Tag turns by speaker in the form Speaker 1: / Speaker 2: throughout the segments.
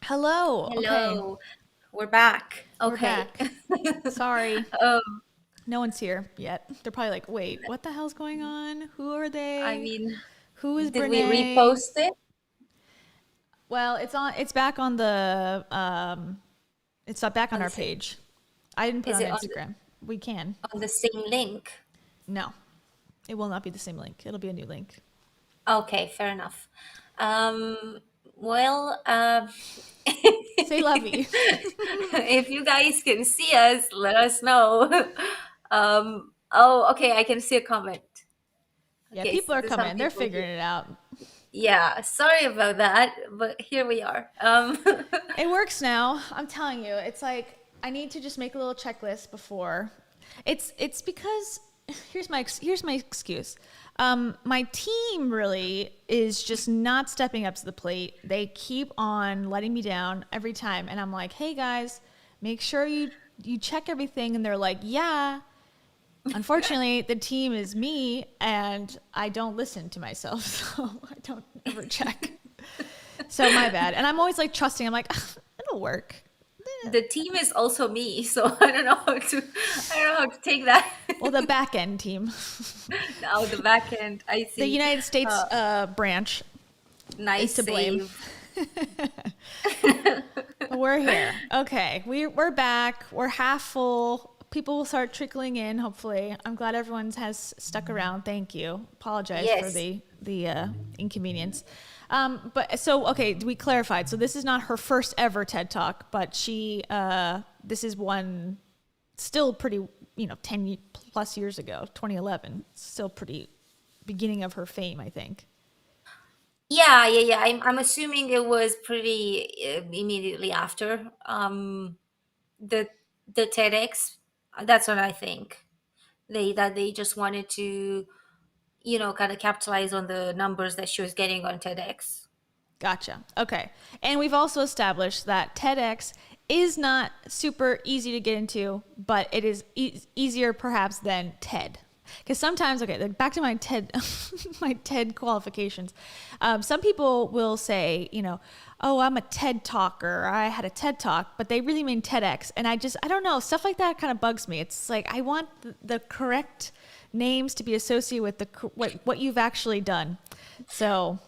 Speaker 1: Hello. Okay,
Speaker 2: Hello, we're back.
Speaker 1: we're
Speaker 2: Okay.
Speaker 1: back. Sorry,
Speaker 2: um,
Speaker 1: no one's here yet. They're probably like, wait, what the hell's going on? Who are
Speaker 2: I
Speaker 1: they?
Speaker 2: mean,
Speaker 1: Who is
Speaker 2: did we
Speaker 1: Brené?
Speaker 2: repost it?
Speaker 1: Well, it's back on the it's not back on
Speaker 2: On the
Speaker 1: our
Speaker 2: same,
Speaker 1: page. I didn't put it
Speaker 2: is
Speaker 1: on
Speaker 2: it
Speaker 1: Instagram. We can.
Speaker 2: on the same link?
Speaker 1: No, it will not be the same link. It'll be a new link.
Speaker 2: Okay, fair enough. Um, well,
Speaker 1: Say lovey.
Speaker 2: if you guys can see us, let us know. Oh, okay, I can see a comment.
Speaker 1: Yeah,
Speaker 2: Okay,
Speaker 1: people
Speaker 2: so
Speaker 1: are
Speaker 2: there's some
Speaker 1: coming. They're
Speaker 2: people here.
Speaker 1: figuring it out.
Speaker 2: Yeah, sorry about that, but here we are.
Speaker 1: It works now. I'm telling you. It's like I need to just make a little checklist before. It's because here's my excuse. My team really is just not stepping up to the plate. They keep on letting me down every time, and I'm like, hey guys, make sure you check everything, and they're like, yeah. Unfortunately, the team is me, and I don't listen to myself, so I don't ever check. So my bad. And I'm always like trusting. I'm like, it'll work.
Speaker 2: The team is also me, so I don't know how to take that.
Speaker 1: Well, the back end team,
Speaker 2: Now the back end, I
Speaker 1: the
Speaker 2: see.
Speaker 1: United States
Speaker 2: Uh,
Speaker 1: branch is
Speaker 2: nice
Speaker 1: to blame.
Speaker 2: save.
Speaker 1: But we're here. Okay, we're back. We're half full. People will start trickling in. Hopefully, I'm glad everyone has stuck around. Thank you. Apologize for
Speaker 2: Yes.
Speaker 1: the inconvenience. But so okay, we clarified. So this is not her first ever TED talk, but this is one still pretty 10 plus years ago, 2011. Still pretty beginning of her fame, I think.
Speaker 2: Yeah, yeah, yeah. I'm assuming it was pretty immediately after the the TEDx. That's what I think. They just wanted to, kind of capitalize on the numbers that she was getting on TEDx.
Speaker 1: Gotcha. Okay. And we've also established that TEDx is not super easy to get into, but it is easier perhaps than TED. Because sometimes, okay, like back to my TED, my TED qualifications. Some people will say, oh, I'm a TED talker. Or I had a TED talk, but they really mean TEDx. And I don't know, stuff like that kind of bugs me. It's like I want the correct names to be associated with what you've actually done. So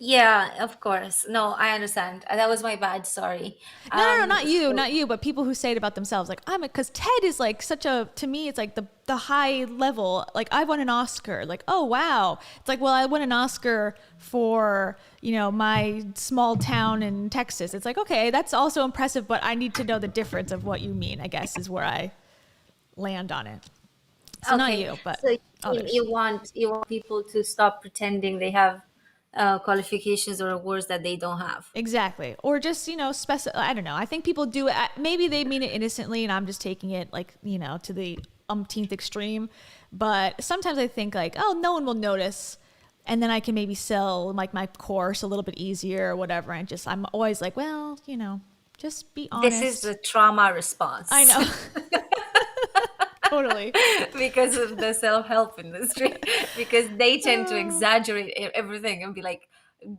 Speaker 2: Yeah, of course. No, I understand. That was my bad. Sorry.
Speaker 1: no, not you,
Speaker 2: So
Speaker 1: not you, but people who say it about themselves. Like because TED is like such a to me, it's like the high level. Like I won an Oscar. Like oh wow, it's like well I won an Oscar for my small town in Texas. It's like okay, that's also impressive, but I need to know the difference of what you mean. I guess is where I land on it. So not
Speaker 2: okay,
Speaker 1: you, but
Speaker 2: so
Speaker 1: others.
Speaker 2: you want people to stop pretending they have qualifications or awards that they don't have.
Speaker 1: Exactly. Or just, I don't know. I think people do it. Maybe they mean it innocently and I'm just taking it like, to the umpteenth extreme. But sometimes I think like, oh, no one will notice. And then I can maybe sell like my course a little bit easier or whatever. And I'm always like, well, just be
Speaker 2: This is
Speaker 1: honest.
Speaker 2: the trauma
Speaker 1: I
Speaker 2: response
Speaker 1: know. Totally.
Speaker 2: because of the self-help industry, because they tend to
Speaker 1: Oh.
Speaker 2: exaggerate everything and be like,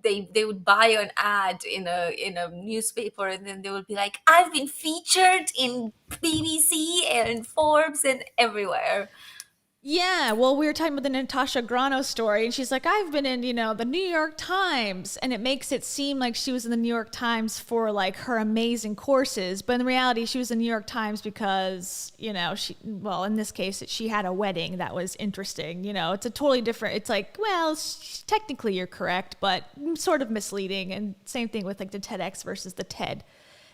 Speaker 2: they would buy an ad in a newspaper, and then they would be like, I've been featured in BBC and Forbes and everywhere.
Speaker 1: Yeah, well, we were talking about the Natasha Grano story, and she's like, I've been in, the New York Times. And it makes it seem like she was in the New York Times for like her amazing courses. But in reality, she was in the New York Times because, well, in this case, she had a wedding that was interesting. It's a totally different, it's like, well, technically you're correct, but sort of misleading. And same thing with like the TEDx versus the TED.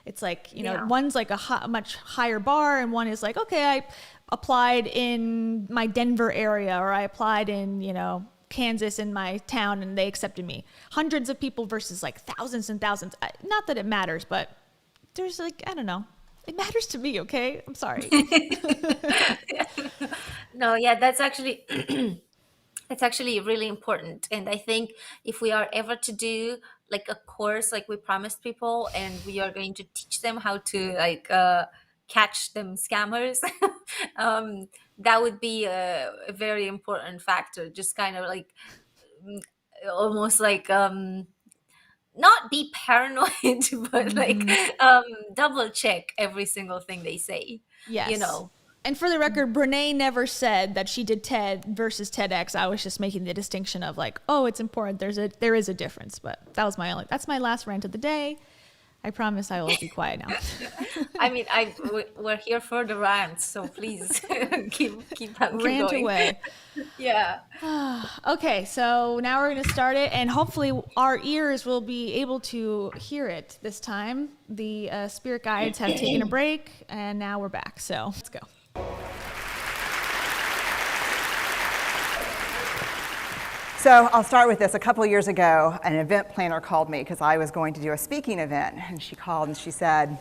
Speaker 1: It's like,
Speaker 2: Yeah.
Speaker 1: one's like a much higher bar, and one is like, okay, I applied in my Denver area, or I applied in, Kansas in my town, and they accepted me. Hundreds of people versus like thousands and thousands. Not that it matters, but there's like, I don't know. It matters to me, okay? I'm sorry.
Speaker 2: No, yeah, that's actually it's actually really important. And I think if we are ever to do like a course like we promised people, and we are going to teach them how to like catch them scammers, that would be a very important factor. Just kind of like, mm, almost like not be paranoid, but like
Speaker 1: Mm-hmm.
Speaker 2: double check every single thing they say, you
Speaker 1: Yes.
Speaker 2: know.
Speaker 1: And for the record, Brené never said that she did TED versus TEDx. I was just making the distinction of like, oh, it's important. There is a difference, but that's my last rant of the day. I promise I will be quiet now.
Speaker 2: I mean, we're here for the rants, so please keep
Speaker 1: Rant
Speaker 2: going.
Speaker 1: away.
Speaker 2: Yeah.
Speaker 1: Okay, so now we're going to start it, and hopefully our ears will be able to hear it this time. The spirit guides have taken a break, and now we're back. So let's go.
Speaker 3: So I'll start with this. A couple of years ago, an event planner called me because I was going to do a speaking event. And she called and she said,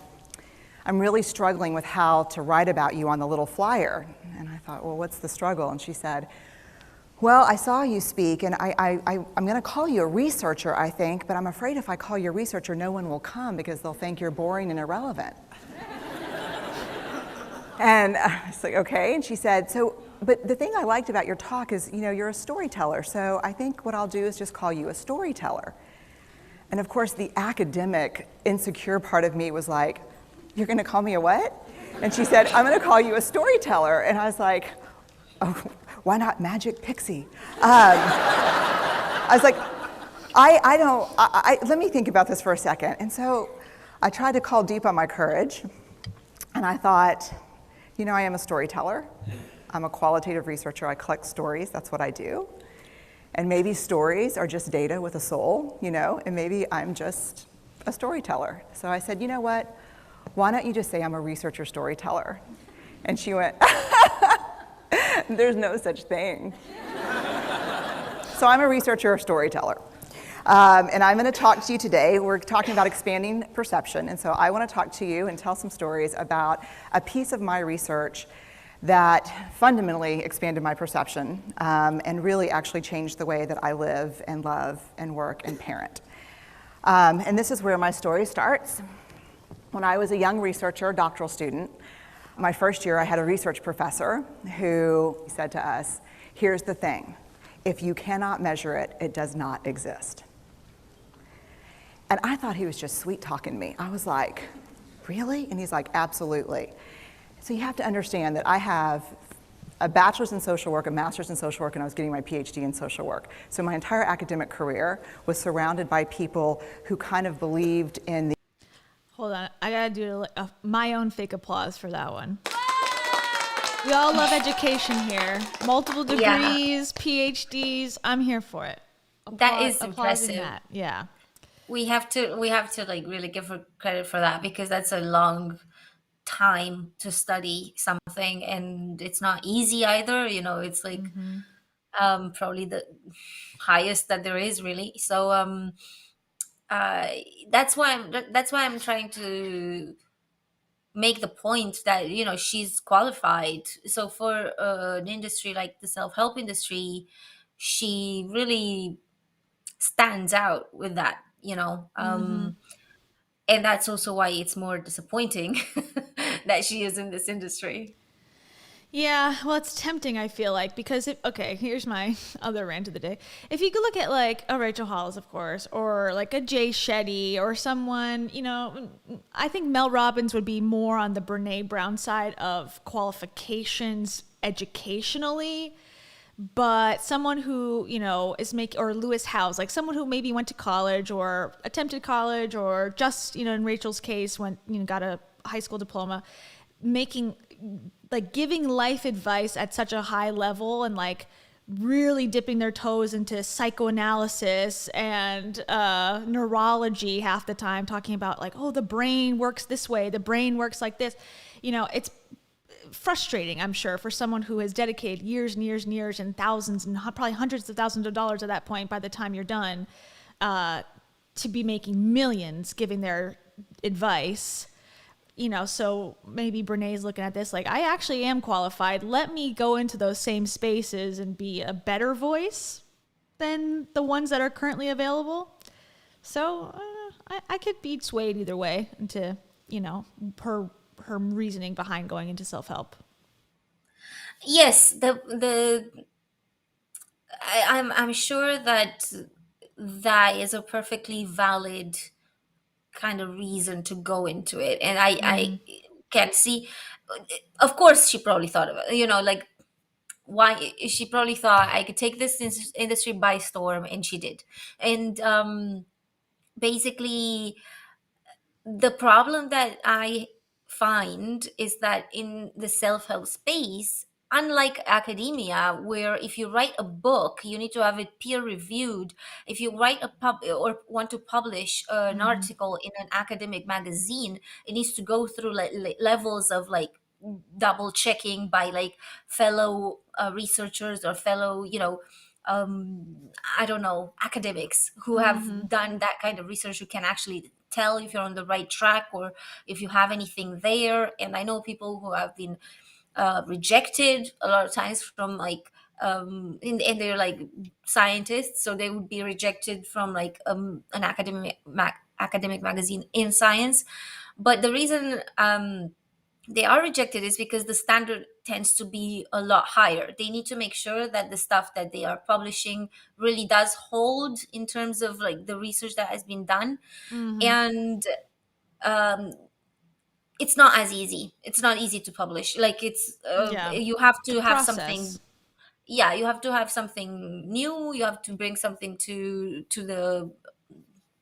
Speaker 3: I'm really struggling with how to write about you on the little flyer. And I thought, well, what's the struggle? And she said, well, I saw you speak, and I'm going to call you a researcher, I think, but I'm afraid if I call you a researcher, no one will come because they'll think you're boring and irrelevant. And I was like, okay. And she said, but the thing I liked about your talk is, you're a storyteller. So I think what I'll do is just call you a storyteller. And of course, the academic, insecure part of me was like, you're going to call me a what? And she said, I'm going to call you a storyteller. And I was like, oh, why not Magic Pixie? I was like, let me think about this for a second. And so I tried to call deep on my courage. And I thought, I am a storyteller. I'm a qualitative researcher. I collect stories. That's what I do. And maybe stories are just data with a soul, and maybe I'm just a storyteller. So I said, you know what? Why don't you just say I'm a researcher storyteller? And she went, there's no such thing. So I'm a researcher or storyteller. And I'm going to talk to you today. We're talking about expanding perception. And so I want to talk to you and tell some stories about a piece of my research that fundamentally expanded my perception and really actually changed the way that I live and love and work and parent. And this is where my story starts. When I was a young researcher, doctoral student, my first year I had a research professor who said to us, here's the thing, if you cannot measure it, it does not exist. And I thought he was just sweet talking me. I was like, really? And he's like, absolutely. So you have to understand that I have a bachelor's in social work, a master's in social work, and I was getting my PhD in social work. So my entire academic career was surrounded by people who kind of believed in the...
Speaker 1: Hold on, I gotta do my own fake applause for that one. We all love education here. Multiple degrees, PhDs. I'm here for it.
Speaker 2: That is impressive.
Speaker 1: That. Yeah.
Speaker 2: We have to like really give her credit for that, because that's a long time to study something, and it's not easy either. It's like probably the highest that there is, really. So that's why I'm trying to make the point that she's qualified. So for an industry like the self-help industry, she really stands out with that. And that's also why it's more disappointing that she is in this industry.
Speaker 1: Yeah, well, it's tempting, I feel like, because okay, here's my other rant of the day. If you could look at like a Rachel Hollis, of course, or like a Jay Shetty, or someone, I think Mel Robbins would be more on the Brené Brown side of qualifications educationally. But someone who, is or Lewis Howes, like someone who maybe went to college or attempted college, or just, in Rachel's case, went, got a high school diploma, giving life advice at such a high level, and like really dipping their toes into psychoanalysis and neurology half the time, talking about like, oh, the brain works this way, the brain works like this. It's frustrating, I'm sure, for someone who has dedicated years and years and years and thousands and probably hundreds of thousands of dollars at that point by the time you're done, to be making millions giving their advice. So maybe Brené's looking at this like, I actually am qualified. Let me go into those same spaces and be a better voice than the ones that are currently available. So I could be swayed either way into, her reasoning behind going into self-help.
Speaker 2: Yes, I'm sure that that is a perfectly valid kind of reason to go into it. And I can see, of course, she probably thought of it, like, why she probably thought I could take this industry by storm, and she did. And basically, the problem that I find is that in the self-help space, unlike academia, where if you write a book, you need to have it peer reviewed. If you write a pub or want to publish an article in an academic magazine, it needs to go through levels of like double checking by like fellow researchers or fellow, I don't know, academics who have done that kind of research, who can actually tell if you're on the right track or if you have anything there. And I know people who have been rejected a lot of times from like, and they're like scientists, so they would be rejected from like an academic magazine in science. But the reason they are rejected is because the standard tends to be a lot higher. They need to make sure that the stuff that they are publishing really does hold in terms of like the research that has been done. And um, it's not as easy. It's not easy to publish. Like it's
Speaker 1: Yeah.
Speaker 2: you have
Speaker 1: It's a
Speaker 2: to have something.
Speaker 1: process.
Speaker 2: Yeah, you have to have something new. You have to bring something to the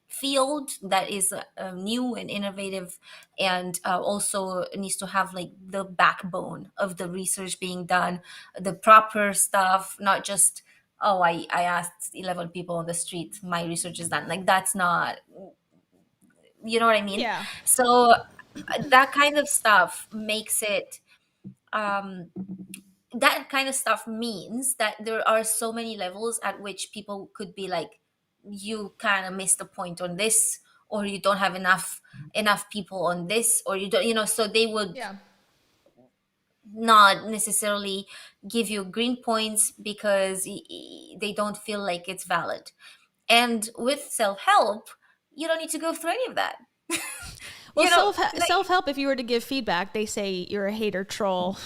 Speaker 2: field that is new and innovative, and also needs to have like the backbone of the research being done, the proper stuff, not just, oh, I asked 11 people on the street, my research is done. Like that's not, you know what I mean?
Speaker 1: Yeah.
Speaker 2: So that kind of stuff makes it, um, that kind of stuff means that there are so many levels at which people could be like, you kind of missed the point on this, or you don't have enough people on this, or you don't, so they would
Speaker 1: Yeah.
Speaker 2: not necessarily give you green points because they don't feel like it's valid. And with self-help, you don't need to go through any of that.
Speaker 1: Well,
Speaker 2: you know like,
Speaker 1: self help. If you were to give feedback, they say you're a hater troll.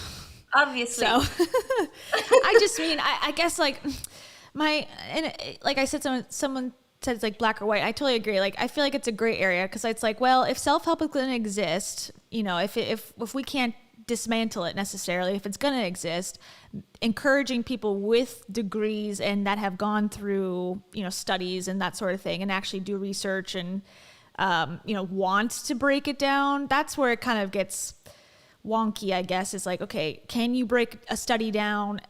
Speaker 2: obviously.
Speaker 1: So I just mean, I guess like like I said, someone said it's like black or white. I totally agree. Like I feel like it's a gray area because it's like, well, if self help is going to exist, if we can't dismantle it necessarily, if it's going to exist, encouraging people with degrees and that have gone through studies and that sort of thing and actually do research and want to break it down. That's where it kind of gets wonky, I guess. Is like, okay, can you break a study down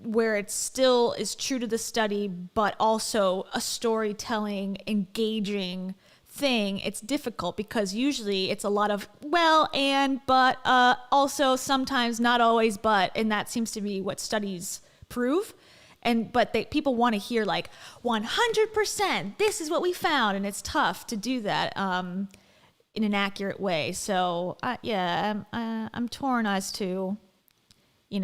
Speaker 1: where it still is true to the study, but also a storytelling, engaging thing? It's difficult because usually it's a lot of but also sometimes not always but, and that seems to be what studies prove. But people want to hear like 100%, this is what we found, and it's tough to do that in an accurate way. So I'm torn as to,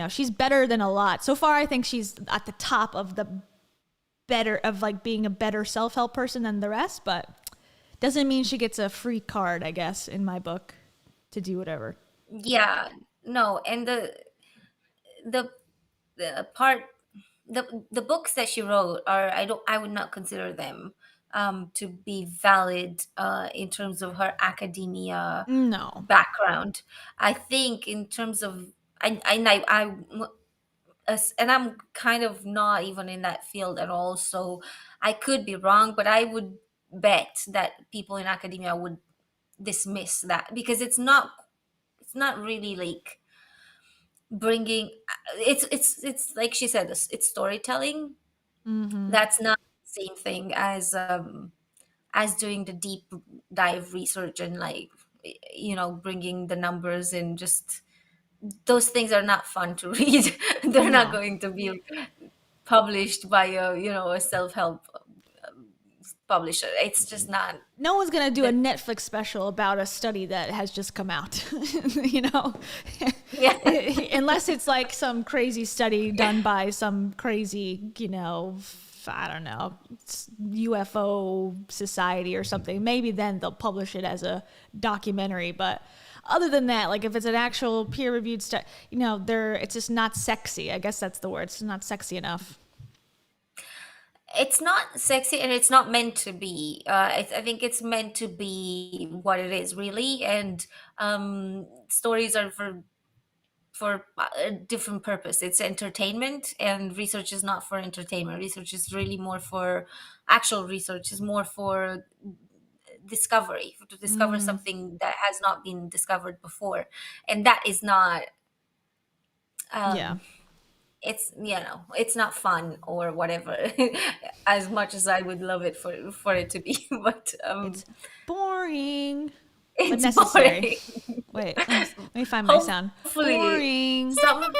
Speaker 1: she's better than a lot. So far, I think she's at the top of the better of like being a better self-help person than the rest, but doesn't mean she gets a free card, I guess, in my book to do whatever.
Speaker 2: Yeah, no, and the the part the books that she wrote are, I would not consider them to be valid in terms of her academia
Speaker 1: No.
Speaker 2: background. I think in terms of, and I'm kind of not even in that field at all, so I could be wrong, but I would bet that people in academia would dismiss that because it's not really like bringing, it's like she said, it's storytelling. That's not the same thing as doing the deep dive research and like, bringing the numbers, and just those things are not fun to read. They're not
Speaker 1: No.
Speaker 2: going to be published by a self-help publisher. It's just not.
Speaker 1: No one's going to do a Netflix special about a study that has just come out,
Speaker 2: Yeah.
Speaker 1: unless it's like some crazy study done by some crazy, I don't know, UFO society or something. Maybe then they'll publish it as a documentary. But other than that, like if it's an actual peer-reviewed study, it's just not sexy. I guess that's the word. It's not sexy enough.
Speaker 2: It's not sexy, and it's not meant to be. I think it's meant to be what it is, really. And stories are for a different purpose. It's entertainment, and research is not for entertainment. Research is really more for actual research, is more for discovery, to discover something that has not been discovered before. And that is not,
Speaker 1: Yeah.
Speaker 2: um, it's, it's not fun or whatever, as much as I would love it for it to be. But
Speaker 1: It's boring, but
Speaker 2: it's
Speaker 1: necessary.
Speaker 2: boring.
Speaker 1: Wait, let me find my sound.
Speaker 2: Hopefully
Speaker 1: Boring.
Speaker 2: some,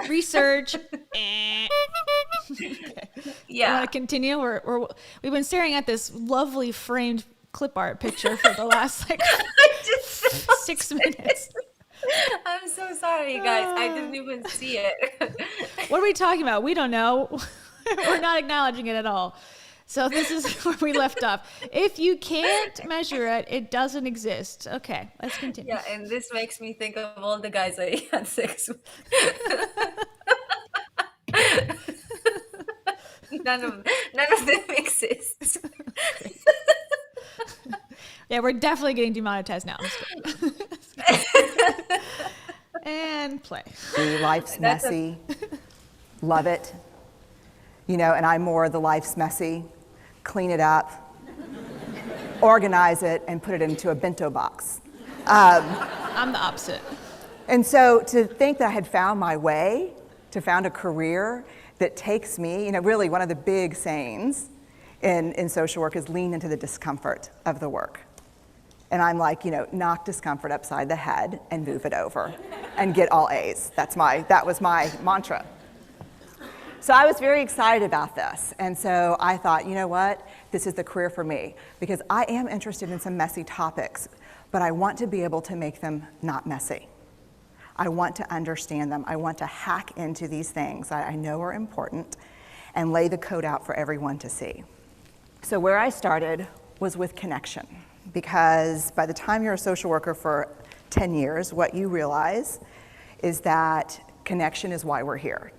Speaker 1: Research. Eh. Okay. You want
Speaker 2: yeah.
Speaker 1: to continue? We've been staring at this lovely framed clip art picture for the last like
Speaker 2: I just
Speaker 1: 6 minutes.
Speaker 2: I'm so sorry, guys. I didn't even see it.
Speaker 1: What are we talking about? We don't know. We're not acknowledging it at all. So this is where we left off. If you can't measure it, it doesn't exist. Okay, let's continue.
Speaker 2: Yeah, and this makes me think of all the guys I had sex with. None of them exist.
Speaker 1: Yeah, we're definitely getting demonetized now. And play.
Speaker 3: See, life's
Speaker 2: That's
Speaker 3: messy. Love it. And I'm more the life's messy. Clean it up, organize it, and put it into a bento box.
Speaker 1: I'm the opposite.
Speaker 3: And so to think that I had found my way, to found a career that takes me, really one of the big sayings in social work is lean into the discomfort of the work. And I'm like, knock discomfort upside the head and move it over and get all A's. That was my mantra. So I was very excited about this. And so I thought, you know what? This is the career for me, because I am interested in some messy topics, but I want to be able to make them not messy. I want to understand them. I want to hack into these things that I know are important and lay the code out for everyone to see. So where I started was with connection, because by the time you're a social worker for 10 years, what you realize is that connection is why we're here.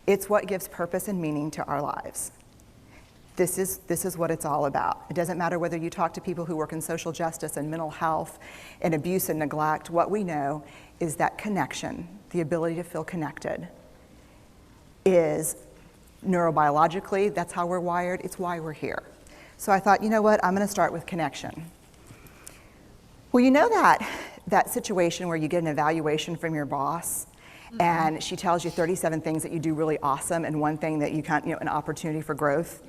Speaker 3: It's what gives purpose and meaning to our lives. This is what it's all about. It doesn't matter whether you talk to people who work in social justice and mental health and abuse and neglect. What we know is that connection, the ability to feel connected, is neurobiologically, that's how we're wired. It's why we're here. So I thought, you know what? I'm going to start with connection. Well, you know that situation where you get an evaluation from your boss, and she tells you 37 things that you do really awesome and one thing that you can't, an opportunity for growth.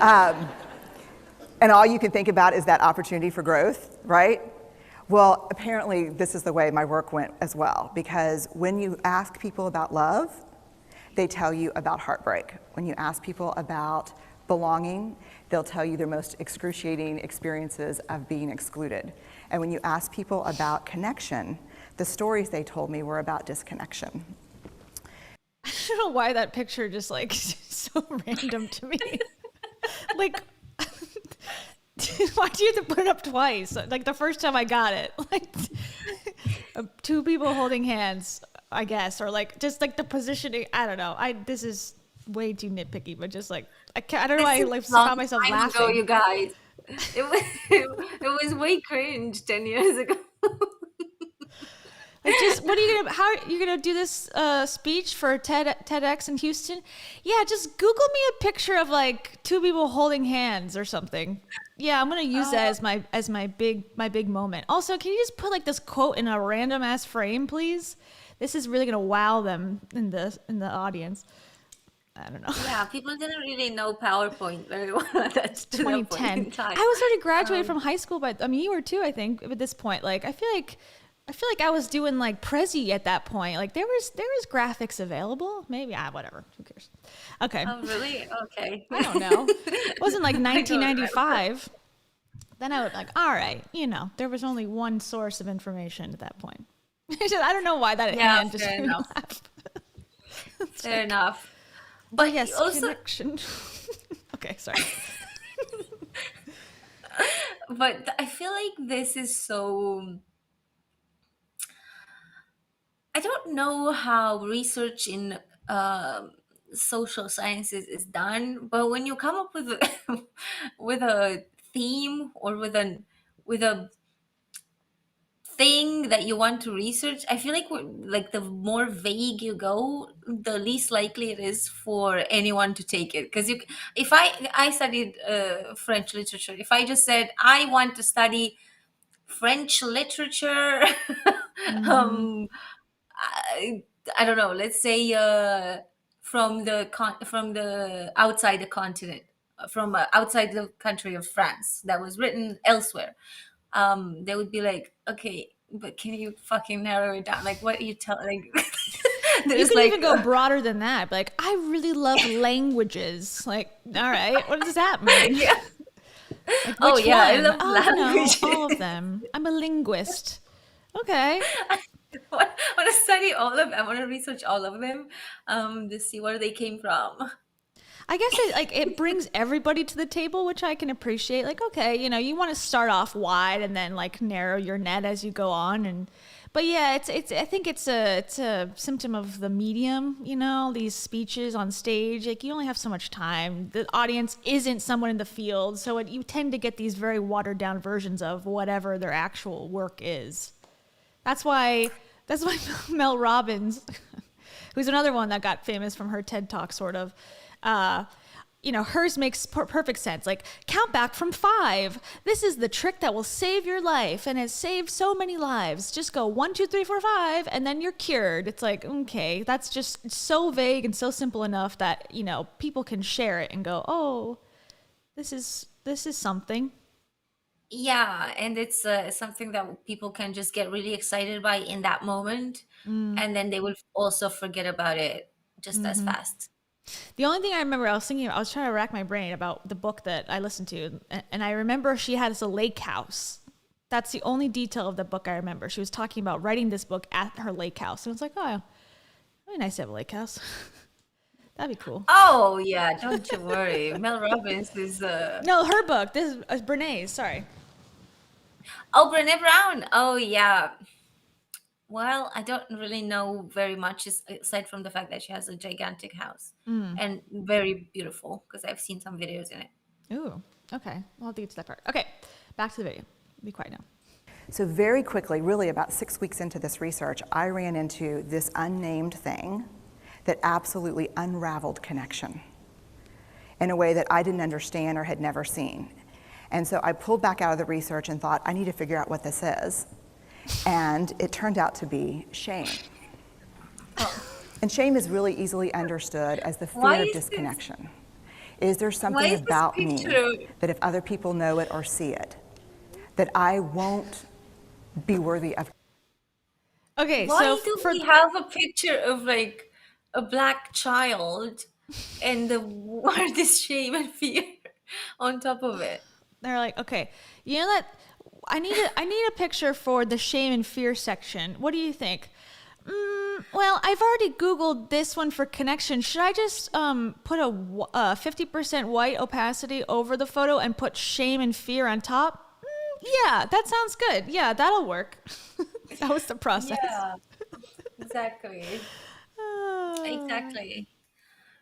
Speaker 3: And all you can think about is that opportunity for growth, right? Well, apparently this is the way my work went as well, because when you ask people about love, they tell you about heartbreak. When you ask people about belonging, they'll tell you their most excruciating experiences of being excluded. And when you ask people about connection, the stories they told me were about disconnection.
Speaker 1: I don't know why that picture just like so random to me. Like, why do you have to put it up twice? Like the first time I got it, like two people holding hands, I guess, or like just like the positioning. I don't know. This is way too nitpicky, but just like I don't know why I like found myself laughing.
Speaker 2: Ago, you guys. It was way cringe 10 years ago.
Speaker 1: Like, just how are you gonna do this speech for TEDx in Houston? Yeah, just Google me a picture of like two people holding hands or something. Yeah, I'm gonna use that as my big moment. Also, can you just put like this quote in a random ass frame, please? This is really gonna wow them in the audience. I don't know.
Speaker 2: Yeah, people didn't really know PowerPoint very well at that
Speaker 1: 2010. I was already graduated from high school, but I mean, you were too, I think, at this point. Like, I feel like I was doing like Prezi at that point. Like there was graphics available. Maybe whatever. Who cares? Okay.
Speaker 2: Oh really? Okay.
Speaker 1: I don't know. It wasn't like 1995. Then I would like, all right, there was only one source of information at that point. I don't know why that hand just
Speaker 2: fair
Speaker 1: made me
Speaker 2: enough.
Speaker 1: laugh.
Speaker 2: Fair enough.
Speaker 1: But yes,
Speaker 2: also,
Speaker 1: connection. Okay, sorry.
Speaker 2: But I feel like this is so. I don't know how research in social sciences is done, but when you come up with with a theme or with a thing that you want to research, I feel like like the more vague you go, the least likely it is for anyone to take it. Because if I studied French literature, if I just said I want to study French literature,
Speaker 1: Mm-hmm.
Speaker 2: um, I, I don't know. Let's say from the outside the continent, from outside the country of France, that was written elsewhere. They would be like, okay, but can you fucking narrow it down? Like, what are you telling? Like,
Speaker 1: You
Speaker 2: there's
Speaker 1: could
Speaker 2: like,
Speaker 1: even go broader than that. Like, I really love languages. Like, all right, what does that mean?
Speaker 2: yeah.
Speaker 1: Like,
Speaker 2: Oh
Speaker 1: which
Speaker 2: yeah, I
Speaker 1: one?
Speaker 2: love
Speaker 1: Oh,
Speaker 2: language.
Speaker 1: all of them. I'm a linguist. Okay.
Speaker 2: I want to study all of. I want to research all of them, to see where they came from.
Speaker 1: I guess it brings everybody to the table, which I can appreciate. Like, okay, you want to start off wide and then like narrow your net as you go on. But yeah, it's I think it's a symptom of the medium. These speeches on stage, like you only have so much time. The audience isn't someone in the field, so you tend to get these very watered down versions of whatever their actual work is. That's why Mel Robbins, who's another one that got famous from her TED Talk, sort of. Hers makes perfect sense. Like, count back from 5. This is the trick that will save your life and has saved so many lives. Just go 1, 2, 3, 4, 5, and then you're cured. It's like, okay, that's just so vague and so simple enough that, people can share it and go, oh, this is something.
Speaker 2: Yeah, and it's something that people can just get really excited by in that moment, and then they will also forget about it just as fast.
Speaker 1: The only thing I remember, I was trying to rack my brain about the book that I listened to, and I remember she had a lake house. That's the only detail of the book I remember. She was talking about writing this book at her lake house. And it's like, oh, it'd be nice to have a lake house. That'd be cool.
Speaker 2: Oh yeah, don't you worry. Mel Robbins is
Speaker 1: No, her book. This is Brené's. Sorry.
Speaker 2: oh, Brené Brown. Oh yeah. Well, I don't really know very much aside from the fact that she has a gigantic house and very beautiful, because I've seen some videos in it.
Speaker 1: Ooh, okay. We'll have to get to that part. Okay, back to the video. Be quiet now.
Speaker 3: So very quickly, really about 6 weeks into this research, I ran into this unnamed thing that absolutely unraveled connection in a way that I didn't understand or had never seen. And so I pulled back out of the research and thought, I need to figure out what this is. And it turned out to be shame. And shame is really easily understood as the fear of disconnection. Is there something about me that if other people know it or see it, that I won't be worthy of?
Speaker 1: Okay,
Speaker 2: Why
Speaker 1: so
Speaker 2: do we have a picture of like a black child and the word is shame and fear on top of it?
Speaker 1: they're like, okay, that I need a picture for the shame and fear section. What do you think? Well, I've already Googled this one for connection. Should I just put a 50% white opacity over the photo and put shame and fear on top? Yeah, that sounds good. Yeah, that'll work. That was the process.
Speaker 2: Yeah, exactly. Exactly.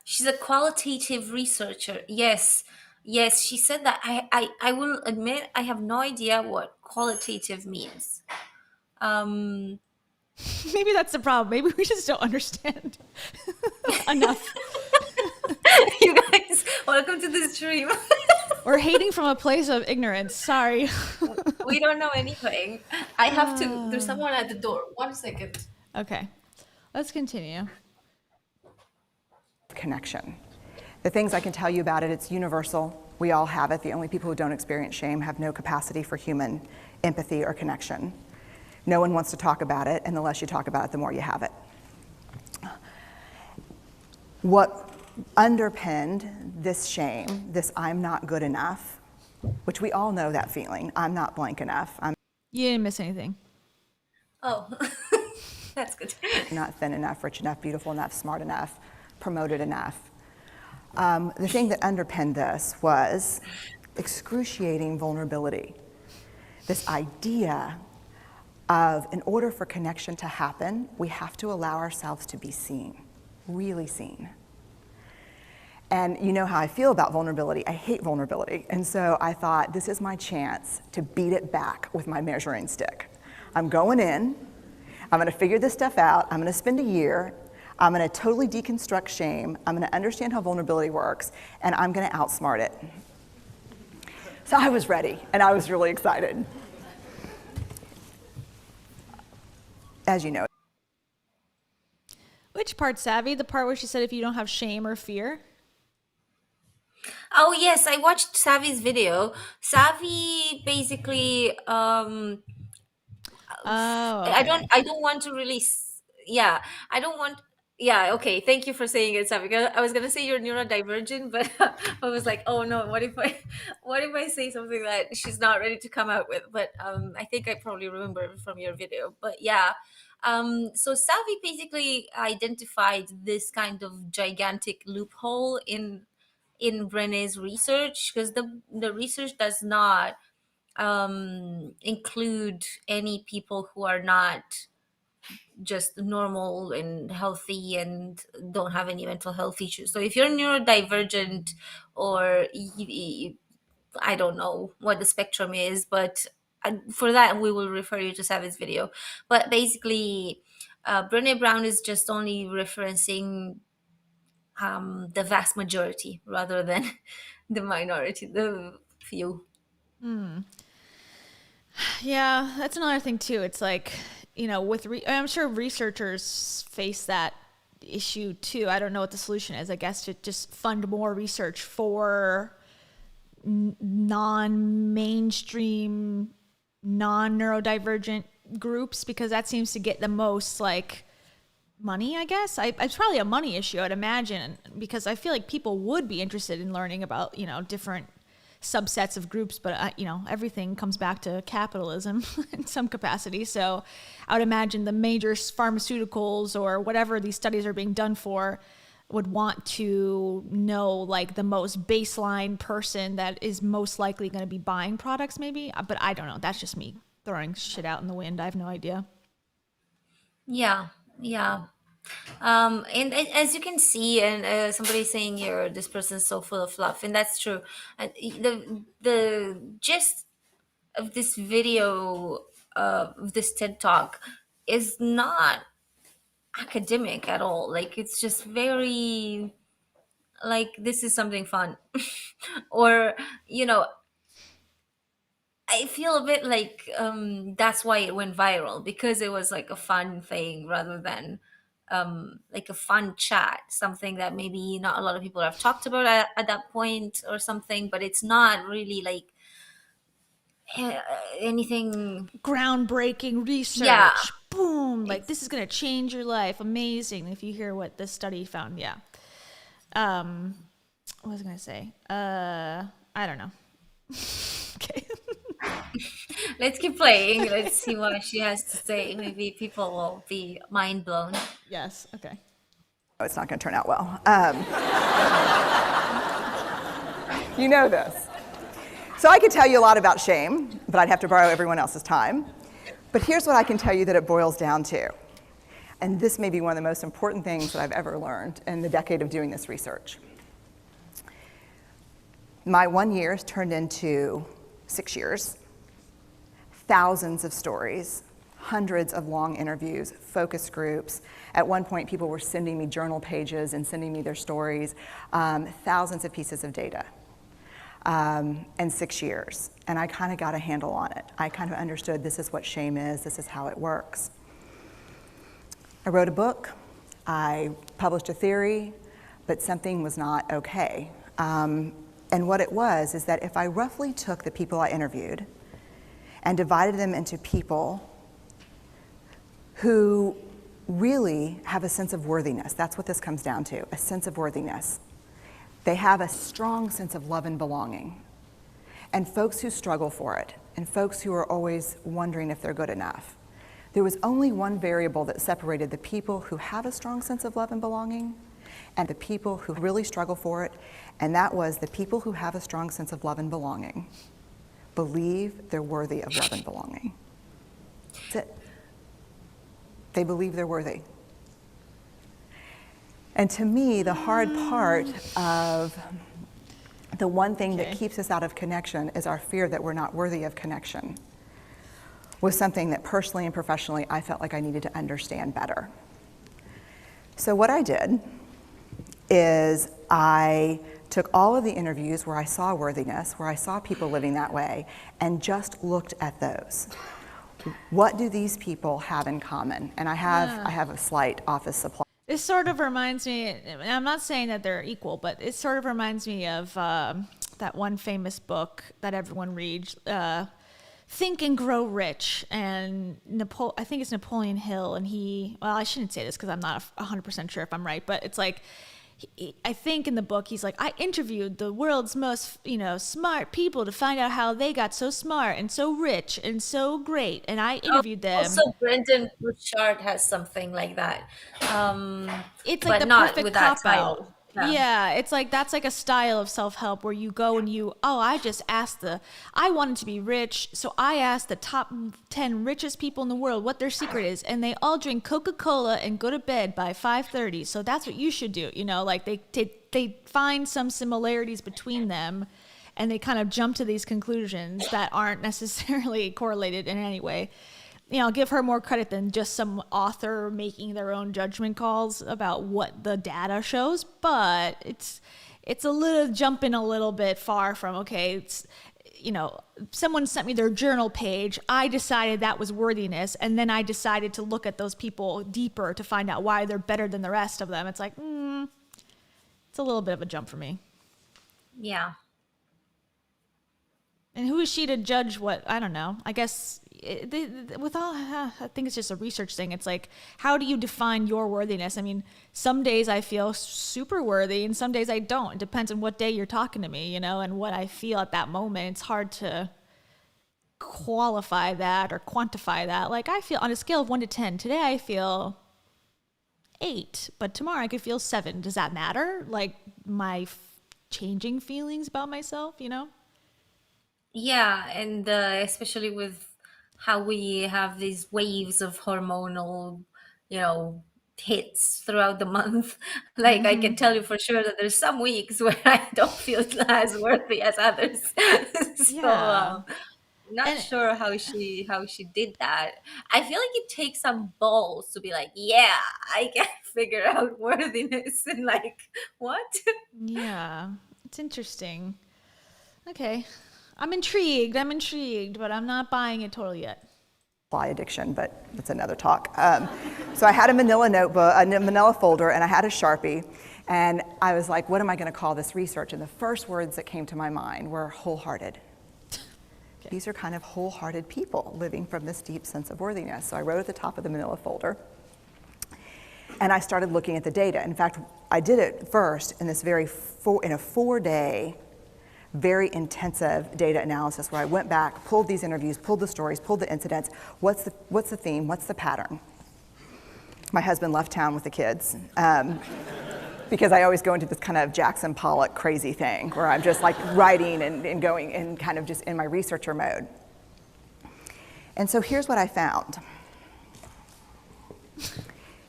Speaker 2: She's a qualitative researcher. Yes. Yes, she said that. I will admit I have no idea what qualitative means.
Speaker 1: Maybe that's the problem. Maybe we just don't understand enough.
Speaker 2: You guys, welcome to the stream.
Speaker 1: We're hating from a place of ignorance. Sorry.
Speaker 2: We don't know anything. I have to. There's someone at the door. 1 second.
Speaker 1: Okay, let's continue.
Speaker 3: Connection. The things I can tell you about it, it's universal. We all have it. The only people who don't experience shame have no capacity for human empathy or connection. No one wants to talk about it, and the less you talk about it, the more you have it. What underpinned this shame, this I'm not good enough, which we all know that feeling, I'm not blank enough, I'm
Speaker 1: You didn't miss anything.
Speaker 2: Oh, that's good.
Speaker 3: not thin enough, rich enough, beautiful enough, smart enough, promoted enough. The thing that underpinned this was excruciating vulnerability. This idea of, in order for connection to happen, we have to allow ourselves to be seen, really seen. And you know how I feel about vulnerability. I hate vulnerability. And so I thought, this is my chance to beat it back with my measuring stick. I'm going in, I'm gonna figure this stuff out, I'm gonna spend a year, I'm gonna totally deconstruct shame, I'm gonna understand how vulnerability works, and I'm gonna outsmart it. So I was ready, and I was really excited. As you know.
Speaker 1: Which part, Savvy? The part where she said if you don't have shame or fear?
Speaker 2: Oh yes, I watched Savvy's video. Savvy basically
Speaker 1: Oh,
Speaker 2: I
Speaker 1: okay.
Speaker 2: don't want to really yeah, I don't want yeah, okay. Thank you for saying it, Savvy. I was gonna say you're neurodivergent, but I was like, oh no, what if I what if I say something that she's not ready to come out with? But I think I probably remember from your video. But yeah. So Savvy basically identified this kind of gigantic loophole in Brené's research, because the research does not include any people who are not just normal and healthy and don't have any mental health issues. So if you're neurodivergent or I don't know what the spectrum is, but for that we will refer you to Savvy's video. But basically, Brené Brown is just only referencing the vast majority rather than the minority, the few.
Speaker 1: Yeah, that's another thing too. It's like, with I'm sure researchers face that issue too. I don't know what the solution is. I guess to just fund more research for non-mainstream, non-neurodivergent groups, because that seems to get the most like money, I guess. It's probably a money issue, I'd imagine, because I feel like people would be interested in learning about, different subsets of groups, but everything comes back to capitalism in some capacity. So I would imagine the major pharmaceuticals or whatever these studies are being done for would want to know like the most baseline person that is most likely going to be buying products, maybe. But I don't know. That's just me throwing shit out in the wind. I have no idea.
Speaker 2: Yeah, yeah. As you can see, and somebody saying here, this person's so full of fluff, and that's true. And the gist of this video, of this TED talk, is not academic at all. Like it's just very like this is something fun, or I feel a bit like that's why it went viral, because it was like a fun thing rather than like a fun chat, something that maybe not a lot of people have talked about at that point or something, but it's not really like anything.
Speaker 1: Groundbreaking
Speaker 2: Yeah,
Speaker 1: research. Boom. Like
Speaker 2: it's,
Speaker 1: this is going to change your life. Amazing. If you hear what this study found. Yeah. What was I going to say? I don't know. Okay.
Speaker 2: let's keep playing. Let's see what she has to say. Maybe people will be mind blown.
Speaker 1: Yes. Okay.
Speaker 3: It's not going to turn out well. You know this. So I could tell you a lot about shame, but I'd have to borrow everyone else's time. But here's what I can tell you that it boils down to. And this may be one of the most important things that I've ever learned in the decade of doing this research. My 1 year has turned into 6 years, thousands of stories, hundreds of long interviews, focus groups. At one point, people were sending me journal pages and sending me their stories, thousands of pieces of data, and 6 years. And I kind of got a handle on it. I kind of understood this is what shame is, this is how it works. I wrote a book, I published a theory, but something was not okay. And what it was is that if I roughly took the people I interviewed and divided them into people who really have a sense of worthiness, that's what this comes down to, a sense of worthiness. They have a strong sense of love and belonging. And folks who struggle for it, and folks who are always wondering if they're good enough. There was only one variable that separated the people who have a strong sense of love and belonging and the people who really struggle for it, and that was the people who have a strong sense of love and belonging believe they're worthy of love and belonging. That's it. They believe they're worthy. And to me, the hard part of the one thing that
Speaker 1: Okay.
Speaker 3: keeps us out of connection is our fear that we're not worthy of connection, was something that personally and professionally I felt like I needed to understand better. So what I did is I took all of the interviews where I saw worthiness, where I saw people living that way, and just looked at those. What do these people have in common? And I have a slight office supply.
Speaker 1: This sort of reminds me, and I'm not saying that they're equal, but it sort of reminds me of that one famous book that everyone reads, Think and Grow Rich. And I think it's Napoleon Hill. And well, I shouldn't say this because I'm not 100% sure if I'm right, but it's like, I think in the book, he's like, I interviewed the world's most, smart people to find out how they got so smart and so rich and so great. And I interviewed them.
Speaker 2: Also, Brendan Burchard has something like that,
Speaker 1: It's like
Speaker 2: but
Speaker 1: the
Speaker 2: not
Speaker 1: perfect
Speaker 2: with that
Speaker 1: cop out.
Speaker 2: title.
Speaker 1: Yeah, it's like that's like a style of self-help where you go and I wanted to be rich, so I asked the top 10 richest people in the world what their secret is, and they all drink Coca-Cola and go to bed by 5:30. So that's what you should do. Like they find some similarities between them, and they kind of jump to these conclusions that aren't necessarily correlated in any way. I'll give her more credit than just some author making their own judgment calls about what the data shows, but it's a little jumping a little bit far from, okay, it's, someone sent me their journal page, I decided that was worthiness, and then I decided to look at those people deeper to find out why they're better than the rest of them. It's like, it's a little bit of a jump for me.
Speaker 2: Yeah.
Speaker 1: And who is she to judge what? I don't know. I guess I think it's just a research thing. It's like, how do you define your worthiness? I mean, some days I feel super worthy and some days I don't. It depends on what day you're talking to me, and what I feel at that moment. It's hard to qualify that or quantify that. Like, I feel on a scale of 1 to 10, today I feel 8, but tomorrow I could feel 7. Does that matter? Like, my changing feelings about myself,
Speaker 2: Yeah, and especially with how we have these waves of hormonal, hits throughout the month. Like, I can tell you for sure that there's some weeks where I don't feel as worthy as others. So,
Speaker 1: Yeah.
Speaker 2: not
Speaker 1: And
Speaker 2: sure how she did that. I feel like it takes some balls to be like, yeah, I can figure out worthiness, and like, what?
Speaker 1: yeah, it's interesting. Okay. I'm intrigued, but I'm not buying it totally yet.
Speaker 3: Addiction, but that's another talk. So I had a manila notebook, a manila folder, and I had a Sharpie, and I was like, what am I going to call this research? And the first words that came to my mind were wholehearted. Okay. These are kind of wholehearted people living from this deep sense of worthiness. So I wrote at the top of the manila folder, and I started looking at the data. In fact, I did it first in this in a 4-day, very intensive data analysis where I went back, pulled these interviews, pulled the stories, pulled the incidents. What's the theme? What's the pattern? My husband left town with the kids because I always go into this kind of Jackson Pollock crazy thing where I'm just like writing and going and kind of just in my researcher mode. And so here's what I found.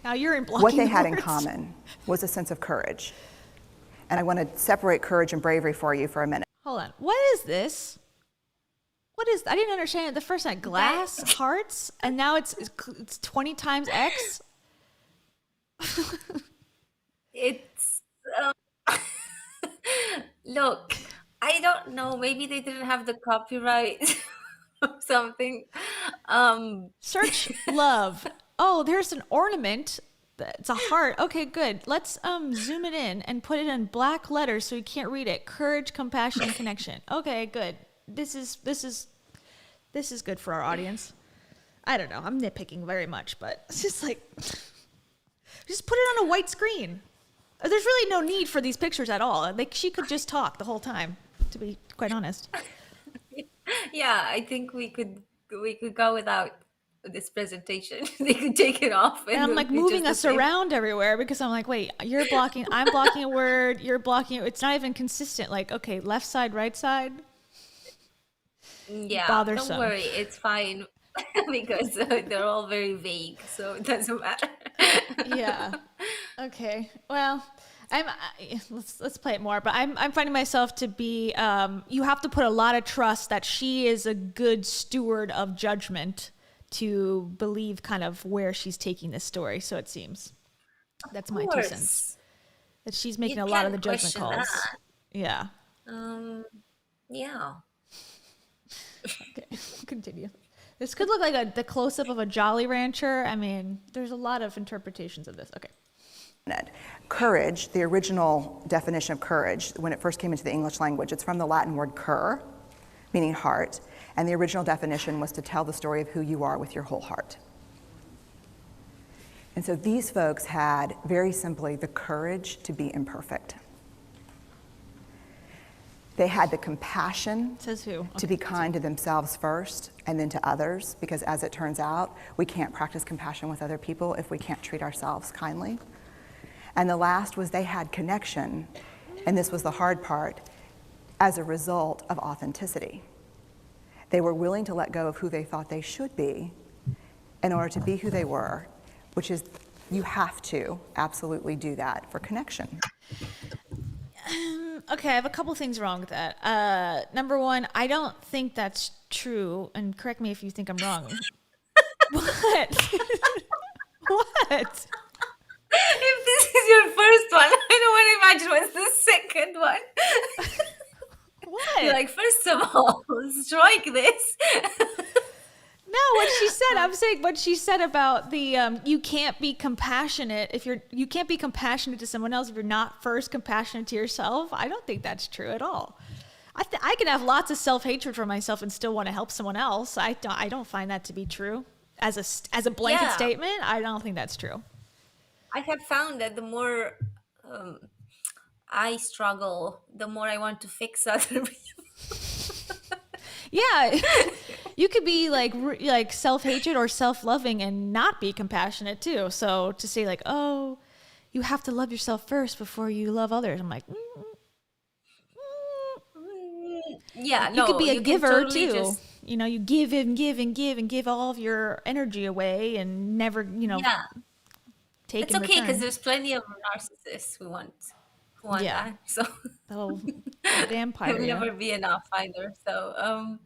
Speaker 1: Now you're in blocking
Speaker 3: What they had in
Speaker 1: words.
Speaker 3: common was a sense of courage. And I want to separate courage and bravery for you for a minute.
Speaker 1: Hold on. What is this? I didn't understand it the first time. Glass hearts, and now it's 20 times X.
Speaker 2: It's look, I don't know, maybe they didn't have the copyright or something.
Speaker 1: Search love. Oh, there's an ornament. It's a heart. Okay, good. Let's zoom it in and put it in black letters so you can't read it. Courage, compassion, and connection. Okay, good. This is good for our audience. I don't know. I'm nitpicking very much, but it's just like, just put it on a white screen. There's really no need for these pictures at all. Like, she could just talk the whole time, to be quite honest.
Speaker 2: Yeah, I think we could go without this presentation. They could take it off,
Speaker 1: And I'm
Speaker 2: it
Speaker 1: like
Speaker 2: would be
Speaker 1: moving
Speaker 2: just the
Speaker 1: us
Speaker 2: same.
Speaker 1: around everywhere because I'm like, wait, I'm blocking a word, you're blocking it. It's not even consistent. Like, okay, left side, right side.
Speaker 2: Yeah,
Speaker 1: Bothersome.
Speaker 2: don't worry, it's fine because they're all very vague, so it doesn't matter.
Speaker 1: Yeah. Okay. Well, let's play it more. But I'm finding myself to be. You have to put a lot of trust that she is a good steward of judgment to believe kind of where she's taking this story. So it seems
Speaker 2: Of
Speaker 1: that's my 2 cents.
Speaker 2: course,
Speaker 1: That she's
Speaker 2: you
Speaker 1: making a lot of the
Speaker 2: can't
Speaker 1: judgment
Speaker 2: question that.
Speaker 1: calls. Yeah.
Speaker 2: Um, yeah.
Speaker 1: Okay. Continue. This could look like the close up of a Jolly Rancher. I mean, there's a lot of interpretations of this. Okay.
Speaker 3: Courage, the original definition of courage, when it first came into the English language, it's from the Latin word cur, meaning heart, and the original definition was to tell the story of who you are with your whole heart. And so these folks had, very simply, the courage to be imperfect. They had the compassion
Speaker 1: Says who?
Speaker 3: to be kind to themselves first and then to others, because as it turns out, we can't practice compassion with other people if we can't treat ourselves kindly. And the last was they had connection, and this was the hard part, as a result of authenticity. They were willing to let go of who they thought they should be in order to be who they were, which is, you have to absolutely do that for connection.
Speaker 1: Okay, I have a couple things wrong with that. Number one, I don't think that's true, and correct me if you think I'm wrong. What? What?
Speaker 2: If this is your first one, I don't want to imagine what's the second one.
Speaker 1: What?
Speaker 2: You're like, first of all, strike this.
Speaker 1: No, what she said. I'm saying what she said about the you can't be compassionate if you can't be compassionate to someone else if you're not first compassionate to yourself. I don't think that's true at all. I can have lots of self-hatred for myself and still want to help someone else. I don't find that to be true as a blanket
Speaker 2: Yeah.
Speaker 1: statement. I don't think that's true.
Speaker 2: I have found that the more I struggle, the more I want to fix other people.
Speaker 1: Yeah, you could be like self-hatred or self-loving and not be compassionate too. So to say like, oh, you have to love yourself first before you love others. I'm like,
Speaker 2: Yeah,
Speaker 1: you could
Speaker 2: no,
Speaker 1: be a
Speaker 2: you can
Speaker 1: giver
Speaker 2: totally
Speaker 1: too.
Speaker 2: just,
Speaker 1: You know, you give and give and give and give all of your energy away and never,
Speaker 2: yeah.
Speaker 1: take
Speaker 2: It's
Speaker 1: in
Speaker 2: okay because
Speaker 1: return.
Speaker 2: there's plenty of narcissists who want
Speaker 1: Yeah,
Speaker 2: that. So
Speaker 1: that'll vampire
Speaker 2: it'll
Speaker 1: you.
Speaker 2: never be enough either. So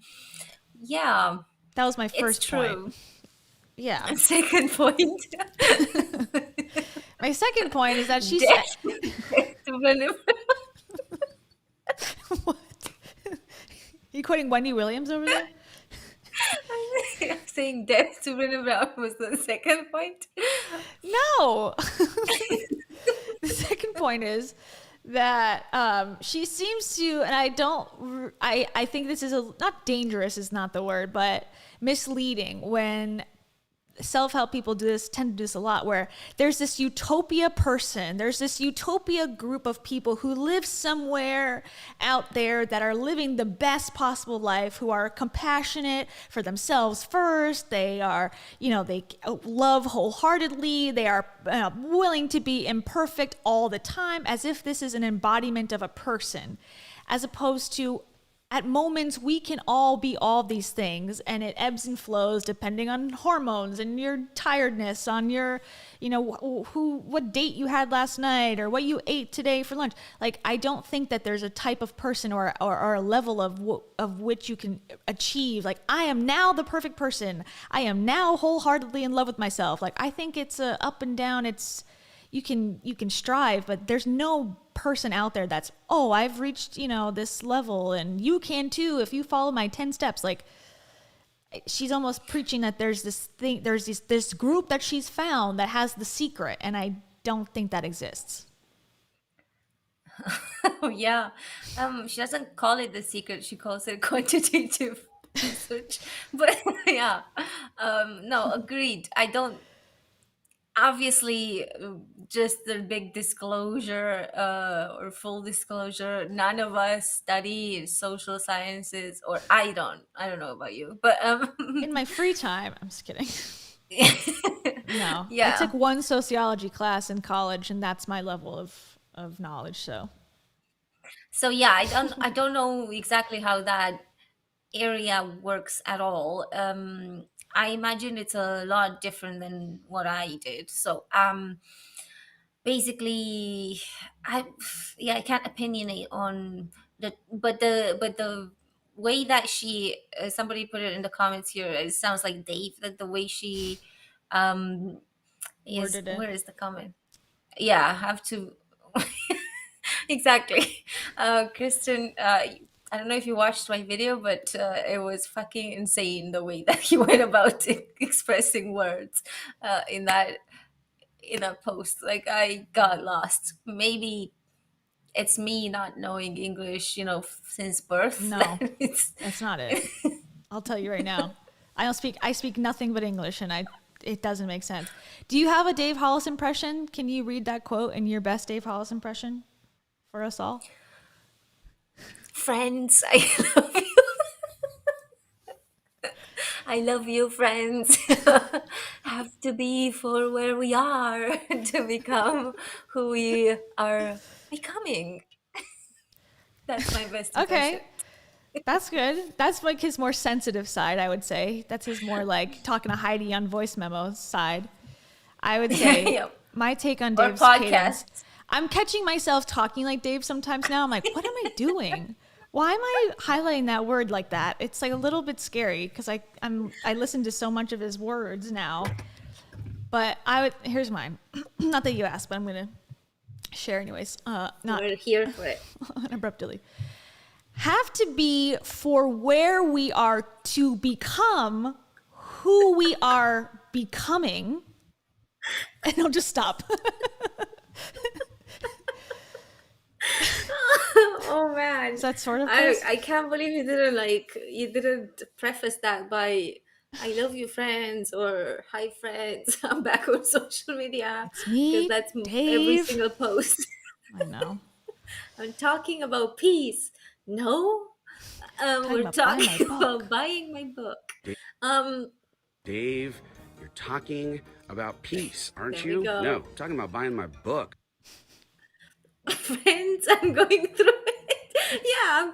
Speaker 2: yeah,
Speaker 1: That was my
Speaker 2: it's
Speaker 1: first point.
Speaker 2: true.
Speaker 1: Yeah.
Speaker 2: Second point.
Speaker 1: My second point is that she said,
Speaker 2: Death to Brené
Speaker 1: what? You quoting Wendy Williams over there?
Speaker 2: Brown. Saying death to Brené Brown was the second point.
Speaker 1: No. The second point is that she seems to, and I think this is not dangerous is not the word, but misleading when self-help people tend to do this a lot, where there's this utopia person, there's this utopia group of people who live somewhere out there that are living the best possible life, who are compassionate for themselves first, they are, they love wholeheartedly, they are willing to be imperfect all the time, as if this is an embodiment of a person, as opposed to at moments we can all be all these things, and it ebbs and flows depending on hormones and your tiredness, on your what date you had last night or what you ate today for lunch. Like, I don't think that there's a type of person or a level of which you can achieve like, I am now the perfect person, I am now wholeheartedly in love with myself. Like, I think it's a up and down. It's you can strive, but there's no person out there that's, oh, I've reached, this level and you can too if you follow my 10 steps. Like, she's almost preaching that there's this group that she's found that has the secret, and I don't think that exists.
Speaker 2: Oh yeah. She doesn't call it the secret, she calls it quantitative research. But yeah. No, agreed. I don't obviously just the big disclosure or full disclosure, none of us study social sciences, or I don't know about you, but
Speaker 1: In my free time, I'm just kidding. No, I
Speaker 2: yeah.
Speaker 1: took one sociology class in college, and that's my level of knowledge.
Speaker 2: So yeah, I don't know exactly how that area works at all. I imagine it's a lot different than what I did. So basically, I I can't opinionate on the way that she somebody put it in the comments here. It sounds like Dave, that the way she um is,
Speaker 1: Worded it.
Speaker 2: where is the comment? Yeah, have to exactly. Kristen, I don't know if you watched my video, but it was fucking insane the way that he went about expressing words in that post. Like, I got lost. Maybe it's me not knowing English, since birth.
Speaker 1: No,
Speaker 2: That it's
Speaker 1: that's not it. I'll tell you right now. I speak nothing but English, and it doesn't make sense. Do you have a Dave Hollis impression? Can you read that quote in your best Dave Hollis impression for us all?
Speaker 2: friends. I love you. I love you, friends. Have to be for where we are to become who we are becoming. That's my best impression.
Speaker 1: Okay. That's good. That's like his more sensitive side, I would say. That's his more like talking to Heidi on voice memo side. I would say
Speaker 2: Yep.
Speaker 1: my take on
Speaker 2: Or
Speaker 1: Dave's cadence.
Speaker 2: podcasts.
Speaker 1: I'm catching myself talking like Dave sometimes now. I'm like, what am I doing? Why am I highlighting that word like that? It's like a little bit scary because I listen to so much of his words now. But here's mine. Not that you asked, but I'm gonna share anyways. Not
Speaker 2: We're here for it.
Speaker 1: abruptly. Have to be for where we are to become who we are becoming. And I'll just stop.
Speaker 2: Oh man.
Speaker 1: Is that sort of
Speaker 2: I can't believe you didn't preface that by I love you, friends, or hi, friends. I'm back on social media
Speaker 1: It's
Speaker 2: because
Speaker 1: me,
Speaker 2: that's every
Speaker 1: Dave.
Speaker 2: single post.
Speaker 1: I know.
Speaker 2: I'm talking about peace. No, we're
Speaker 1: About buying my
Speaker 2: talking
Speaker 1: book.
Speaker 2: about buying my book. Um,
Speaker 4: Dave, you're talking about peace, aren't
Speaker 2: There we
Speaker 4: you?
Speaker 2: go.
Speaker 4: No, I'm talking about buying my book.
Speaker 2: friends, I'm going through it. Yeah.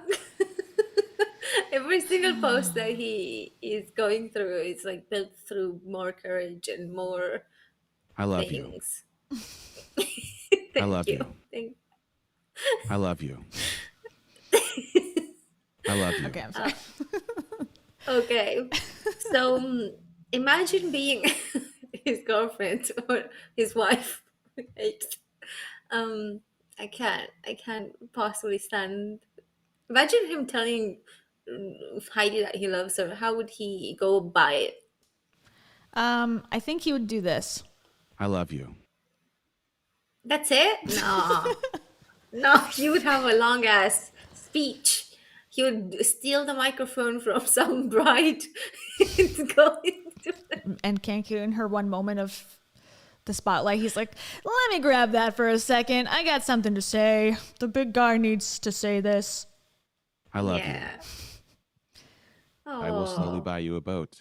Speaker 2: Every single post that he is going through is like built through more courage and more
Speaker 4: I love you.
Speaker 2: things.
Speaker 4: I love you.
Speaker 2: Thank
Speaker 4: I love you. I love you.
Speaker 1: Okay, I'm sorry.
Speaker 2: Okay. So imagine being his girlfriend or his wife. um I can't possibly stand. Imagine him telling Heidi that he loves her. How would he go by it?
Speaker 1: I think he would do this.
Speaker 4: I love you.
Speaker 2: That's it? No. No, he would have a long ass speech. He would steal the microphone from some bride and go into
Speaker 1: And Cancun, her one moment of the spotlight, he's like, let me grab that for a second. I got something to say. The big guy needs to say this.
Speaker 4: I love
Speaker 2: yeah.
Speaker 4: you. I will slowly buy you a boat.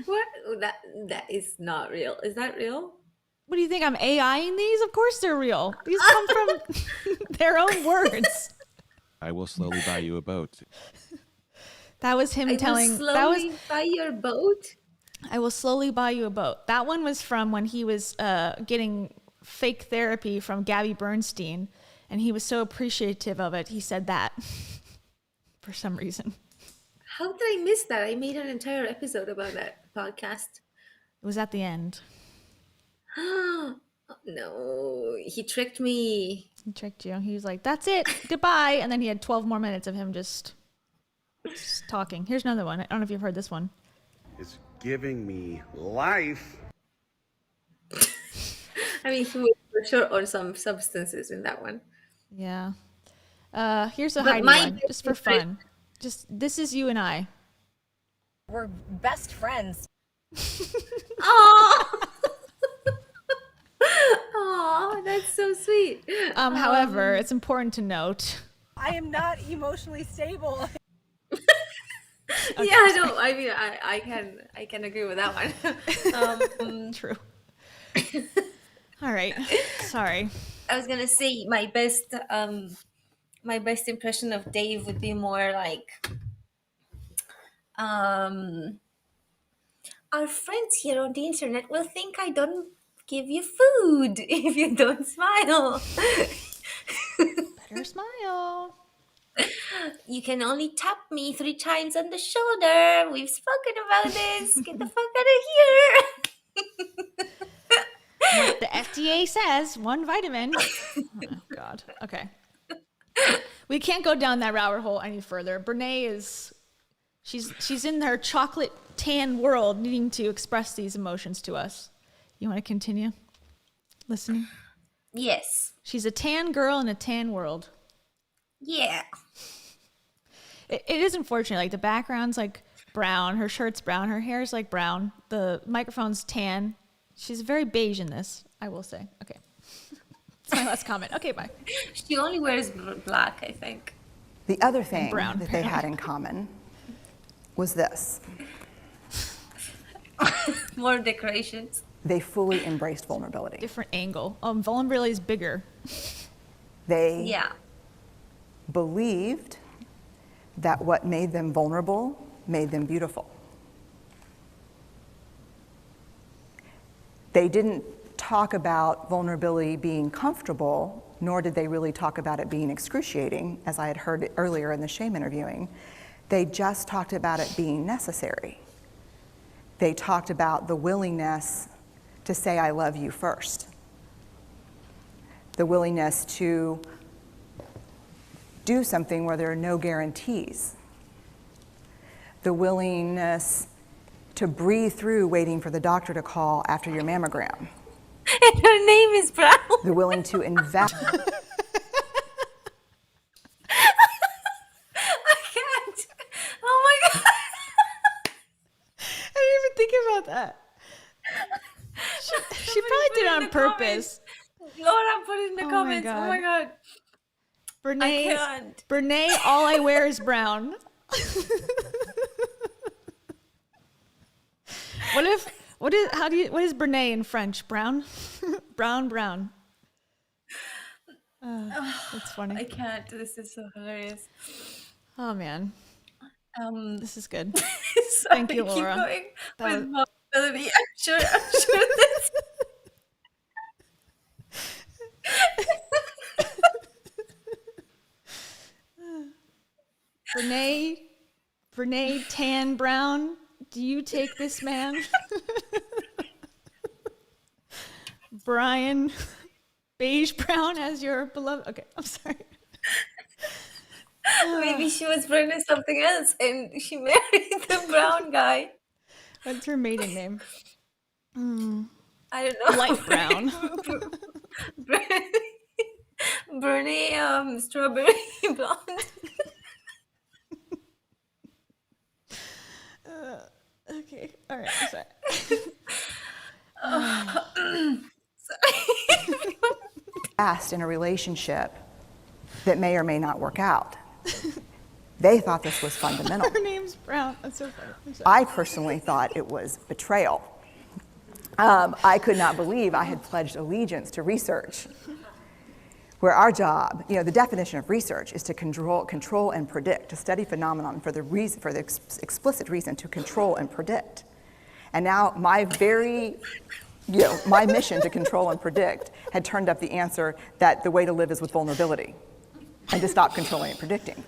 Speaker 2: What? That is not real. Is that real?
Speaker 1: What do you think? I'm AIing these? Of course they're real. These come from their own words.
Speaker 4: I will slowly buy you a boat.
Speaker 1: That was him
Speaker 2: I
Speaker 1: telling.
Speaker 2: will slowly buy your boat.
Speaker 1: I will slowly buy you a boat. That one was from when he was getting fake therapy from Gabby Bernstein, and he was so appreciative of it. He said that for some reason.
Speaker 2: How did I miss that? I made an entire episode about that podcast.
Speaker 1: It was at the end.
Speaker 2: No, he tricked me.
Speaker 1: He tricked you. He was like, "That's it, goodbye," and then he had 12 more minutes of him just talking. Here's another one. I don't know if you've heard this one.
Speaker 4: It's giving me life.
Speaker 2: I mean, he was for sure on some substances in that one.
Speaker 1: Yeah. Here's a
Speaker 2: But
Speaker 1: Heidi
Speaker 2: my
Speaker 1: one, just for fun. Just this is you and I.
Speaker 5: We're best friends.
Speaker 2: Oh, oh, that's so sweet.
Speaker 1: However, it's important to note.
Speaker 5: I am not emotionally stable.
Speaker 2: Yeah, no, I mean, I can agree with that one.
Speaker 1: True. All right. Sorry.
Speaker 2: I was gonna say my best impression of Dave would be more like, our friends here on the internet will think I don't give you food if you don't smile.
Speaker 1: Better smile.
Speaker 2: You can only tap me 3 times on the shoulder. We've spoken about this. Get the fuck out of here.
Speaker 1: What the FDA says, 1 vitamin. Oh, God. Okay. We can't go down that rabbit hole any further. Brené is, she's in her chocolate tan world needing to express these emotions to us. You want to continue listening?
Speaker 2: Yes.
Speaker 1: She's a tan girl in a tan world.
Speaker 2: Yeah.
Speaker 1: It is unfortunate. Like the background's like brown, her shirt's brown, her hair's like brown, the microphone's tan. She's very beige in this, I will say. Okay. That's my last comment. Okay, bye.
Speaker 2: She only wears black, I think.
Speaker 3: The other thing
Speaker 1: brown,
Speaker 3: that they had in common was this.
Speaker 2: More decorations.
Speaker 3: They fully embraced vulnerability.
Speaker 1: Different angle. Vulnerability is bigger.
Speaker 3: They
Speaker 2: Yeah.
Speaker 3: believed that what made them vulnerable made them beautiful. They didn't talk about vulnerability being comfortable, nor did they really talk about it being excruciating, as I had heard earlier in the shame interviewing. They just talked about it being necessary. They talked about the willingness to say, I love you first. The willingness to do something where there are no guarantees. The willingness to breathe through waiting for the doctor to call after your mammogram.
Speaker 2: And her name is Brown.
Speaker 3: The willing to invest.
Speaker 2: I can't. Oh my God.
Speaker 1: I didn't even think about that. She probably did it on purpose.
Speaker 2: Laura put it in the
Speaker 1: Oh my
Speaker 2: comments. Oh my God.
Speaker 1: Brené,
Speaker 2: I can't.
Speaker 1: Brené, all I wear is brown. What is Brené in French? Brown? brown. That's funny.
Speaker 2: I can't. This is so hilarious.
Speaker 1: Oh man. This is good.
Speaker 2: Sorry,
Speaker 1: Thank you,
Speaker 2: keep
Speaker 1: Laura.
Speaker 2: going
Speaker 1: That
Speaker 2: with vulnerability. I'm sure this.
Speaker 1: Brené Tan Brown, do you take this man? Brian Beige Brown as your beloved. Okay, I'm sorry.
Speaker 2: Maybe she was Brené something else and she married the brown guy.
Speaker 1: What's her maiden name?
Speaker 2: I don't know.
Speaker 1: Light brown.
Speaker 2: Brené Strawberry Blonde.
Speaker 1: Okay, all right, sorry.
Speaker 3: Fast in a relationship that may or may not work out. They thought this was fundamental.
Speaker 1: Her name's Brown. That's so funny. I'm sorry.
Speaker 3: I personally thought it was betrayal. I could not believe I had pledged allegiance to research, where our job, the definition of research is to control and predict, to study phenomenon for the explicit reason to control and predict. And now my my mission to control and predict had turned up the answer that the way to live is with vulnerability and to stop controlling and predicting.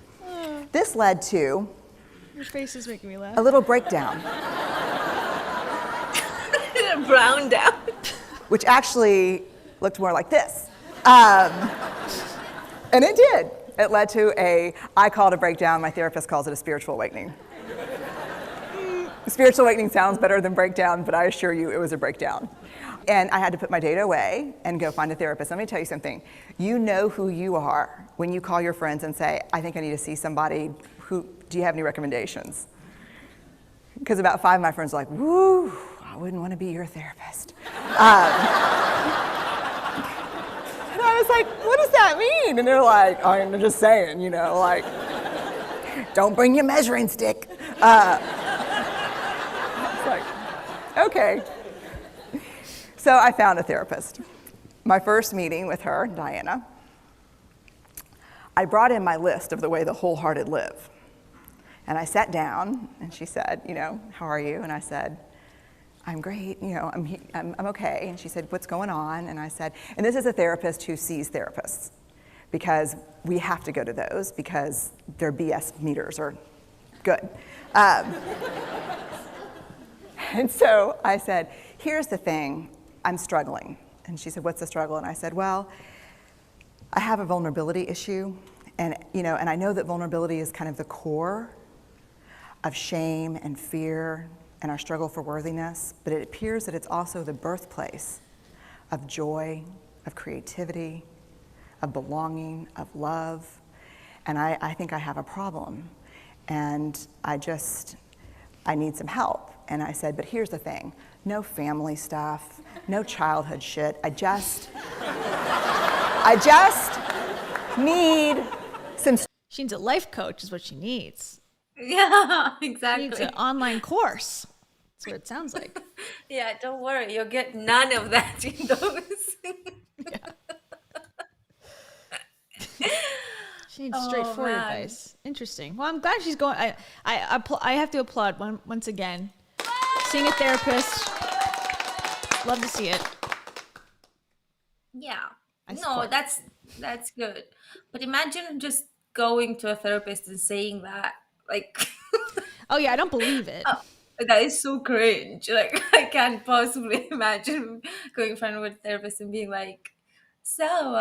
Speaker 3: This led to
Speaker 1: Your face is making me laugh.
Speaker 3: a little breakdown,
Speaker 2: Brown down.
Speaker 3: which actually looked more like this. And it did. It led to I call it a breakdown, my therapist calls it a spiritual awakening. Spiritual awakening sounds better than breakdown, but I assure you it was a breakdown. And I had to put my data away and go find a therapist. Let me tell you something. You know who you are when you call your friends and say, I think I need to see somebody. Do you have any recommendations? Because about 5 of my friends are like, woo, I wouldn't want to be your therapist. And I was like, what does that mean? And they're like, oh, I'm just saying, don't bring your measuring stick. It's like, okay. So I found a therapist. My first meeting with her, Diana, I brought in my list of the way the wholehearted live. And I sat down and she said, how are you? And I said, I'm great, I'm okay. And she said, what's going on? And I said, and this is a therapist who sees therapists, because we have to go to those because their BS meters are good. And so I said, here's the thing, I'm struggling. And she said, what's the struggle? And I said, well, I have a vulnerability issue, and I know that vulnerability is kind of the core of shame and fear and our struggle for worthiness, but it appears that it's also the birthplace of joy, of creativity, of belonging, of love, and I think I have a problem, and I need some help. And I said, but here's the thing, no family stuff, no childhood shit, I just need some.
Speaker 1: She needs a life coach is what she needs.
Speaker 2: Yeah,
Speaker 1: She
Speaker 2: exactly.
Speaker 1: needs an online course. That's what it sounds like.
Speaker 2: Yeah, don't worry, you'll get none of that in those.
Speaker 1: She needs straightforward advice. Interesting. Well, I'm glad she's going. I have to applaud once again. Seeing a therapist. Love to see it.
Speaker 2: Yeah.
Speaker 1: I
Speaker 2: No,
Speaker 1: support.
Speaker 2: that's good. But imagine just going to a therapist and saying that. Like,
Speaker 1: Oh yeah, I don't believe it.
Speaker 2: that is so cringe. Like, I can't possibly imagine going in front of a therapist and being like, so,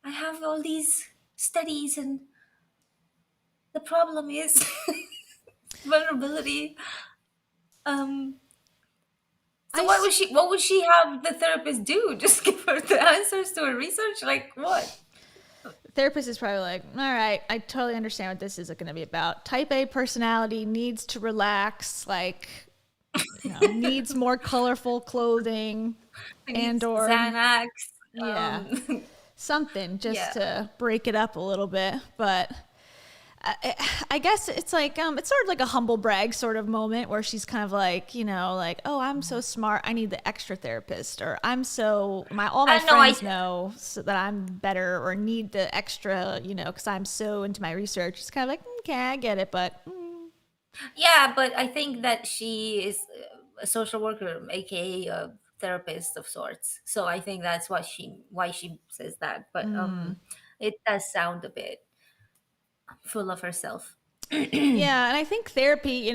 Speaker 2: I have all these studies, and the problem is vulnerability. So what would she have the therapist do? Just give her the answers to her research? Like, what?
Speaker 1: Therapist is probably like, all right, I totally understand what this is going to be about. Type A personality needs to relax, like, needs more colorful clothing, and or
Speaker 2: Xanax.
Speaker 1: yeah, something just
Speaker 2: Yeah.
Speaker 1: to break it up a little bit. But I guess it's like it's sort of like a humble brag sort of moment where she's kind of like, like, oh, I'm so smart, I need the extra therapist, or all my friends know so that I'm better, or need the extra, because I'm so into my research. It's kind of like, okay, I get it, but
Speaker 2: Yeah, but I think that she is a social worker, aka a therapist of sorts. So I think that's why she says that. But it does sound a bit full of herself.
Speaker 1: yeah, and I think therapy,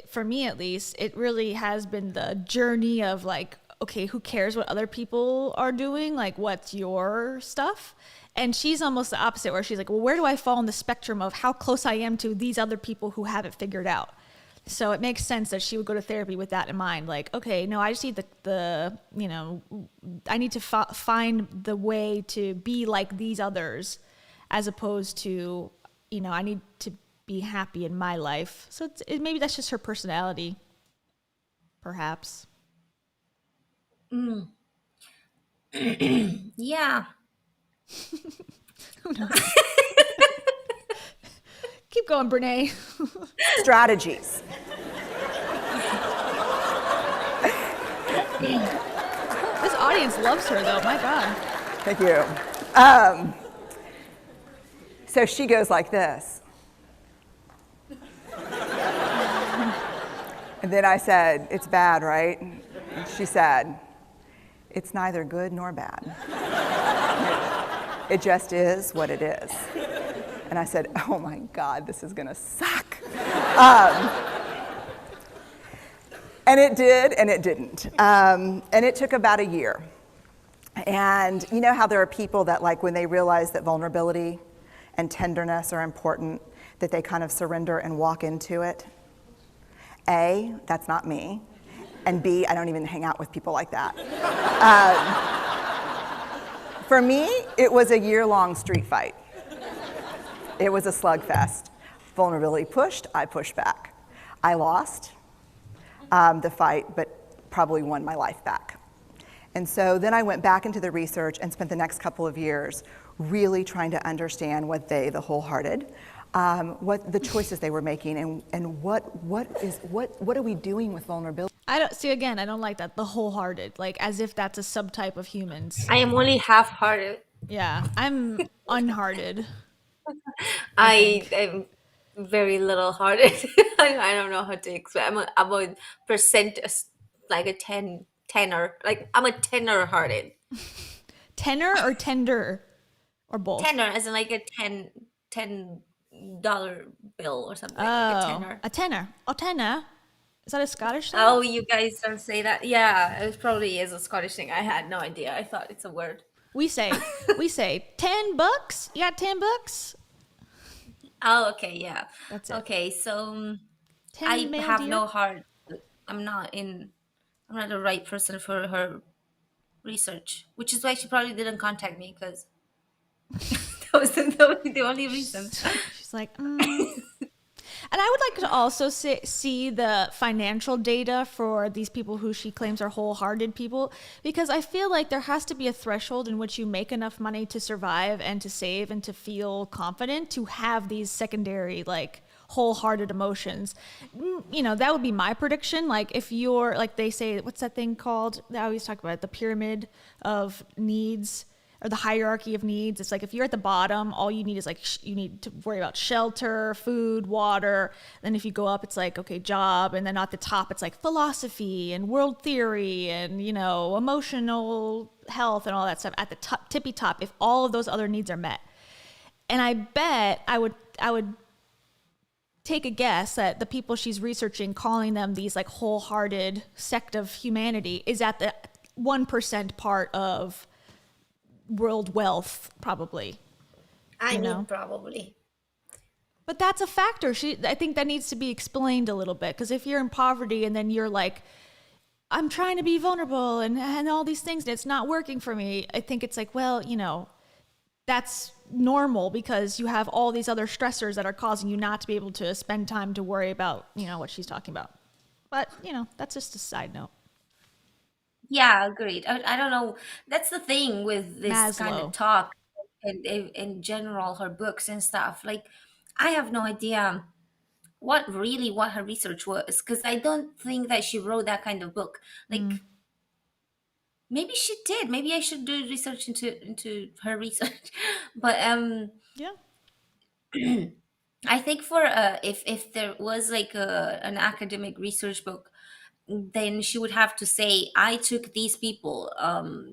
Speaker 1: for me at least, it really has been the journey of like, okay, who cares what other people are doing? Like, what's your stuff? And she's almost the opposite, where she's like, well, where do I fall on the spectrum of how close I am to these other people who have it figured out? So it makes sense that she would go to therapy with that in mind. Like, okay, no, I just need I need to find the way to be like these others, as opposed to, I need to be happy in my life. So maybe that's just her personality, perhaps.
Speaker 2: Yeah.
Speaker 1: Who knows? Keep going, Brené.
Speaker 3: Strategies.
Speaker 1: This audience loves her, though. My God.
Speaker 3: Thank you. So she goes like this. And then I said, it's bad, right? And she said, it's neither good nor bad. It just is what it is. And I said, oh my God, this is gonna suck. And it did, and it didn't. And it took about a year. And you know how there are people that, like, when they realize that vulnerability and tenderness are important, that they kind of surrender and walk into it? A, that's not me. And B, I don't even hang out with people like that. For me, it was a year-long street fight. It was a slugfest. Vulnerability pushed, I pushed back. I lost the fight, but probably won my life back. And so then I went back into the research and spent the next couple of years really trying to understand what the wholehearted, what the choices they were making, and what are we doing with vulnerability?
Speaker 1: I don't like that, the wholehearted, like as if that's a subtype of humans.
Speaker 2: I am only half-hearted.
Speaker 1: Yeah, I'm unhearted.
Speaker 2: I am very little hearted. I don't know how to explain. I'm a percent like a tenner. Like I'm a tenor-hearted.
Speaker 1: Tenor or tender or both?
Speaker 2: Tenor as in like a $10 bill or something, like a
Speaker 1: Oh,
Speaker 2: tenor.
Speaker 1: a tenor. Oh, tenor. Is that a Scottish thing?
Speaker 2: Oh, you guys don't say that? Yeah, it probably is a Scottish thing. I had no idea. I thought it's a word.
Speaker 1: We say $10. You got $10?
Speaker 2: Oh, okay, yeah.
Speaker 1: That's it.
Speaker 2: Okay, so
Speaker 1: 10
Speaker 2: I
Speaker 1: male
Speaker 2: have
Speaker 1: deer?
Speaker 2: no heart. I'm not the right person for her research, which is why she probably didn't contact me because that was the only reason.
Speaker 1: She's like, And I would like to also see the financial data for these people who she claims are wholehearted people, because I feel like there has to be a threshold in which you make enough money to survive and to save and to feel confident to have these secondary, like, wholehearted emotions. You know, that would be my prediction. Like, if you're, like they say, what's that thing called? They always talk about it, the pyramid of needs, or the hierarchy of needs. It's like if you're at the bottom, all you need is like you need to worry about shelter, food, water. Then if you go up, it's like, okay, job. And then at the top, it's like philosophy and world theory and, you know, emotional health and all that stuff at the top, tippy top, if all of those other needs are met. And I bet I would take a guess that the people she's researching, calling them these like wholehearted sect of humanity, is at the 1% part of world wealth, probably.
Speaker 2: I mean, probably.
Speaker 1: But that's a factor. I think that needs to be explained a little bit, because if you're in poverty and then you're like, I'm trying to be vulnerable and all these things and it's not working for me, I think it's like, well, you know, that's normal because you have all these other stressors that are causing you not to be able to spend time to worry about, you know, what she's talking about. But, you know, that's just a side note.
Speaker 2: Yeah, agreed. I don't know. That's the thing with this kind
Speaker 1: Maslow.
Speaker 2: of talk and in general, her books and stuff. Like, I have no idea what her research was, because I don't think that she wrote that kind of book. Like, maybe she did. Maybe I should do research into her research. But
Speaker 1: Yeah.
Speaker 2: I think for if there was like an academic research book, then she would have to say, I took these people,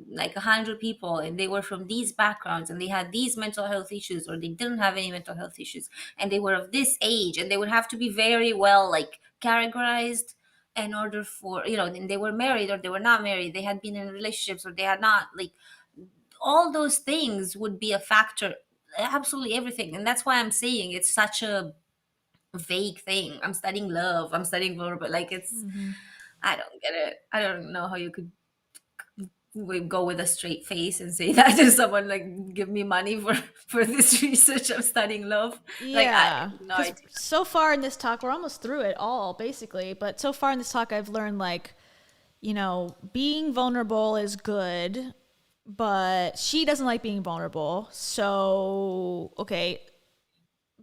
Speaker 2: like 100 people, and they were from these backgrounds and they had these mental health issues, or they didn't have any mental health issues, and they were of this age, and they would have to be very well like categorized in order for, you know, and they were married or they were not married, they had been in relationships or they had not, like all those things would be a factor, absolutely everything. And that's why I'm saying it's such a vague thing. I'm studying love, I'm studying vulnerable, like it's I don't get it. I don't know how you could go with a straight face and say that to someone, like, give me money for this research. I'm studying love. Like,
Speaker 1: Yeah.
Speaker 2: no
Speaker 1: 'Cause
Speaker 2: idea.
Speaker 1: so far in this talk, we're almost through it all, basically. But so far in this talk, I've learned, like, you know, being vulnerable is good, but she doesn't like being vulnerable. So, okay,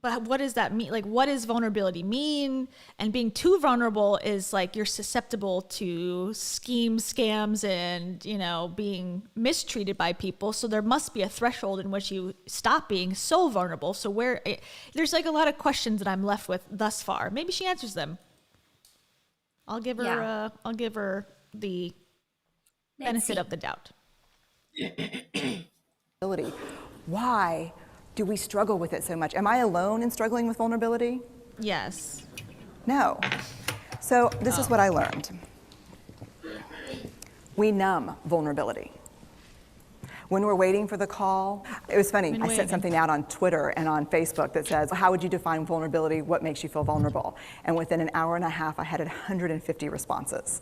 Speaker 1: but what does that mean? Like, what does vulnerability mean? And being too vulnerable is like you're susceptible to schemes, scams, and, you know, being mistreated by people. So there must be a threshold in which you stop being so vulnerable. So there's like a lot of questions that I'm left with thus far. Maybe she answers them. I'll give her the benefit of the doubt.
Speaker 3: Why do we struggle with it so much? Am I alone in struggling with vulnerability?
Speaker 1: Yes.
Speaker 3: No. So this is what I learned. We numb vulnerability. When we're waiting for the call, it was funny, I sent something out on Twitter and on Facebook that says, how would you define vulnerability? What makes you feel vulnerable? And within an hour and a half, I had 150 responses.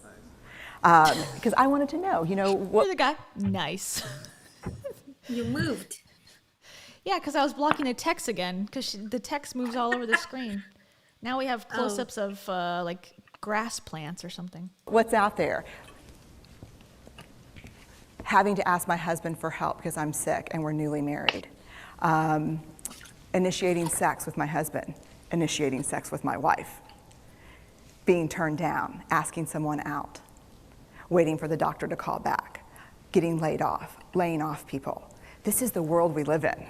Speaker 3: Because I wanted to know, you know, what...
Speaker 1: You're the guy. Nice.
Speaker 2: You moved.
Speaker 1: Yeah, because I was blocking the text again, because the text moves all over the screen. Now we have close-ups of like grass plants or something.
Speaker 3: What's out there? Having to ask my husband for help because I'm sick and we're newly married. Initiating sex with my husband. Initiating sex with my wife. Being turned down. Asking someone out. Waiting for the doctor to call back. Getting laid off. Laying off people. This is the world we live in.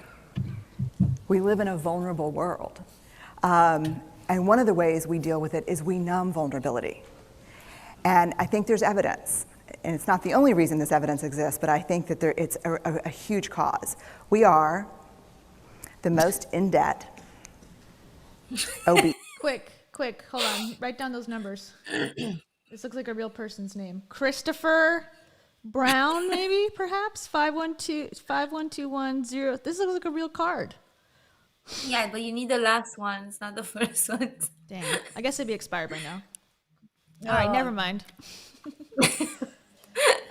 Speaker 3: We live in a vulnerable world. And one of the ways we deal with it is we numb vulnerability. And I think there's evidence, and it's not the only reason this evidence exists, but I think that it's a huge cause. We are the most in debt, obese.
Speaker 1: Quick, hold on. Write down those numbers. This looks like a real person's name. Christopher Brown, maybe, perhaps? 51210. This looks like a real card.
Speaker 2: Yeah, but you need the last ones, not the first ones.
Speaker 1: Dang. I guess it'd be expired by now. All right, never mind.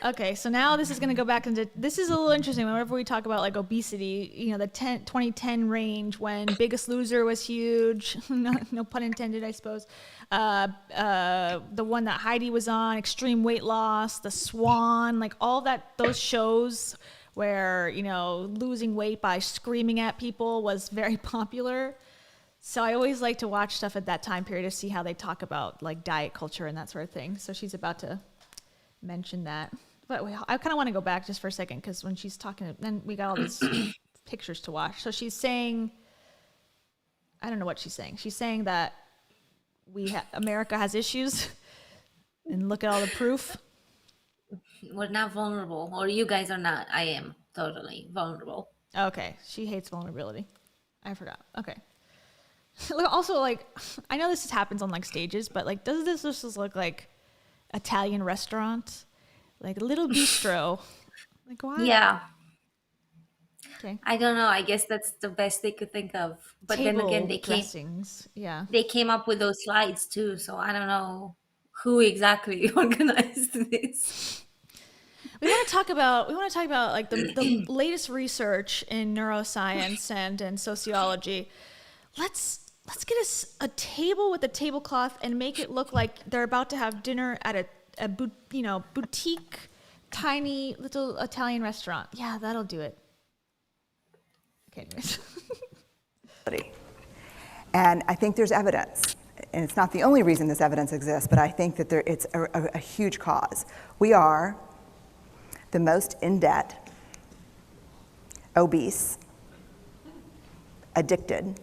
Speaker 1: Okay, so now this is going to go back into, this is a little interesting. Whenever we talk about like obesity, you know, the 2010 range when Biggest Loser was huge, no pun intended, I suppose. The one that Heidi was on, Extreme Weight Loss, The Swan, like all that, those shows where, you know, losing weight by screaming at people was very popular. So I always like to watch stuff at that time period to see how they talk about like diet culture and that sort of thing. So she's about to mention that. But I kind of want to go back just for a second because when she's talking, then we got all these pictures to watch. So she's saying, I don't know what she's saying. She's saying that America has issues and look at all the proof.
Speaker 2: We're not vulnerable, or you guys are not. I am totally vulnerable.
Speaker 1: Okay, she hates vulnerability. I forgot. Okay. Also, like, I know this happens on like stages, but like, does this just look like Italian restaurant? Like a little bistro. Like why?
Speaker 2: Yeah.
Speaker 1: Okay.
Speaker 2: I don't know. I guess that's the best they could think of. But
Speaker 1: Table
Speaker 2: then again,
Speaker 1: dressings. Yeah.
Speaker 2: they came up with those slides too. So I don't know who exactly organized this.
Speaker 1: We want to talk about like the latest research in neuroscience and sociology. Let's get a table with a tablecloth and make it look like they're about to have dinner at a boutique, tiny little Italian restaurant. Yeah, that'll do it. Okay, anyways.
Speaker 3: And I think there's evidence, and it's not the only reason this evidence exists, but I think that it's a huge cause. We are the most in debt, obese, addicted,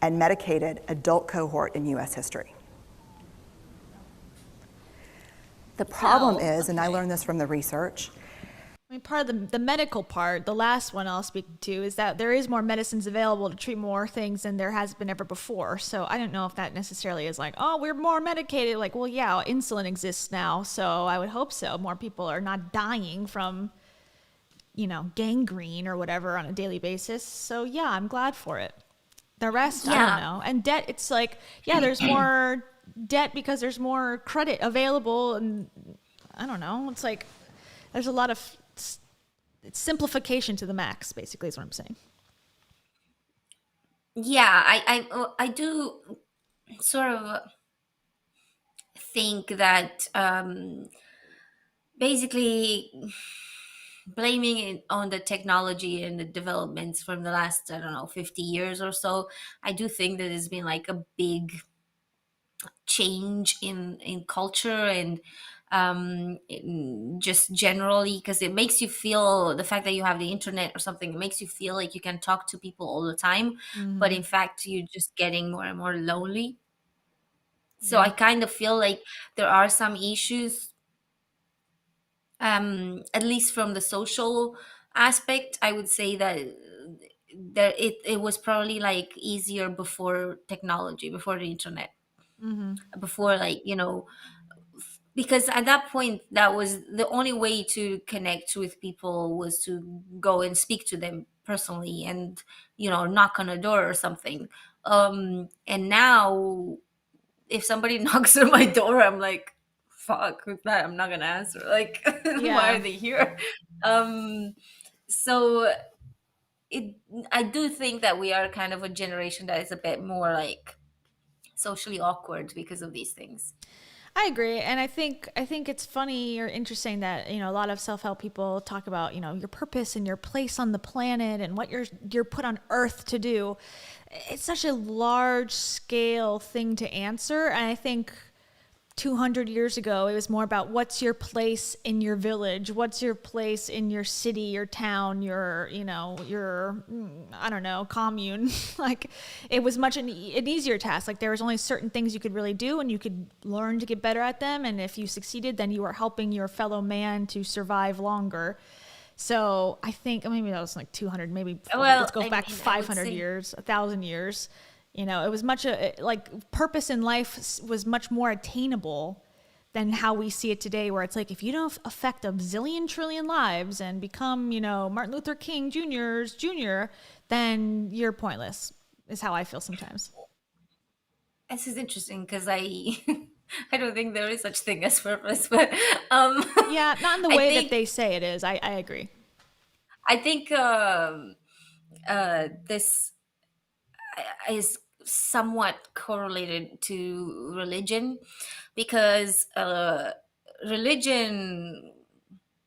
Speaker 3: and medicated adult cohort in US history. The problem is, and I learned this from the research,
Speaker 1: I mean, part of the medical part, the last one I'll speak to, is that there is more medicines available to treat more things than there has been ever before. So I don't know if that necessarily is like, oh, we're more medicated. Like, well, yeah, insulin exists now. So I would hope so. More people are not dying from, gangrene or whatever on a daily basis. So yeah, I'm glad for it. The rest, I don't know. And debt, it's like, yeah, there's more debt because there's more credit available. And I don't know. It's like, there's a lot of it's simplification to the max, basically, is what I'm saying.
Speaker 2: Yeah, I do sort of think that basically blaming it on the technology and the developments from the last, 50 years or so, I do think that there's been like a big change in culture and just generally, because it makes you feel, the fact that you have the internet or something, it makes you feel like you can talk to people all the time, but in fact you're just getting more and more lonely. So I kind of feel like there are some issues, at least from the social aspect. I would say that it was probably like easier before technology, before the internet, before, like, because at that point, that was the only way to connect with people, was to go and speak to them personally and, knock on a door or something. And now if somebody knocks on my door, I'm like, fuck, who's that? I'm not gonna answer. Like, why are they here? So I do think that we are kind of a generation that is a bit more like socially awkward because of these things.
Speaker 1: I agree, and I think it's funny or interesting that a lot of self-help people talk about your purpose and your place on the planet and what you're put on Earth to do. It's such a large scale thing to answer, and I think 200 years ago, it was more about what's your place in your village, what's your place in your city, your town, your, your, I don't know, commune. Like, it was much an easier task. Like, there was only certain things you could really do, and you could learn to get better at them. And if you succeeded, then you were helping your fellow man to survive longer. So I think maybe that was like 200, maybe let's go back 500 years, 1,000 years. It was much like purpose in life was much more attainable than how we see it today, where it's like, if you don't affect a zillion trillion lives and become, Martin Luther King Jr.'s Jr., then you're pointless, is how I feel sometimes.
Speaker 2: This is interesting because I I don't think there is such thing as purpose, but
Speaker 1: yeah, not in the way that they say it is. I agree.
Speaker 2: I think this is somewhat correlated to religion, because religion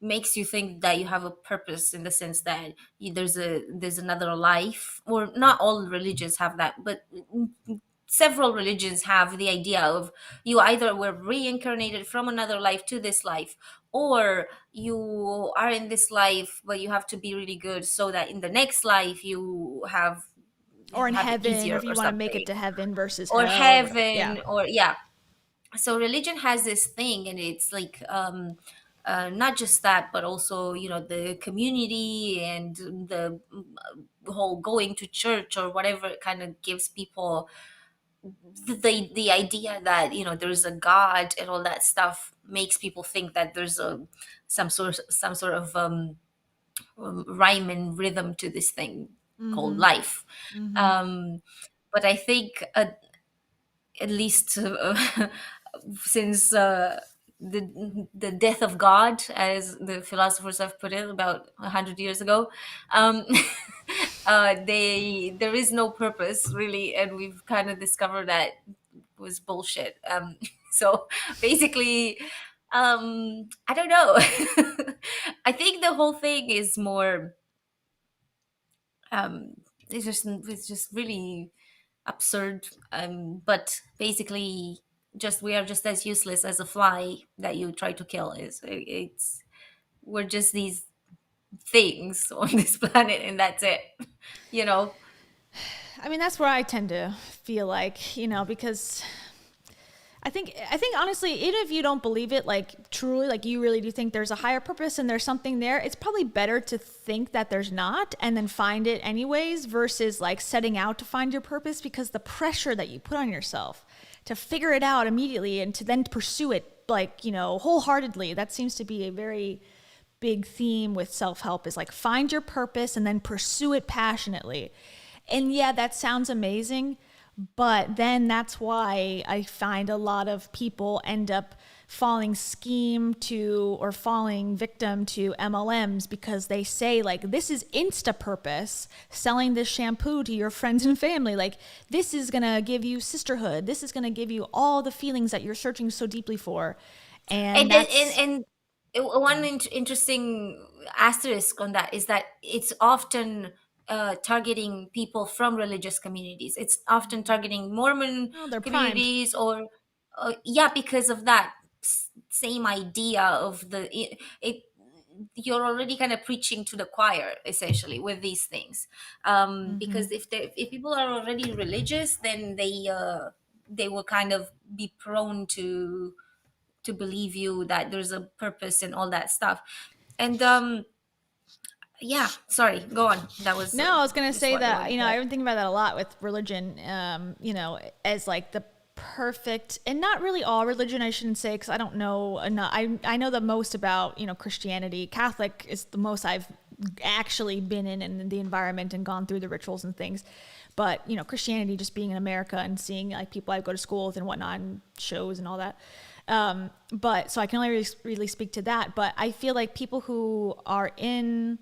Speaker 2: makes you think that you have a purpose, in the sense that there's another life. Or not all religions have that, but several religions have the idea of you either were reincarnated from another life to this life, or you are in this life but you have to be really good so that in the next life you have
Speaker 1: or in heaven,
Speaker 2: easier,
Speaker 1: or if you want to make it to heaven versus
Speaker 2: or
Speaker 1: hell,
Speaker 2: heaven, or yeah. So religion has this thing, and it's like not just that, but also the community and the whole going to church or whatever, it kind of gives people the idea that there's a god, and all that stuff makes people think that there's some sort of rhyme and rhythm to this thing called life. But I think at least since the death of God, as the philosophers have put it about 100 years ago, there is no purpose really, and we've kind of discovered that was bullshit. So basically, I don't know. I think the whole thing is more. It's just really absurd. But basically, just we are just as useless as a fly that you try to kill. We're just these things on this planet, and that's it.
Speaker 1: I mean, that's where I tend to feel like, because I think honestly, even if you don't believe it, like truly, like you really do think there's a higher purpose and there's something there, it's probably better to think that there's not and then find it anyways, versus like setting out to find your purpose, because the pressure that you put on yourself to figure it out immediately and to then pursue it like, wholeheartedly, that seems to be a very big theme with self-help, is like find your purpose and then pursue it passionately. And yeah, that sounds amazing, but then that's why I find a lot of people end up falling scheme to or falling victim to MLMs, because they say like, this is insta purpose, selling this shampoo to your friends and family. Like, this is going to give you sisterhood. This is going to give you all the feelings that you're searching so deeply for. And
Speaker 2: one interesting asterisk on that is that it's often targeting people from religious communities. It's often targeting Mormon communities, or because of that same idea of you're already kind of preaching to the choir essentially with these things, because if people are already religious, then they will kind of be prone to believe you that there's a purpose and all that stuff. And yeah, sorry, go on. That was
Speaker 1: no, I was gonna say that
Speaker 2: I've
Speaker 1: been thinking about that a lot with religion, as like the perfect, and not really all religion, I shouldn't say, because I don't know enough. I know the most about Christianity. Catholic is the most I've actually been in the environment and gone through the rituals and things. But Christianity, just being in America and seeing like people I go to school with and whatnot, and shows and all that. But so I can only really speak to that. But I feel like people who are in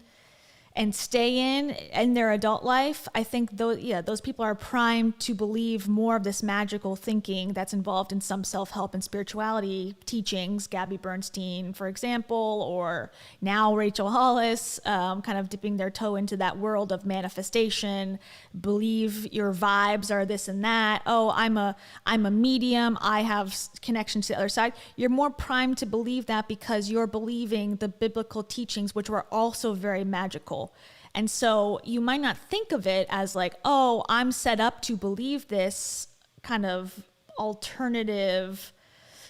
Speaker 1: and stay in their adult life, I think those people are primed to believe more of this magical thinking that's involved in some self-help and spirituality teachings. Gabby Bernstein, for example, or now Rachel Hollis, kind of dipping their toe into that world of manifestation. Believe your vibes are this and that. Oh, I'm a medium. I have connections to the other side. You're more primed to believe that because you're believing the biblical teachings, which were also very magical. And so you might not think of it as like, oh, I'm set up to believe this kind of alternative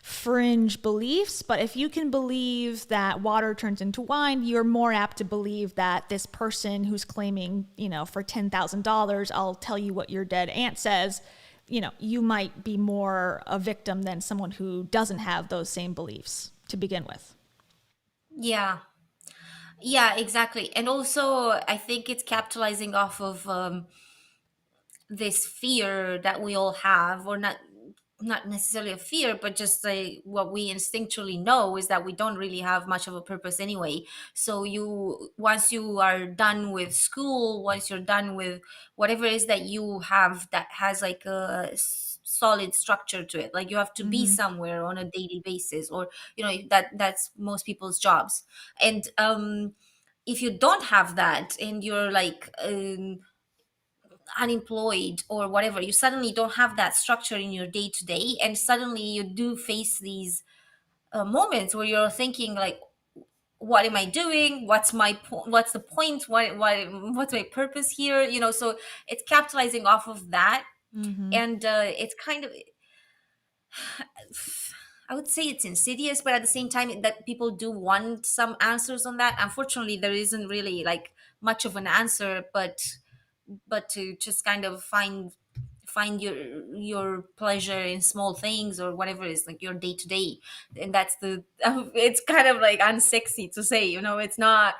Speaker 1: fringe beliefs. But if you can believe that water turns into wine, you're more apt to believe that this person who's claiming, for $10,000, I'll tell you what your dead aunt says, you might be more a victim than someone who doesn't have those same beliefs to begin with.
Speaker 2: Yeah. Yeah, exactly. And also, I think it's capitalizing off of this fear that we all have, or not necessarily a fear, but just like what we instinctually know is that we don't really have much of a purpose anyway. So once you are done with school, once you're done with whatever it is that you have that has like a solid structure to it, like you have to be somewhere on a daily basis, or that's most people's jobs. And if you don't have that, and you're like unemployed or whatever, you suddenly don't have that structure in your day to day, and suddenly you do face these moments where you're thinking like, what am I doing? What's what's the point? What's my purpose here? So it's capitalizing off of that. And it's kind of, I would say it's insidious, but at the same time that people do want some answers on that. Unfortunately, there isn't really like much of an answer, but to just kind of find your pleasure in small things, or whatever is like your day to day. And that's the it's kind of like unsexy to say, it's not,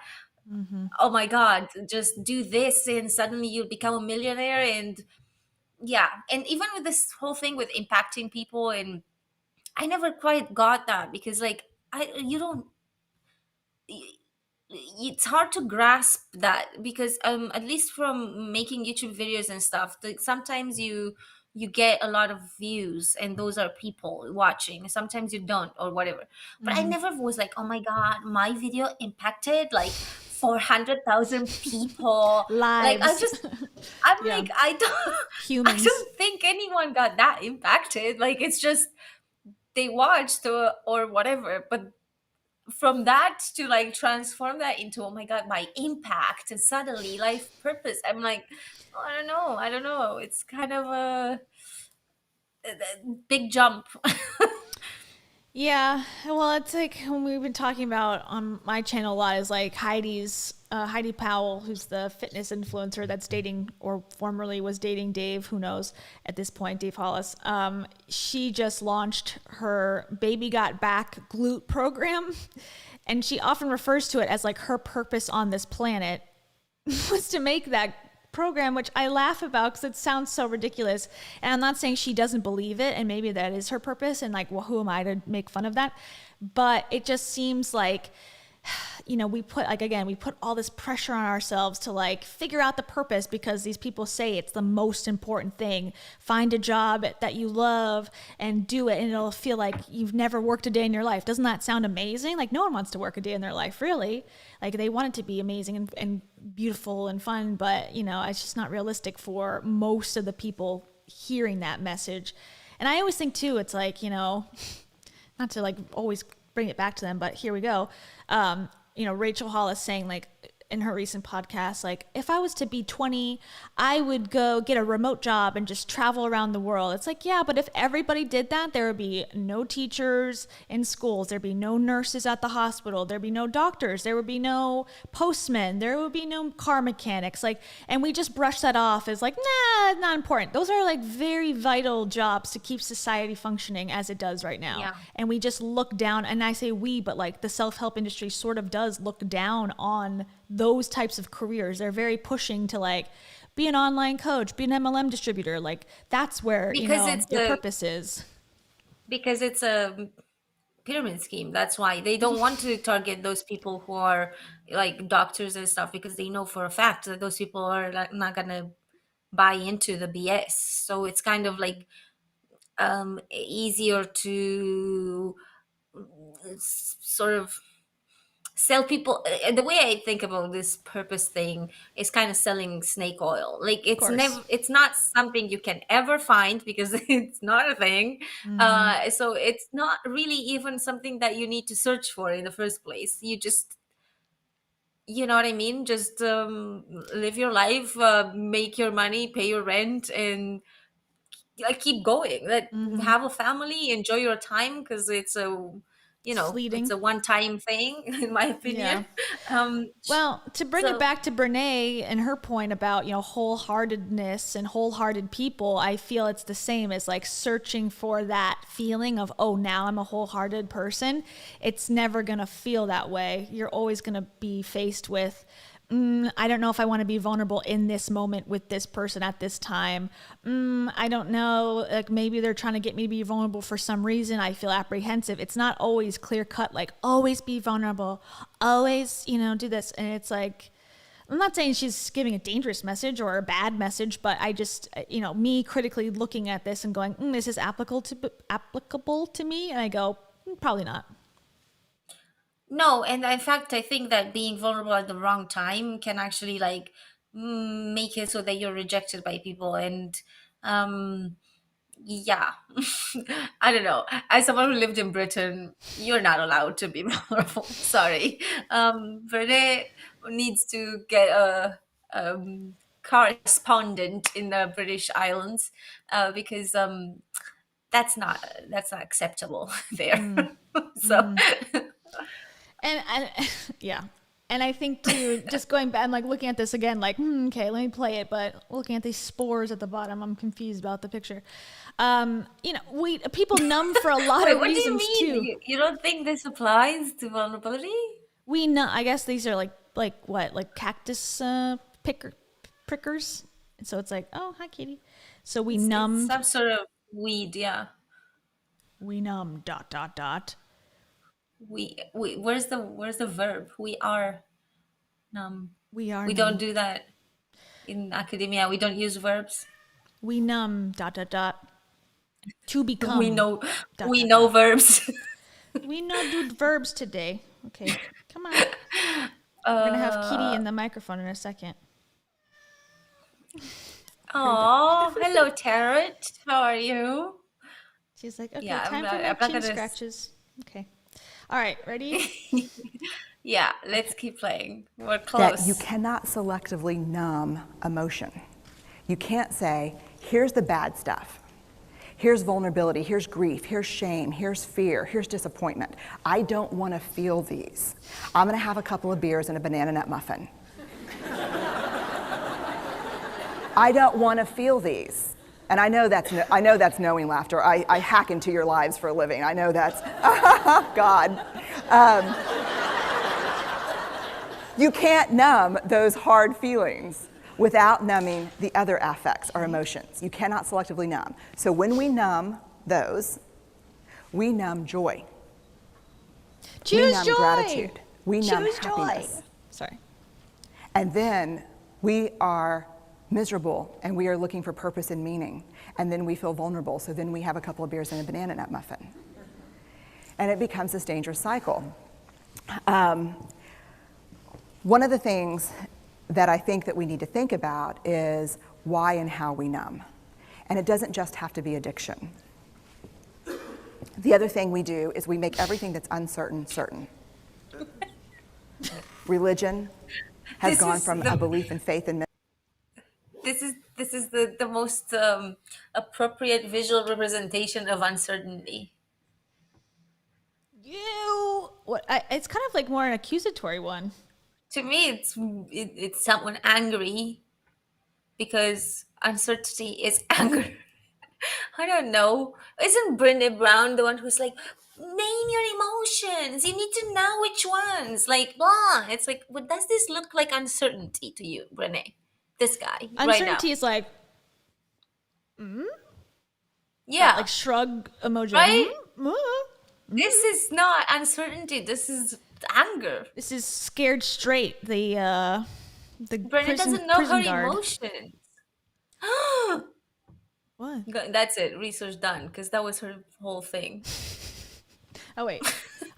Speaker 2: oh my god, just do this and suddenly you'll become a millionaire. And yeah, and even with this whole thing with impacting people, and I never quite got that, because like I you don't it's hard to grasp that, because at least from making YouTube videos and stuff, sometimes you get a lot of views, and those are people watching. Sometimes you don't, or whatever. But I never was like, oh my god, my video impacted like 400,000 people. Like
Speaker 1: Lives.
Speaker 2: I'm
Speaker 1: Yeah.
Speaker 2: like, I don't
Speaker 1: Humans.
Speaker 2: I don't think anyone got that impacted. Like, it's just they watched, or whatever. But from that to like transform that into, oh my god, my impact and suddenly life purpose, I'm like, oh, I don't know, it's kind of a big jump.
Speaker 1: Yeah, well, it's like when we've been talking about on my channel a lot is like Heidi Powell, who's the fitness influencer that's dating, or formerly was dating, Dave, who knows at this point, Dave Hollis. She just launched her Baby Got Back glute program, and she often refers to it as like her purpose on this planet was to make that program, which I laugh about because it sounds so ridiculous. And I'm not saying she doesn't believe it, and maybe that is her purpose, and like, well, who am I to make fun of that? But it just seems like, we put all this pressure on ourselves to like figure out the purpose because these people say it's the most important thing. Find a job that you love and do it, and it'll feel like you've never worked a day in your life. Doesn't that sound amazing? Like, no one wants to work a day in their life, really. Like, they want it to be amazing and beautiful and fun, but it's just not realistic for most of the people hearing that message. And I always think too, it's like, not to like always bring it back to them, but here we go. Rachel Hollis saying like in her recent podcast, like, if I was to be 20, I would go get a remote job and just travel around the world. It's like, yeah, but if everybody did that, there would be no teachers in schools. There'd be no nurses at the hospital. There'd be no doctors. There would be no postmen. There would be no car mechanics. Like, and we just brush that off as like, nah, not important. Those are like very vital jobs to keep society functioning as it does right now.
Speaker 2: Yeah.
Speaker 1: And we just look down, and I say we, but like the self-help industry sort of does look down on those types of careers. They're very pushing to like be an online coach, be an MLM distributor. Like, that's where
Speaker 2: Because it's
Speaker 1: your purpose is.
Speaker 2: because it's a pyramid scheme. That's why they don't want to target those people who are like doctors and stuff, because they know for a fact that those people are like not gonna buy into the BS. So it's kind of like easier to sort of sell people. The way I think about this purpose thing is kind of selling snake oil. Like it's
Speaker 1: course.
Speaker 2: never, it's not something you can ever find because it's not a thing. So it's not really even something that you need to search for in the first place. You just, you know what I mean, just live your life, make your money, pay your rent, and like keep going. Let have a family, enjoy your time, because it's a, you
Speaker 1: It's
Speaker 2: know, it's
Speaker 1: fleeting.
Speaker 2: a one-time thing in my
Speaker 1: Yeah.
Speaker 2: opinion.
Speaker 1: Well, to bring it
Speaker 2: So
Speaker 1: back to Brené and her point about, wholeheartedness and wholehearted people, I feel it's the same as like searching for that feeling of, oh, now I'm a wholehearted person. It's never going to feel that way. You're always going to be faced with, I don't know if I want to be vulnerable in this moment with this person at this time. I don't know, like maybe they're trying to get me to be vulnerable for some reason. I feel apprehensive. It's not always clear cut, like always be vulnerable, always, do this. And it's like, I'm not saying she's giving a dangerous message or a bad message, but I just, me critically looking at this and going, this is applicable to me. And I go, probably not.
Speaker 2: no, and in fact, I think that being vulnerable at the wrong time can actually like make it so that you're rejected by people. And yeah, I don't know. As someone who lived in Britain, you're not allowed to be vulnerable. Sorry. Brene needs to get a correspondent in the British Islands, because that's not acceptable there. So
Speaker 1: And yeah. And I think too, just going back, I'm like looking at this again, like, okay, let me play it. But looking at these spores at the bottom, I'm confused about the picture. People numb for a lot
Speaker 2: wait,
Speaker 1: of
Speaker 2: what do you
Speaker 1: reasons
Speaker 2: mean?
Speaker 1: too.
Speaker 2: You don't think this applies to vulnerability?
Speaker 1: We know, I guess these are like what, like cactus prickers. And so it's like, oh, hi, Katie. So we
Speaker 2: It's
Speaker 1: numb,
Speaker 2: some sort of weed, yeah.
Speaker 1: we numb, dot, dot, dot.
Speaker 2: We where's the verb? We are numb.
Speaker 1: We are
Speaker 2: We
Speaker 1: numb.
Speaker 2: don't do that in academia. We don't use verbs.
Speaker 1: We numb, dot, dot, dot. To become.
Speaker 2: We know
Speaker 1: Dot,
Speaker 2: we
Speaker 1: dot,
Speaker 2: know
Speaker 1: dot.
Speaker 2: verbs.
Speaker 1: We not do verbs today. Okay, come on. We're gonna have Kitty in the microphone in a second.
Speaker 2: Oh, hello, Tarot. How are you?
Speaker 1: She's like, okay,
Speaker 2: Yeah,
Speaker 1: time for my
Speaker 2: I'm not
Speaker 1: chin
Speaker 2: gonna.
Speaker 1: scratches. Okay. All right, ready?
Speaker 2: Yeah, let's keep playing. We're
Speaker 3: That
Speaker 2: close.
Speaker 3: you cannot selectively numb emotion. You can't say, here's the bad stuff. Here's vulnerability, here's grief, here's shame, here's fear, here's disappointment. I don't want to feel these. I'm going to have a couple of beers and a banana nut muffin. I don't want to feel these. And I know that's knowing laughter. I hack into your lives for a living. I know that's, God. You can't numb those hard feelings without numbing the other affects or emotions. You cannot selectively numb. So when we numb those, we numb joy.
Speaker 1: Choose
Speaker 3: we numb
Speaker 1: joy.
Speaker 3: gratitude. We numb
Speaker 1: Choose
Speaker 3: happiness.
Speaker 1: joy. Sorry.
Speaker 3: And then we are miserable and we are looking for purpose and meaning. And then we feel vulnerable. So then we have a couple of beers and a banana nut muffin. And it becomes this dangerous cycle. One of the things that I think that we need to think about is why and how we numb. And it doesn't just have to be addiction. The other thing we do is we make everything that's uncertain certain. Religion has
Speaker 2: This
Speaker 3: gone
Speaker 2: is
Speaker 3: from
Speaker 2: the-
Speaker 3: a belief in faith and
Speaker 2: This is the most appropriate visual representation of uncertainty.
Speaker 1: It's kind of like more an accusatory one.
Speaker 2: To me, it's someone angry because uncertainty is anger. I don't know. Isn't Brené Brown the one who's like, name your emotions? You need to know which ones. Like, blah. It's like, what does this look like uncertainty to you, Brené? This guy right now.
Speaker 1: Uncertainty is like,
Speaker 2: Yeah.
Speaker 1: like shrug emoji.
Speaker 2: Right?
Speaker 1: Mm.
Speaker 2: This is not uncertainty. This is anger.
Speaker 1: This is scared straight. The
Speaker 2: Brené doesn't know
Speaker 1: prison
Speaker 2: her
Speaker 1: guard.
Speaker 2: emotions.
Speaker 1: What?
Speaker 2: That's it. Research done. Because that was her whole thing.
Speaker 1: Oh wait,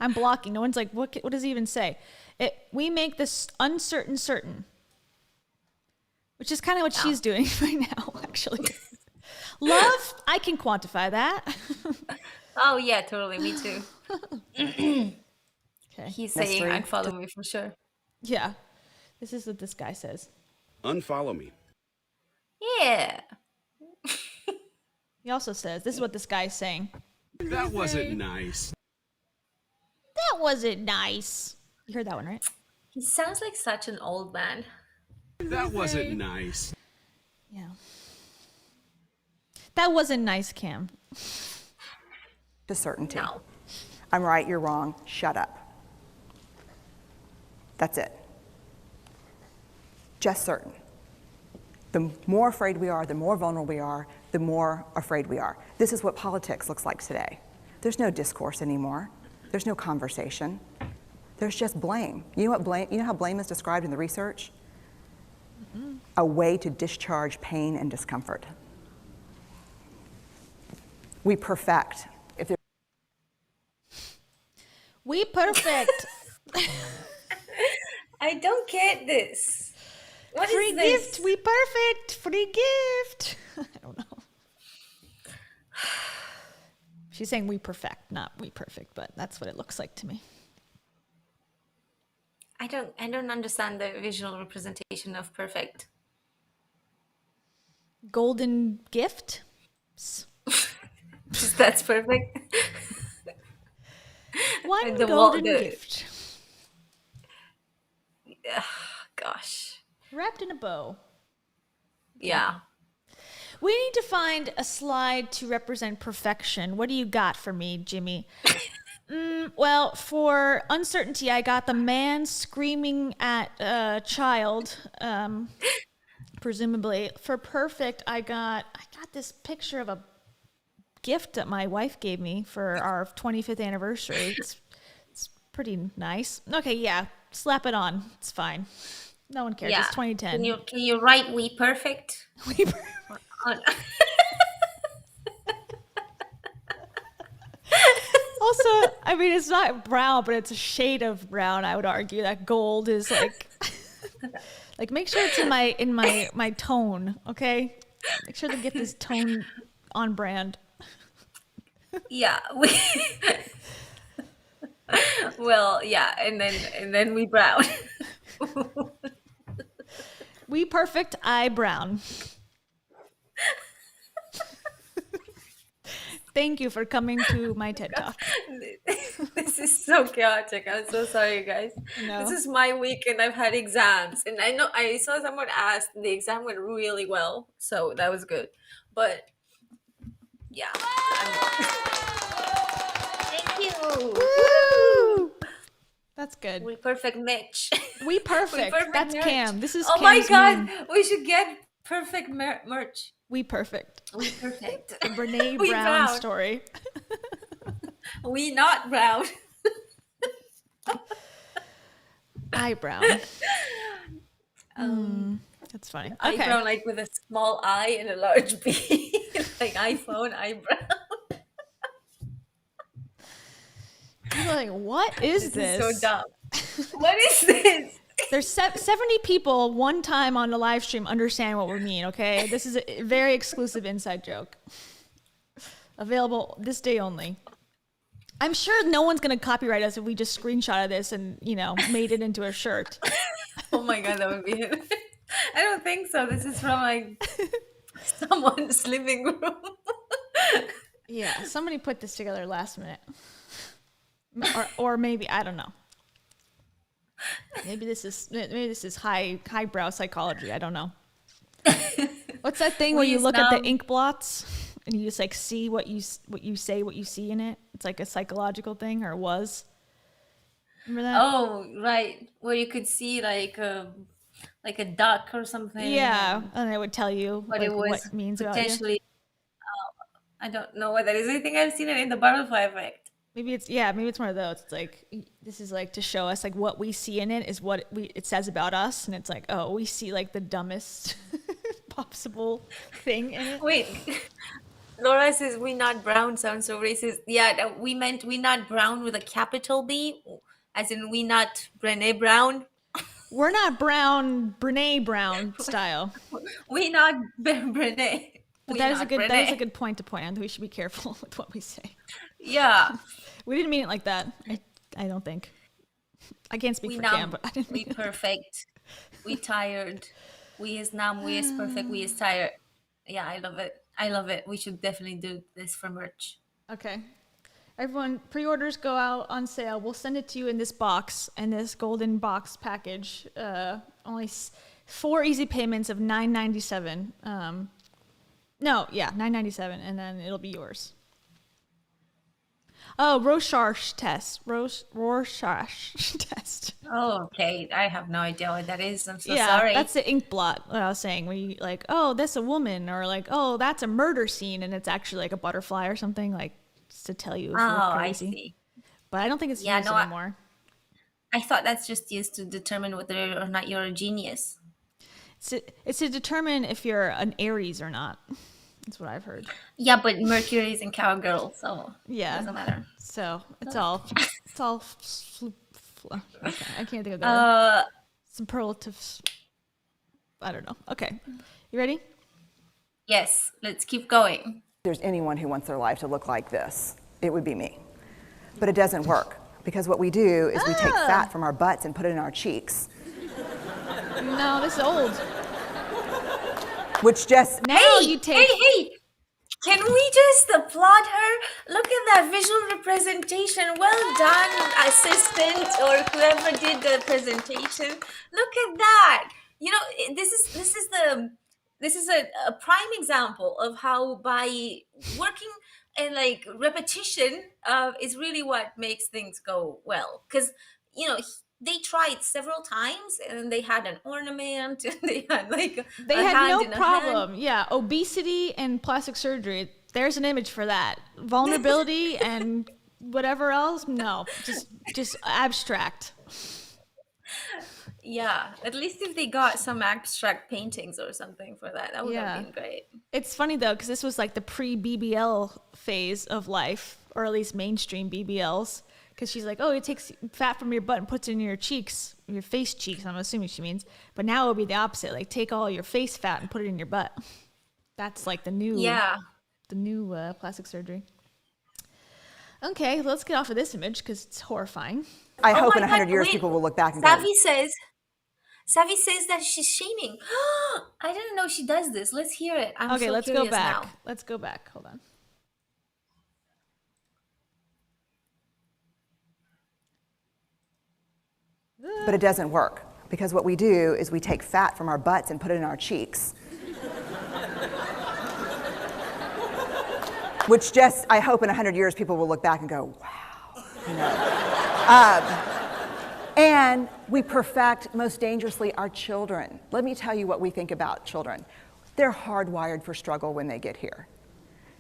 Speaker 1: I'm blocking. No one's like, what does he even say? We make this uncertain certain, which is kind of what she's doing right now, actually. Love, I can quantify that.
Speaker 2: Oh yeah, totally. Me too.
Speaker 1: Okay.
Speaker 2: He's saying
Speaker 3: Mystery.
Speaker 2: unfollow me for sure.
Speaker 1: Yeah. This is what this guy says.
Speaker 4: Unfollow me.
Speaker 2: Yeah.
Speaker 1: He also says, this is what this guy's saying.
Speaker 4: That wasn't nice.
Speaker 1: That wasn't nice. You heard that one, right?
Speaker 2: He sounds like such an old man.
Speaker 4: That wasn't nice.
Speaker 1: Yeah. That wasn't nice, Cam.
Speaker 3: To certainty.
Speaker 2: No.
Speaker 3: I'm right, you're wrong, shut up. That's it. Just certain. The more afraid we are, the more vulnerable we are, the more afraid we are. This is what politics looks like today. There's no discourse anymore. There's no conversation. There's just blame. You know what blame? You know how blame is described in the research? Mm-hmm. A way to discharge pain and discomfort. We perfect. If there-
Speaker 1: We perfect.
Speaker 2: I don't get this. What is
Speaker 1: Free
Speaker 2: this?
Speaker 1: gift. We perfect. Free gift. I don't know. She's saying we perfect, not we perfect, but that's what it looks like to me.
Speaker 2: I don't understand the visual representation of perfect.
Speaker 1: Golden gift.
Speaker 2: Just that's perfect.
Speaker 1: One
Speaker 2: The
Speaker 1: golden
Speaker 2: the-
Speaker 1: gift.
Speaker 2: Gosh.
Speaker 1: Wrapped in a bow.
Speaker 2: Yeah.
Speaker 1: We need to find a slide to represent perfection. What do you got for me, Jimmy? Well, for uncertainty, I got the man screaming at a child, presumably. For perfect, I got this picture of a gift that my wife gave me for our 25th anniversary. It's pretty nice. Okay, yeah, slap it on. It's fine. No one cares.
Speaker 2: Yeah.
Speaker 1: It's 2010.
Speaker 2: Can you write we perfect? On-
Speaker 1: Also, I mean, it's not brown, but it's a shade of brown. I would argue that gold is like, like make sure it's in my tone, okay? Make sure the gift is tone on brand.
Speaker 2: yeah. Well, yeah, and then we brown.
Speaker 1: We perfect, I brown. Thank you for coming to my TED Talk.
Speaker 2: This is so chaotic. I'm so sorry, guys.
Speaker 1: No.
Speaker 2: This is my week, and I've had exams, and I know I saw someone asked. The exam went really well, so that was good. But yeah, thank you.
Speaker 1: Woo! That's good.
Speaker 2: We perfect Mitch.
Speaker 1: We perfect.
Speaker 2: perfect
Speaker 1: That's
Speaker 2: merch.
Speaker 1: Cam. This is
Speaker 2: Oh
Speaker 1: Cam's
Speaker 2: my god,
Speaker 1: meme.
Speaker 2: we should get perfect merch.
Speaker 1: We perfect.
Speaker 2: We perfect.
Speaker 1: The Brené
Speaker 2: We
Speaker 1: Brown
Speaker 2: brown.
Speaker 1: story.
Speaker 2: We not brown.
Speaker 1: I brown. That's funny.
Speaker 2: I
Speaker 1: Okay.
Speaker 2: brown like with a small I and a large B, like iPhone eyebrow.
Speaker 1: People are like, what is
Speaker 2: This
Speaker 1: this?
Speaker 2: is so dumb. What is this?
Speaker 1: There's 70 people one time on the live stream understand what we mean, okay? This is a very exclusive inside joke. Available this day only. I'm sure no one's going to copyright us if we just screenshotted this and, made it into a shirt.
Speaker 2: Oh my god, that would be it. I don't think so. This is from like someone's living room.
Speaker 1: Yeah, somebody put this together last minute. Or maybe, I don't know. Maybe this is highbrow psychology. I don't know. What's that thing where you look at the ink blots and you just like see what you say, what you see in it? It's like a psychological thing, or was. Remember that?
Speaker 2: Oh, right. Where you could see like a duck or something.
Speaker 1: Yeah, and I would tell you
Speaker 2: But
Speaker 1: like,
Speaker 2: it was
Speaker 1: what it means about you.
Speaker 2: potentially. I don't know what that is. I think I've seen it in the butterfly effect.
Speaker 1: Maybe it's one of those. It's like, this is like to show us like what we see in it is what it says about us, and it's like, oh, we see like the dumbest possible thing in it.
Speaker 2: Wait, Laura says we not brown sounds so racist. Yeah, no, we meant we not brown with a capital B, as in we not Brené Brown.
Speaker 1: We're not Brené Brown style.
Speaker 2: We not Brené.
Speaker 1: But
Speaker 2: We
Speaker 1: that is
Speaker 2: not
Speaker 1: that is a
Speaker 2: Brené.
Speaker 1: good point to point out that we should be careful with what we say.
Speaker 2: Yeah,
Speaker 1: We didn't mean it like that. I don't think. I can't speak
Speaker 2: we
Speaker 1: for
Speaker 2: now
Speaker 1: Cam, but I didn't
Speaker 2: we
Speaker 1: mean it.
Speaker 2: perfect. We tired. We is numb. We is perfect. We is tired. Yeah, I love it. I love it. We should definitely do this for merch.
Speaker 1: Okay. Everyone, pre-orders go out on sale. We'll send it to you in this box, in this golden box package. Only 4 easy payments of $9.97. No, yeah, $9.97, and then it'll be yours. Oh, Rorschach test. Rorschach test.
Speaker 2: Oh, okay. I have no idea what that is. I'm so
Speaker 1: Yeah,
Speaker 2: sorry.
Speaker 1: that's the ink blot. What I was saying, where you like, oh, that's a woman, or like, oh, that's a murder scene, and it's actually like a butterfly or something, like just to tell you if
Speaker 2: Oh,
Speaker 1: you're
Speaker 2: I
Speaker 1: crazy.
Speaker 2: see.
Speaker 1: But I don't think it's
Speaker 2: Yeah,
Speaker 1: used
Speaker 2: no,
Speaker 1: anymore.
Speaker 2: I thought that's just used to determine whether or not you're a genius.
Speaker 1: It's to determine if you're an Aries or not. That's what I've heard.
Speaker 2: Yeah, but Mercury's in cowgirl, so it
Speaker 1: Yeah.
Speaker 2: doesn't matter.
Speaker 1: So it's all okay, I can't think of that.
Speaker 2: Uh,
Speaker 1: Superlatives. I don't know. Okay, you ready?
Speaker 2: yes, let's keep going.
Speaker 3: If there's anyone who wants their life to look like this, it would be me. But it doesn't work because what we do is we take fat from our butts and put it in our cheeks,
Speaker 1: No, this is old.
Speaker 3: which just
Speaker 1: Now you take.
Speaker 2: Hey, can we just applaud her? Look at that visual representation. Well done, assistant or whoever did the presentation. Look at that. You know, this is a prime example of how by working and like repetition is really what makes things go well. Because you know they tried several times and they had an ornament and they had like
Speaker 1: They
Speaker 2: a
Speaker 1: had
Speaker 2: hand
Speaker 1: no
Speaker 2: in a hand.
Speaker 1: problem. Yeah, obesity and plastic surgery. There's an image for that. Vulnerability and whatever else. No, just abstract.
Speaker 2: Yeah, at least if they got some abstract paintings or something for that, that would
Speaker 1: Yeah.
Speaker 2: have been great.
Speaker 1: It's funny though, because this was like the pre-BBL phase of life, or at least mainstream BBLs. Because she's like, oh, it takes fat from your butt and puts it in your cheeks, your face cheeks. I'm assuming she means. But now it would be the opposite. Like, take all your face fat and put it in your butt. That's like the new,
Speaker 2: Yeah.
Speaker 1: plastic surgery. Okay, let's get off of this image because it's horrifying.
Speaker 3: I
Speaker 2: Oh
Speaker 3: hope
Speaker 2: my
Speaker 3: in 100
Speaker 2: God,
Speaker 3: years
Speaker 2: wait.
Speaker 3: people will look back and go,
Speaker 2: Savvy says that she's shaming. I didn't know she does this. Let's hear it. I'm
Speaker 1: Okay,
Speaker 2: so
Speaker 1: let's go
Speaker 2: curious
Speaker 1: back.
Speaker 2: now.
Speaker 1: Let's go back. Hold on.
Speaker 3: but it doesn't work because what we do is we take fat from our butts and put it in our cheeks. Which just, I hope in 100 years people will look back and go, wow, you know. And we perfect, most dangerously, our children. Let me tell you what we think about children. They're hardwired for struggle when they get here.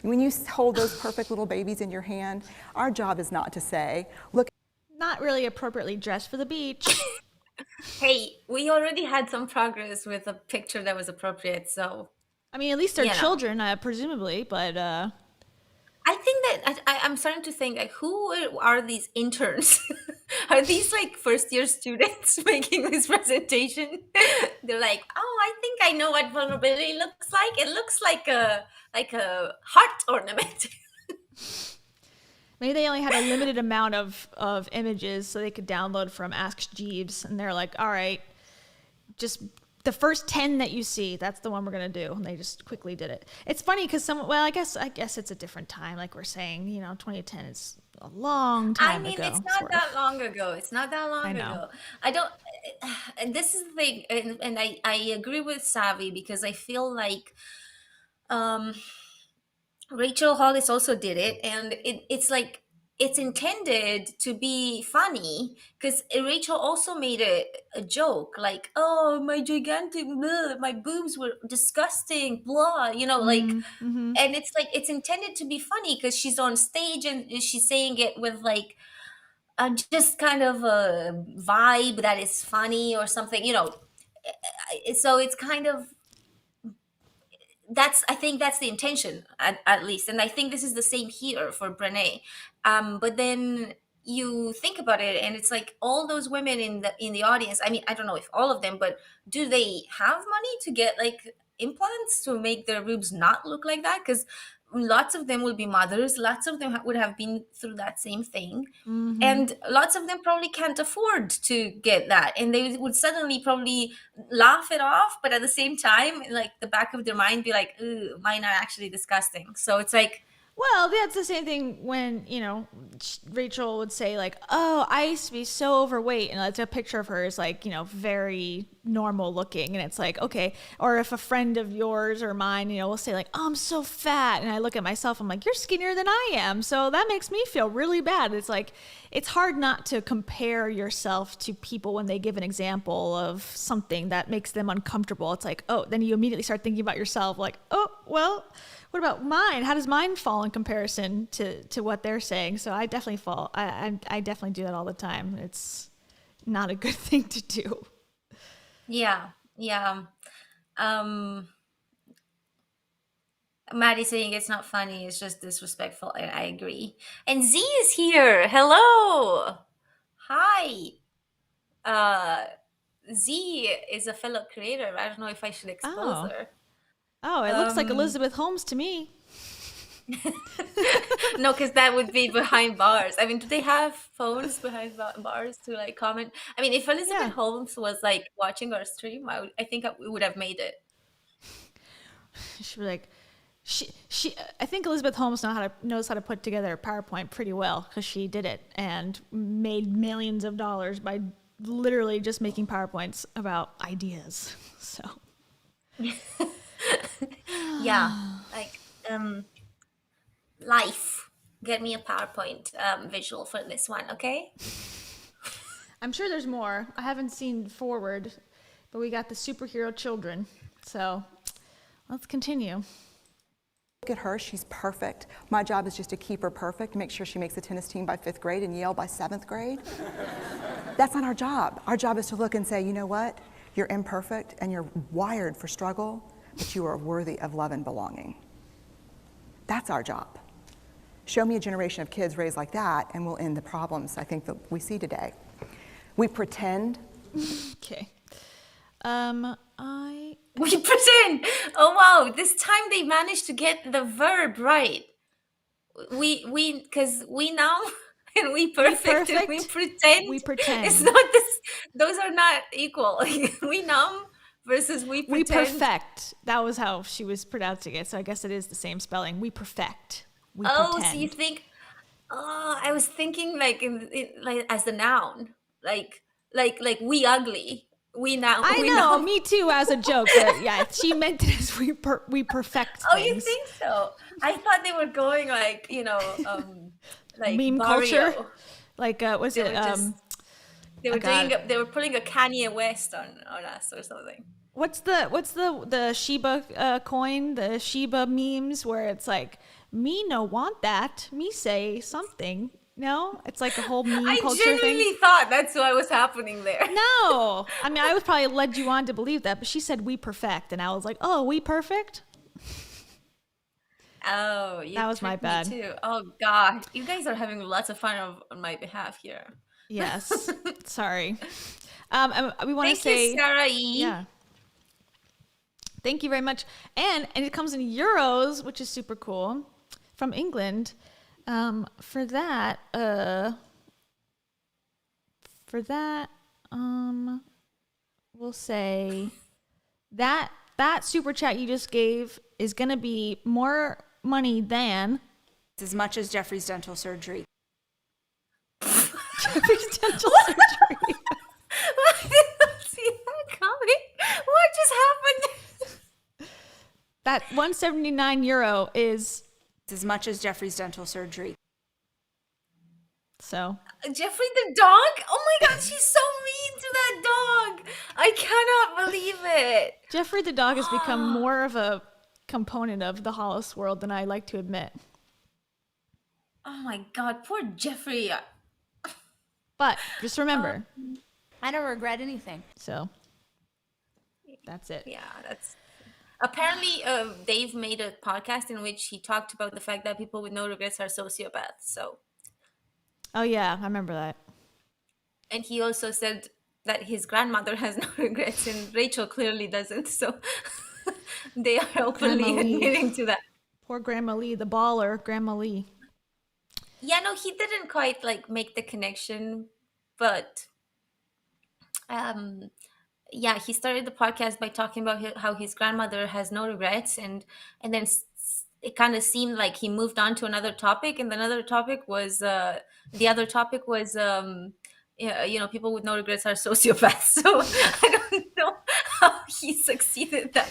Speaker 3: When you hold those perfect little babies in your hand, our job is not to say, look,
Speaker 1: Not really appropriately dressed for the beach.
Speaker 2: Hey, we already had some progress with a picture that was appropriate, so
Speaker 1: I mean, at least they're
Speaker 2: Yeah.
Speaker 1: children, presumably, but
Speaker 2: I think that I'm starting to think like, who are these interns? Are these like first year students making this presentation? They're like, oh, I think I know what vulnerability looks like. It looks like a heart ornament.
Speaker 1: maybe they only had a limited amount of images so they could download from Ask Jeeves, and they're like, all right, just the first 10 that you see, that's the one we're going to do. And they just quickly did it. It's funny because I guess it's a different time. Like we're saying, 2010 is a long time ago.
Speaker 2: It's not
Speaker 1: sort of.
Speaker 2: that long ago. It's not that long
Speaker 1: I know.
Speaker 2: ago. I don't. And this is the thing, and I agree with Savvy because I feel like Rachel Hollis also did it, and it's like it's intended to be funny, because Rachel also made a joke like, oh, my gigantic, blah, my boobs were disgusting, blah, like, and it's like, it's intended to be funny because she's on stage and she's saying it with like just kind of a vibe that is funny or something, so it's kind of, I think that's the intention, at least, and I think this is the same here for Brené. But then you think about it, and it's like all those women in the audience. I mean, I don't know if all of them, but do they have money to get like implants to make their boobs not look like that? Because lots of them will be mothers. Lots of them would have been through that same thing. And lots of them probably can't afford to get that, and they would suddenly probably laugh it off, but at the same time, like the back of their mind, be like, ooh, mine are actually disgusting. So it's like,
Speaker 1: Well, that's the same thing when, Rachel would say like, oh, I used to be so overweight. And it's a picture of her is like, very normal looking. And it's like, okay. Or if a friend of yours or mine, will say like, oh, I'm so fat. And I look at myself, I'm like, you're skinnier than I am. So that makes me feel really bad. It's like, it's hard not to compare yourself to people when they give an example of something that makes them uncomfortable. It's like, oh, then you immediately start thinking about yourself like, oh, well, what about mine? How does mine fall in comparison to what they're saying? So I definitely fall. I definitely do that all the time. It's not a good thing to do.
Speaker 2: yeah. Maddie saying it's not funny, it's just disrespectful, and I agree. And Z is here. Hello. Hi. Z is a fellow creator. I don't know if I should expose her.
Speaker 1: Oh, it looks like Elizabeth Holmes to me.
Speaker 2: No, because that would be behind bars. I mean, do they have phones behind bars to like comment? I mean, if Elizabeth Holmes was like watching our stream, I think we would have made it.
Speaker 1: She'd be like, I think Elizabeth Holmes knows how to put together a PowerPoint pretty well, because she did it and made millions of dollars by literally just making PowerPoints about ideas. So
Speaker 2: yeah, like life. Get me a PowerPoint visual for this one, okay?
Speaker 1: I'm sure there's more. I haven't seen forward, but we got the superhero children. So let's continue.
Speaker 3: Look at her, she's perfect. My job is just to keep her perfect, make sure she makes the tennis team by 5th grade and Yale by 7th grade. That's not our job. Our job is to look and say, you know what? You're imperfect and you're wired for struggle, but you are worthy of love and belonging. That's our job. Show me a generation of kids raised like that and we'll end the problems I think that we see today. We pretend.
Speaker 1: Okay.
Speaker 2: We pretend. Oh wow! This time they managed to get the verb right. We because we numb and we perfect and we pretend.
Speaker 1: We pretend.
Speaker 2: It's not this. Those are not equal. We numb versus we pretend.
Speaker 1: We perfect. That was how she was pronouncing it. So I guess it is the same spelling. We perfect. We pretend.
Speaker 2: So you think? Oh, I was thinking like like as the noun, like we ugly. We now.
Speaker 1: I know, me too, as a joke. But yeah, she meant it as we perfect.
Speaker 2: Oh,
Speaker 1: things.
Speaker 2: you think so? I thought they were going like like
Speaker 1: meme
Speaker 2: Mario.
Speaker 1: culture. Like was it?
Speaker 2: They were They were putting a Kanye West on us or something.
Speaker 1: What's the Shiba coin? The Shiba memes where it's like, me no want that. Me say something. No, it's like a whole meme culture thing.
Speaker 2: I genuinely thought that's what was happening there.
Speaker 1: No, I mean, I was probably led you on to believe that, but she said we perfect, and I was like, oh, we perfect?
Speaker 2: Oh,
Speaker 1: that was my bad.
Speaker 2: Me too. Oh God, you guys are having lots of fun on my behalf here.
Speaker 1: Yes, sorry. We want to say,
Speaker 2: thank you, Sarah E.
Speaker 1: Yeah. Thank you very much, and it comes in euros, which is super cool, from England. For that, we'll say that super chat you just gave is going to be more money than
Speaker 5: As much as Jeffrey's dental surgery.
Speaker 1: Jeffrey's dental surgery.
Speaker 2: I did not see that coming. What just happened?
Speaker 1: That 179 euro is
Speaker 5: As much as Jeffrey's dental surgery.
Speaker 1: So
Speaker 2: Jeffrey the dog? Oh my god, she's so mean to that dog. I cannot believe it.
Speaker 1: Jeffrey the dog has become more of a component of the Hollis world than I like to admit.
Speaker 2: Oh my god, poor Jeffrey.
Speaker 1: But just remember,
Speaker 5: I don't regret anything.
Speaker 1: so that's it.
Speaker 2: Yeah, that's apparently Dave made a podcast in which he talked about the fact that people with no regrets are sociopaths. So,
Speaker 1: Oh yeah, I remember that.
Speaker 2: and he also said that his grandmother has no regrets, and Rachel clearly doesn't. So, they are openly
Speaker 1: Grandma Lee.
Speaker 2: admitting to that.
Speaker 1: Poor Grandma Lee, the baller, Grandma Lee.
Speaker 2: Yeah, no, he didn't quite like make the connection, but yeah, he started the podcast by talking about how his grandmother has no regrets, and then it kind of seemed like he moved on to another topic, and another topic was the other topic was yeah, you know, people with no regrets are sociopaths. So I don't know how he succeeded that,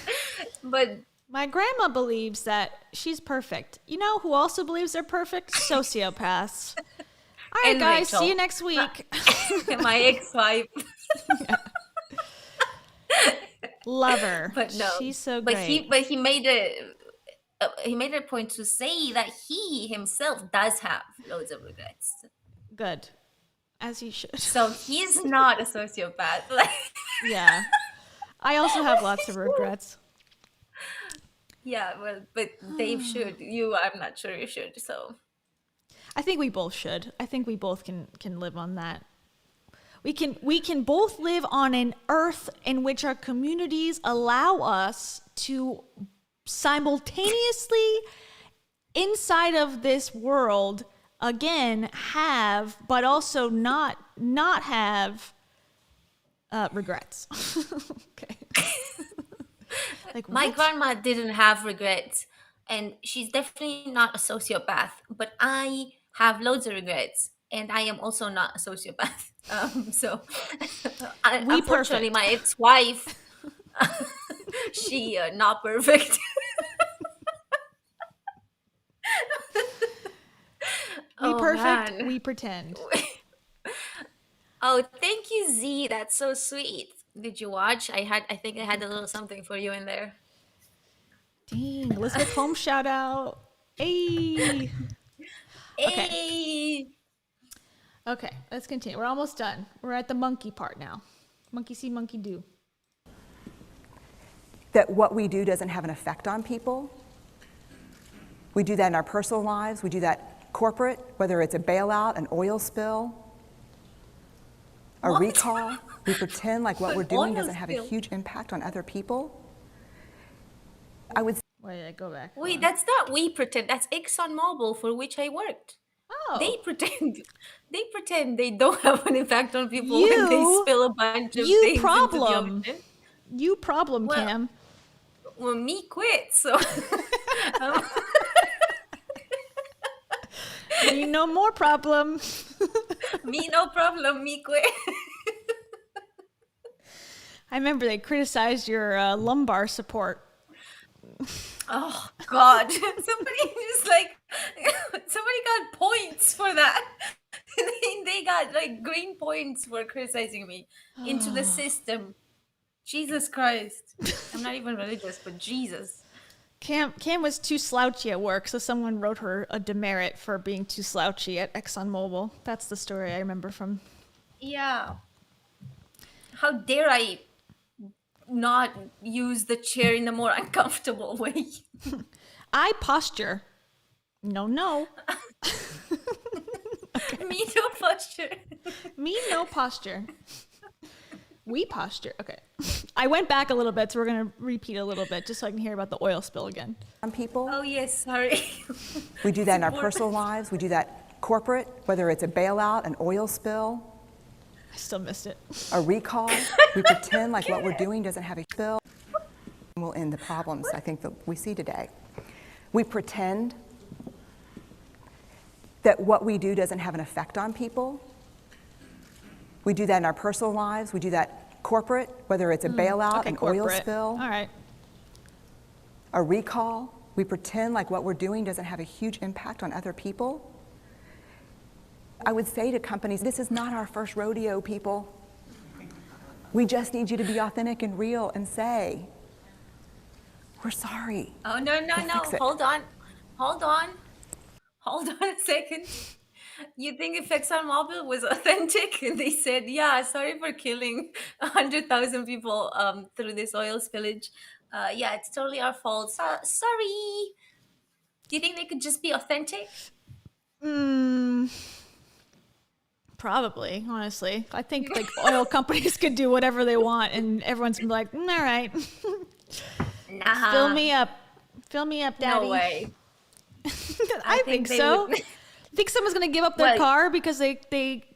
Speaker 2: but
Speaker 1: My grandma believes that she's perfect. You know who also believes they're perfect? Sociopaths. All right,
Speaker 2: And
Speaker 1: guys,
Speaker 2: Rachel.
Speaker 1: see you next week.
Speaker 2: my ex-wife.
Speaker 1: Love her.
Speaker 2: But no,
Speaker 1: She's so
Speaker 2: but
Speaker 1: great.
Speaker 2: he made a point to say that he himself does have loads of regrets,
Speaker 1: Good. As you should.
Speaker 2: so he's not a sociopath. Like,
Speaker 1: Yeah. I also have lots of regrets.
Speaker 2: yeah, well, but Dave should. You, I'm not sure you should. So
Speaker 1: I think we both should. I think we both can live on that. We can both live on an earth in which our communities allow us to simultaneously inside of this world again have but also not have regrets. Okay. Like
Speaker 2: my
Speaker 1: what?
Speaker 2: grandma didn't have regrets, and she's definitely not a sociopath. But I have loads of regrets, and I am also not a sociopath. So,
Speaker 1: We
Speaker 2: unfortunately,
Speaker 1: perfect.
Speaker 2: my ex-wife, she not perfect.
Speaker 1: We
Speaker 2: Oh,
Speaker 1: perfect,
Speaker 2: man.
Speaker 1: we pretend.
Speaker 2: Oh, thank you, Z. That's so sweet. Did you watch? I think I had a little something for you in there.
Speaker 1: Dang, Elizabeth Holmes shout out. Hey. Okay.
Speaker 2: Hey.
Speaker 1: Okay, let's continue. We're almost done. We're at the monkey part now. Monkey see, monkey do.
Speaker 3: That what we do doesn't have an effect on people. We do that in our personal lives. We do that corporate, whether it's a bailout, an oil spill, a
Speaker 2: What?
Speaker 3: recall. We pretend like what
Speaker 2: An
Speaker 3: we're doing
Speaker 2: oil
Speaker 3: doesn't have a
Speaker 2: spill?
Speaker 3: huge impact on other people. I would
Speaker 1: Wait, go back.
Speaker 2: Wait, that's not we pretend. That's ExxonMobil, for which I worked.
Speaker 1: Oh.
Speaker 2: They pretend. They pretend they don't have an impact on people when they
Speaker 1: You-
Speaker 2: spill a bunch of
Speaker 1: you
Speaker 2: things
Speaker 1: problem.
Speaker 2: into the ocean.
Speaker 1: You problem,
Speaker 2: Well-
Speaker 1: Cam.
Speaker 2: Well, me quit. So
Speaker 1: Me no more problem.
Speaker 2: me no problem. Me quit.
Speaker 1: I remember they criticized your lumbar support.
Speaker 2: Oh God! Somebody just like somebody got points for that. They got like green points for criticizing me into the system. Jesus Christ! I'm not even religious, but Jesus.
Speaker 1: Cam was too slouchy at work, so someone wrote her a demerit for being too slouchy at ExxonMobil. That's the story I remember from.
Speaker 2: Yeah. How dare I not use the chair in a more uncomfortable way?
Speaker 1: I posture. No.
Speaker 2: Me no posture.
Speaker 1: Me no posture. We posture. Okay. I went back a little bit, so we're going to repeat a little bit just so I can hear about the oil spill again.
Speaker 3: on people.
Speaker 2: Oh yes, sorry.
Speaker 3: We do that in our
Speaker 2: Support.
Speaker 3: personal lives. We do that corporate, whether it's a bailout, an oil spill,
Speaker 1: I still missed it.
Speaker 3: a recall. We pretend like what we're doing doesn't have a spill. Will end the problems I think that we see today. We pretend that what we do doesn't have an effect on people. We do that in our personal lives. We do that corporate, whether it's a bailout,
Speaker 1: Okay,
Speaker 3: an oil
Speaker 1: corporate.
Speaker 3: spill,
Speaker 1: All right.
Speaker 3: a recall. We pretend like what we're doing doesn't have a huge impact on other people. I would say to companies, this is not our first rodeo, people. We just need you to be authentic and real and say, we're sorry.
Speaker 2: Oh, no,
Speaker 3: We'll fix it.
Speaker 2: hold on, hold on, hold on a second. You think if ExxonMobil was authentic and they said, yeah, sorry for killing 100,000 people through this oil spillage. Yeah, it's totally our fault. Sorry. Do you think they could just be authentic?
Speaker 1: Probably, honestly. I think like oil companies could do whatever they want and everyone's gonna be like, all right.
Speaker 2: Nah.
Speaker 1: Fill me up, daddy.
Speaker 2: No way.
Speaker 1: I think
Speaker 2: they
Speaker 1: so.
Speaker 2: would-
Speaker 1: Think someone's gonna give up their
Speaker 2: Well-
Speaker 1: car because they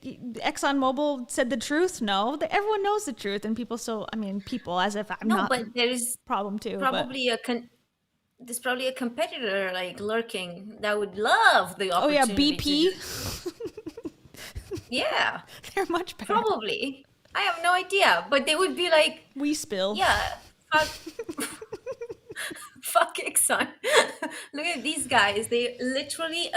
Speaker 1: ExxonMobil said the truth? No, everyone knows the truth, and people still. I mean, people as if I'm
Speaker 2: No,
Speaker 1: not
Speaker 2: but there's
Speaker 1: problem too. But
Speaker 2: probably there's probably a competitor like lurking that would love the
Speaker 1: oh yeah,
Speaker 2: opportunity.
Speaker 1: BP.
Speaker 2: Yeah,
Speaker 1: They're much better.
Speaker 2: probably. I have no idea, but they would be like,
Speaker 1: We spill.
Speaker 2: yeah, fuck, fuck Exxon. Look at these guys. They literally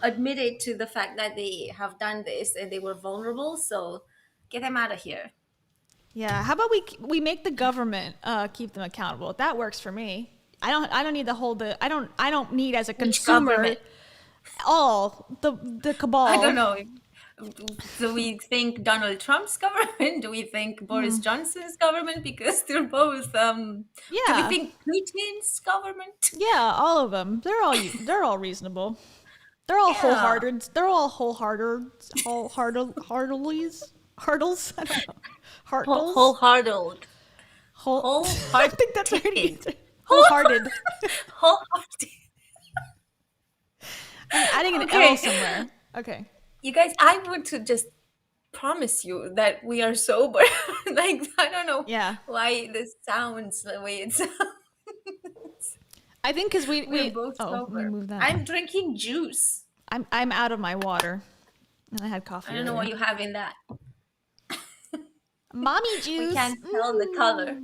Speaker 2: admitted to the fact that they have done this and they were vulnerable. So get them out of here.
Speaker 1: Yeah. How about we make the government keep them accountable? That works for me. I don't need I don't need as a consumer
Speaker 2: government?
Speaker 1: all the cabal.
Speaker 2: I don't know. Do we think Donald Trump's government? Do we think Boris Johnson's government? Because they're both. Do we
Speaker 1: Yeah.
Speaker 2: think Putin's government?
Speaker 1: Yeah, all of them. They're all reasonable. They're all
Speaker 2: Yeah.
Speaker 1: wholehearted. They're all wholeheartedlies. Hurdles. I don't know. Heartles.
Speaker 2: Wholehearted.
Speaker 1: I think that's already wholehearted.
Speaker 2: Wholehearted.
Speaker 1: I'm adding an
Speaker 2: Okay.
Speaker 1: L somewhere. Okay.
Speaker 2: You guys, I want to just promise you that we are sober. Like, I don't know
Speaker 1: Yeah.
Speaker 2: why this sounds the way it sounds.
Speaker 1: I think because
Speaker 2: We're
Speaker 1: we
Speaker 2: both
Speaker 1: oh,
Speaker 2: sober.
Speaker 1: let me move that.
Speaker 2: I'm drinking juice.
Speaker 1: I'm out of my water. And I had coffee.
Speaker 2: I don't know what
Speaker 1: earlier.
Speaker 2: you have in that.
Speaker 1: Mommy juice.
Speaker 2: We can't tell the color.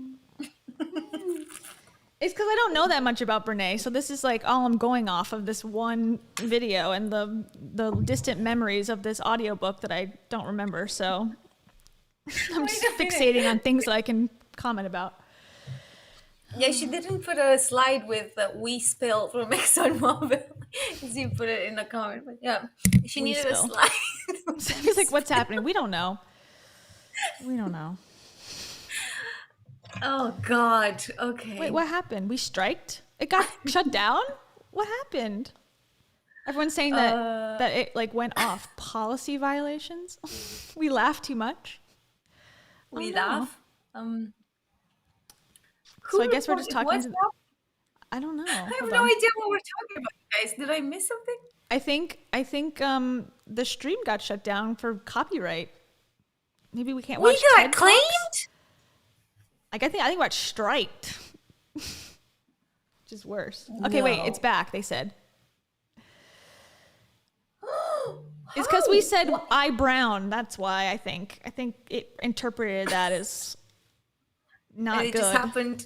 Speaker 1: It's because I don't know that much about Brené, so this is like all I'm going off of this one video and the distant memories of this audiobook that I don't remember. So I'm just fixating on things that I can comment about.
Speaker 2: Yeah, she didn't put a slide with "we spill" from ExxonMobil. She put it in the comment, but yeah, she
Speaker 1: We
Speaker 2: needed
Speaker 1: spill.
Speaker 2: a slide.
Speaker 1: So he's like, "What's happening? We don't know. We don't know."
Speaker 2: Oh God. Okay.
Speaker 1: Wait, what happened? We striked? It got shut down? What happened? Everyone's saying that it like went off. Policy violations? We laugh too much?
Speaker 2: We
Speaker 1: Oh, no.
Speaker 2: laugh.
Speaker 1: So I guess we're just talking
Speaker 2: what's
Speaker 1: to
Speaker 2: that?
Speaker 1: I don't know.
Speaker 2: I have
Speaker 1: Hold
Speaker 2: no
Speaker 1: on.
Speaker 2: idea what we're talking about, guys. Did I miss something?
Speaker 1: I think the stream got shut down for copyright. Maybe we can't
Speaker 2: We
Speaker 1: watch
Speaker 2: got
Speaker 1: TED Talks?
Speaker 2: claimed?
Speaker 1: Like I think we got striked. Which is worse. Okay, wait, it's back, they said. It's because we said I brown. That's why I think. I think it interpreted that as not
Speaker 2: And it
Speaker 1: good.
Speaker 2: just happened.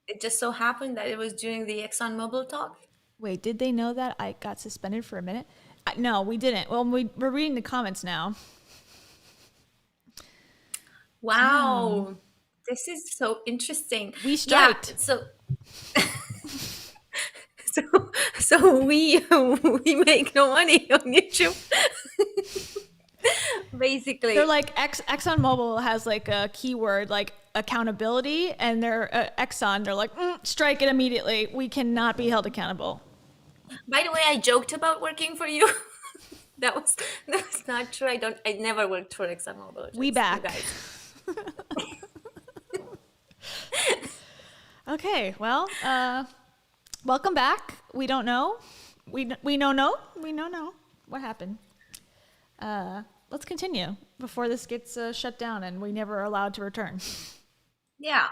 Speaker 2: It just so happened that it was during the ExxonMobil talk.
Speaker 1: Wait, did they know that I got suspended for a minute? No, we didn't. Well, we're reading the comments now.
Speaker 2: Wow. This is so interesting.
Speaker 1: We striked.
Speaker 2: Yeah, so we make no money on YouTube. Basically.
Speaker 1: They're like ExxonMobil has like a keyword like accountability, and they're Exxon. They're like strike it immediately. We cannot be held accountable.
Speaker 2: By the way, I joked about working for you. that was not true. I never worked for ExxonMobil.
Speaker 1: We
Speaker 2: Just
Speaker 1: back.
Speaker 2: you guys.
Speaker 1: Okay, well, welcome back. We don't know. We know no. We know no. What happened? Let's continue before this gets shut down and we never are allowed to return.
Speaker 2: Yeah.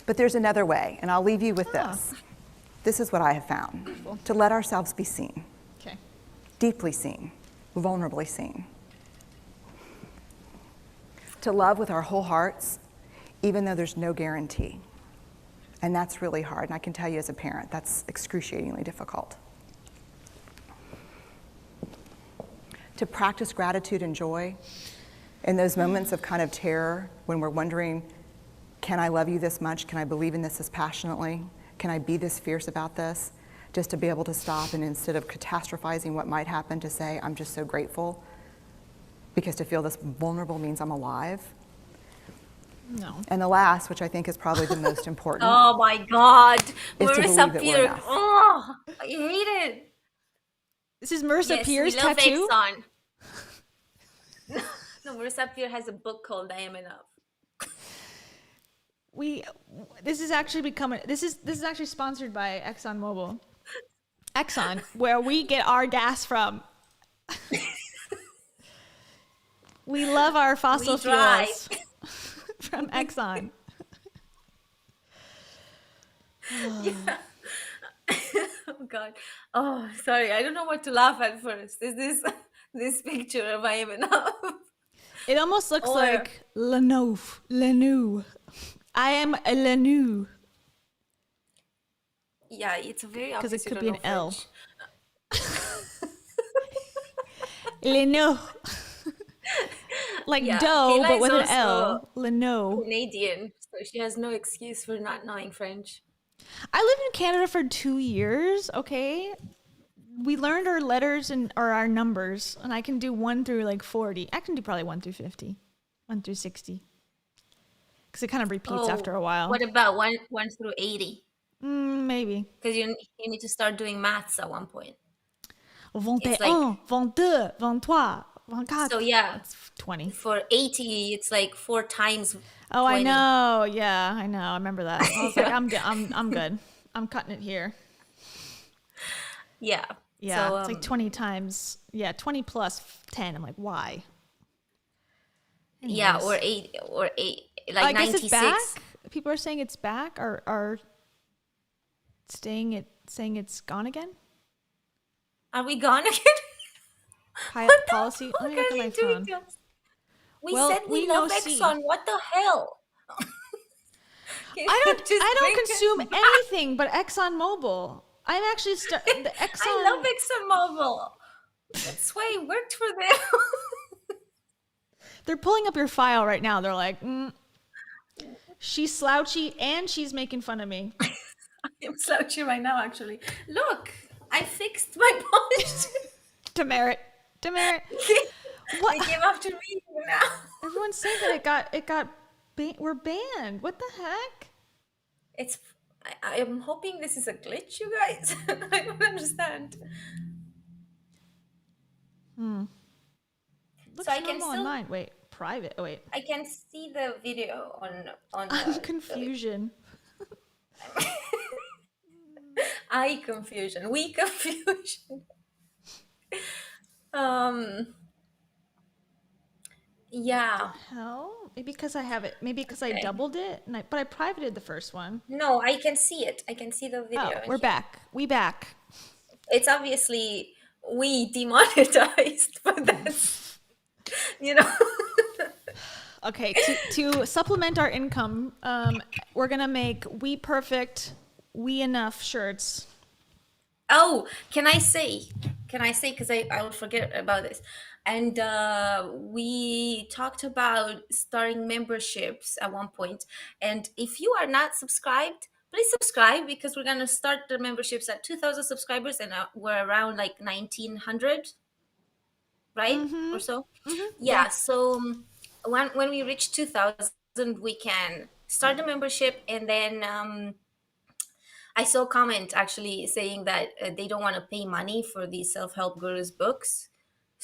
Speaker 3: But there's another way, and I'll leave you with this. This is what I have found. To let ourselves be seen,
Speaker 1: Okay.
Speaker 3: deeply seen, vulnerably seen. To love with our whole hearts, even though there's no guarantee. And that's really hard, and I can tell you as a parent, that's excruciatingly difficult. to practice gratitude and joy in those moments of kind of terror when we're wondering, can I love you this much? Can I believe in this as passionately? Can I be this fierce about this? Just to be able to stop and instead of catastrophizing what might happen, to say, I'm just so grateful. Because to feel this vulnerable means I'm alive.
Speaker 1: No.
Speaker 3: And the last, which I think is probably the most important,
Speaker 2: Oh my God.
Speaker 3: is to
Speaker 2: Marissa
Speaker 3: believe that we're
Speaker 2: Peer.
Speaker 3: enough.
Speaker 2: Oh, I hate it.
Speaker 1: This is Marissa
Speaker 2: Yes,
Speaker 1: Peer's
Speaker 2: we love
Speaker 1: tattoo.
Speaker 2: Exxon. No, Marissa Peer has a book called I Am Enough.
Speaker 1: This is actually sponsored by ExxonMobil. Exxon, where we get our gas from. We love our fossil fuels from Exxon.
Speaker 2: Yeah. Oh God. Oh, sorry. I don't know what to laugh at first. Is this picture of I Am Enough?
Speaker 1: It almost looks
Speaker 2: Or-
Speaker 1: like Lanou. I am a Lanou.
Speaker 2: Yeah, it's a very
Speaker 1: Because
Speaker 2: obvious
Speaker 1: it could
Speaker 2: you
Speaker 1: be
Speaker 2: don't
Speaker 1: an
Speaker 2: know
Speaker 1: L.
Speaker 2: French.
Speaker 1: Lanou. Like
Speaker 2: Yeah,
Speaker 1: dough,
Speaker 2: Kayla
Speaker 1: but
Speaker 2: is
Speaker 1: with an
Speaker 2: also
Speaker 1: L. Lanou.
Speaker 2: Canadian, so she has no excuse for not knowing French.
Speaker 1: I lived in Canada for 2 years, okay? We learned our letters or our numbers, and I can do 1 through like 40. I can do probably 1 through 50, 1 through 60. Because it kind of repeats after a while.
Speaker 2: What about one through 80?
Speaker 1: Maybe.
Speaker 2: Because you need to start doing maths at one point.
Speaker 1: 21,
Speaker 2: It's like-
Speaker 1: 22, 23, 24.
Speaker 2: So yeah,
Speaker 1: That's 20.
Speaker 2: for 80, it's like 4 times.
Speaker 1: Oh,
Speaker 2: 20.
Speaker 1: I know. Yeah, I know. I remember that. I was like, I'm good. I'm cutting it here.
Speaker 2: Yeah.
Speaker 1: Yeah,
Speaker 2: So,
Speaker 1: it's like 20 times. Yeah, 20 plus 10. I'm like, why?
Speaker 2: yeah,
Speaker 1: Anyways.
Speaker 2: or 8, like
Speaker 1: I guess
Speaker 2: 96.
Speaker 1: it's back. People are saying it's back, or are saying it's gone again.
Speaker 2: Are we gone again?
Speaker 1: Policy. Let me
Speaker 2: What
Speaker 1: look
Speaker 2: are
Speaker 1: at my
Speaker 2: you doing
Speaker 1: phone.
Speaker 2: to us? We
Speaker 1: Well,
Speaker 2: said we
Speaker 1: we know
Speaker 2: love
Speaker 1: C.
Speaker 2: Exxon. What the hell? Can
Speaker 1: I
Speaker 2: you
Speaker 1: don't.
Speaker 2: just
Speaker 1: I
Speaker 2: bring
Speaker 1: don't
Speaker 2: us
Speaker 1: consume
Speaker 2: back?
Speaker 1: anything but ExxonMobil. I'm actually the Exxon.
Speaker 2: I love ExxonMobil. That's why I worked for them.
Speaker 1: They're pulling up your file right now. They're like, she's slouchy and she's making fun of me.
Speaker 2: I'm slouchy right now, actually. Look, I fixed my posture.
Speaker 1: Demerit.
Speaker 2: They
Speaker 1: What?
Speaker 2: came after me now.
Speaker 1: Everyone's saying that we're banned. What the heck?
Speaker 2: I am hoping this is a glitch, you guys. I don't understand.
Speaker 1: Looks
Speaker 2: So I can
Speaker 1: normal
Speaker 2: still-
Speaker 1: on mine. Wait, private. Oh wait,
Speaker 2: I can see the video on
Speaker 1: I'm confusion.
Speaker 2: I confusion. We confusion. Yeah.
Speaker 1: Hell, maybe because I have it. Maybe because I
Speaker 2: Okay.
Speaker 1: doubled it, but I privated the first one.
Speaker 2: No, I can see it. I can see the video.
Speaker 1: Oh,
Speaker 2: in
Speaker 1: we're
Speaker 2: here.
Speaker 1: back. We back.
Speaker 2: It's obviously we demonetized, but that's
Speaker 1: Okay, to supplement our income, we're gonna make We Perfect, We Enough shirts.
Speaker 2: Oh, can I say? Because I would forget about this. And we talked about starting memberships at one point. And if you are not subscribed, please subscribe, because we're going to start the memberships at 2,000 subscribers, and we're around like 1,900, right? Or so. Yeah. So when we reach 2,000, we can start the membership, and then I saw a comment actually saying that they don't want to pay money for these self-help gurus books.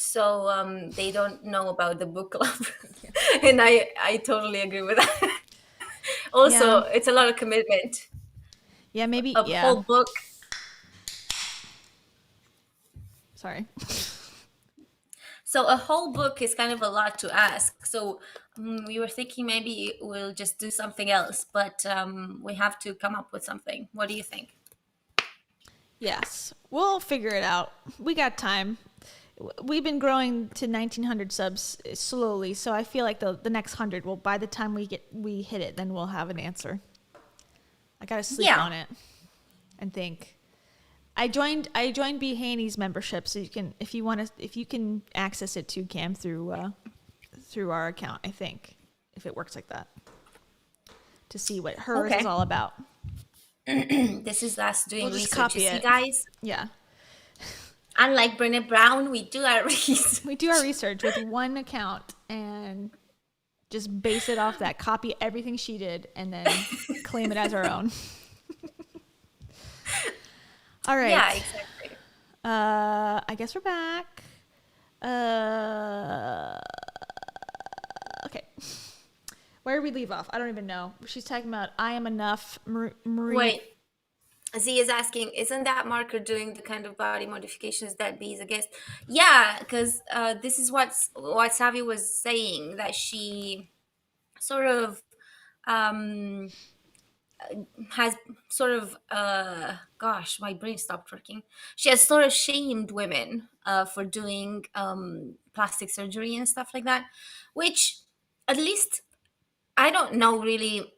Speaker 2: So they don't know about the book club. And I totally agree with that. Also,
Speaker 1: Yeah.
Speaker 2: it's a lot of commitment.
Speaker 1: Yeah, maybe.
Speaker 2: A
Speaker 1: Yeah.
Speaker 2: whole book.
Speaker 1: Sorry.
Speaker 2: So a whole book is kind of a lot to ask. So we were thinking maybe we'll just do something else, but we have to come up with something. What do you think?
Speaker 1: Yes, we'll figure it out. We got time. We've been growing to 1,900 subs slowly, so I feel like the next 100 will, by the time we hit it, then we'll have an answer. I gotta sleep
Speaker 2: Yeah.
Speaker 1: on it and think. I joined B Haney's membership, so you can, if you can access it too, Cam, through our account. I think if it works like that, to see what hers is
Speaker 2: Okay.
Speaker 1: all about.
Speaker 2: This is us doing
Speaker 1: We'll just
Speaker 2: research. You
Speaker 1: copy
Speaker 2: see,
Speaker 1: it.
Speaker 2: guys,
Speaker 1: Yeah,
Speaker 2: unlike Brené Brown, we do our research.
Speaker 1: we do our research with one account and just base it off that. Copy everything she did and then claim it as our own. All right.
Speaker 2: Yeah, exactly.
Speaker 1: I guess we're back. Okay. Where did we leave off? I don't even know. She's talking about I am enough. Marie.
Speaker 2: Wait. Z is asking, isn't that marker doing the kind of body modifications that B is against? Yeah, because this is what Savi was saying, that she sort of has sort of gosh, my brain stopped working. She has sort of shamed women for doing plastic surgery and stuff like that, which at least I don't know really.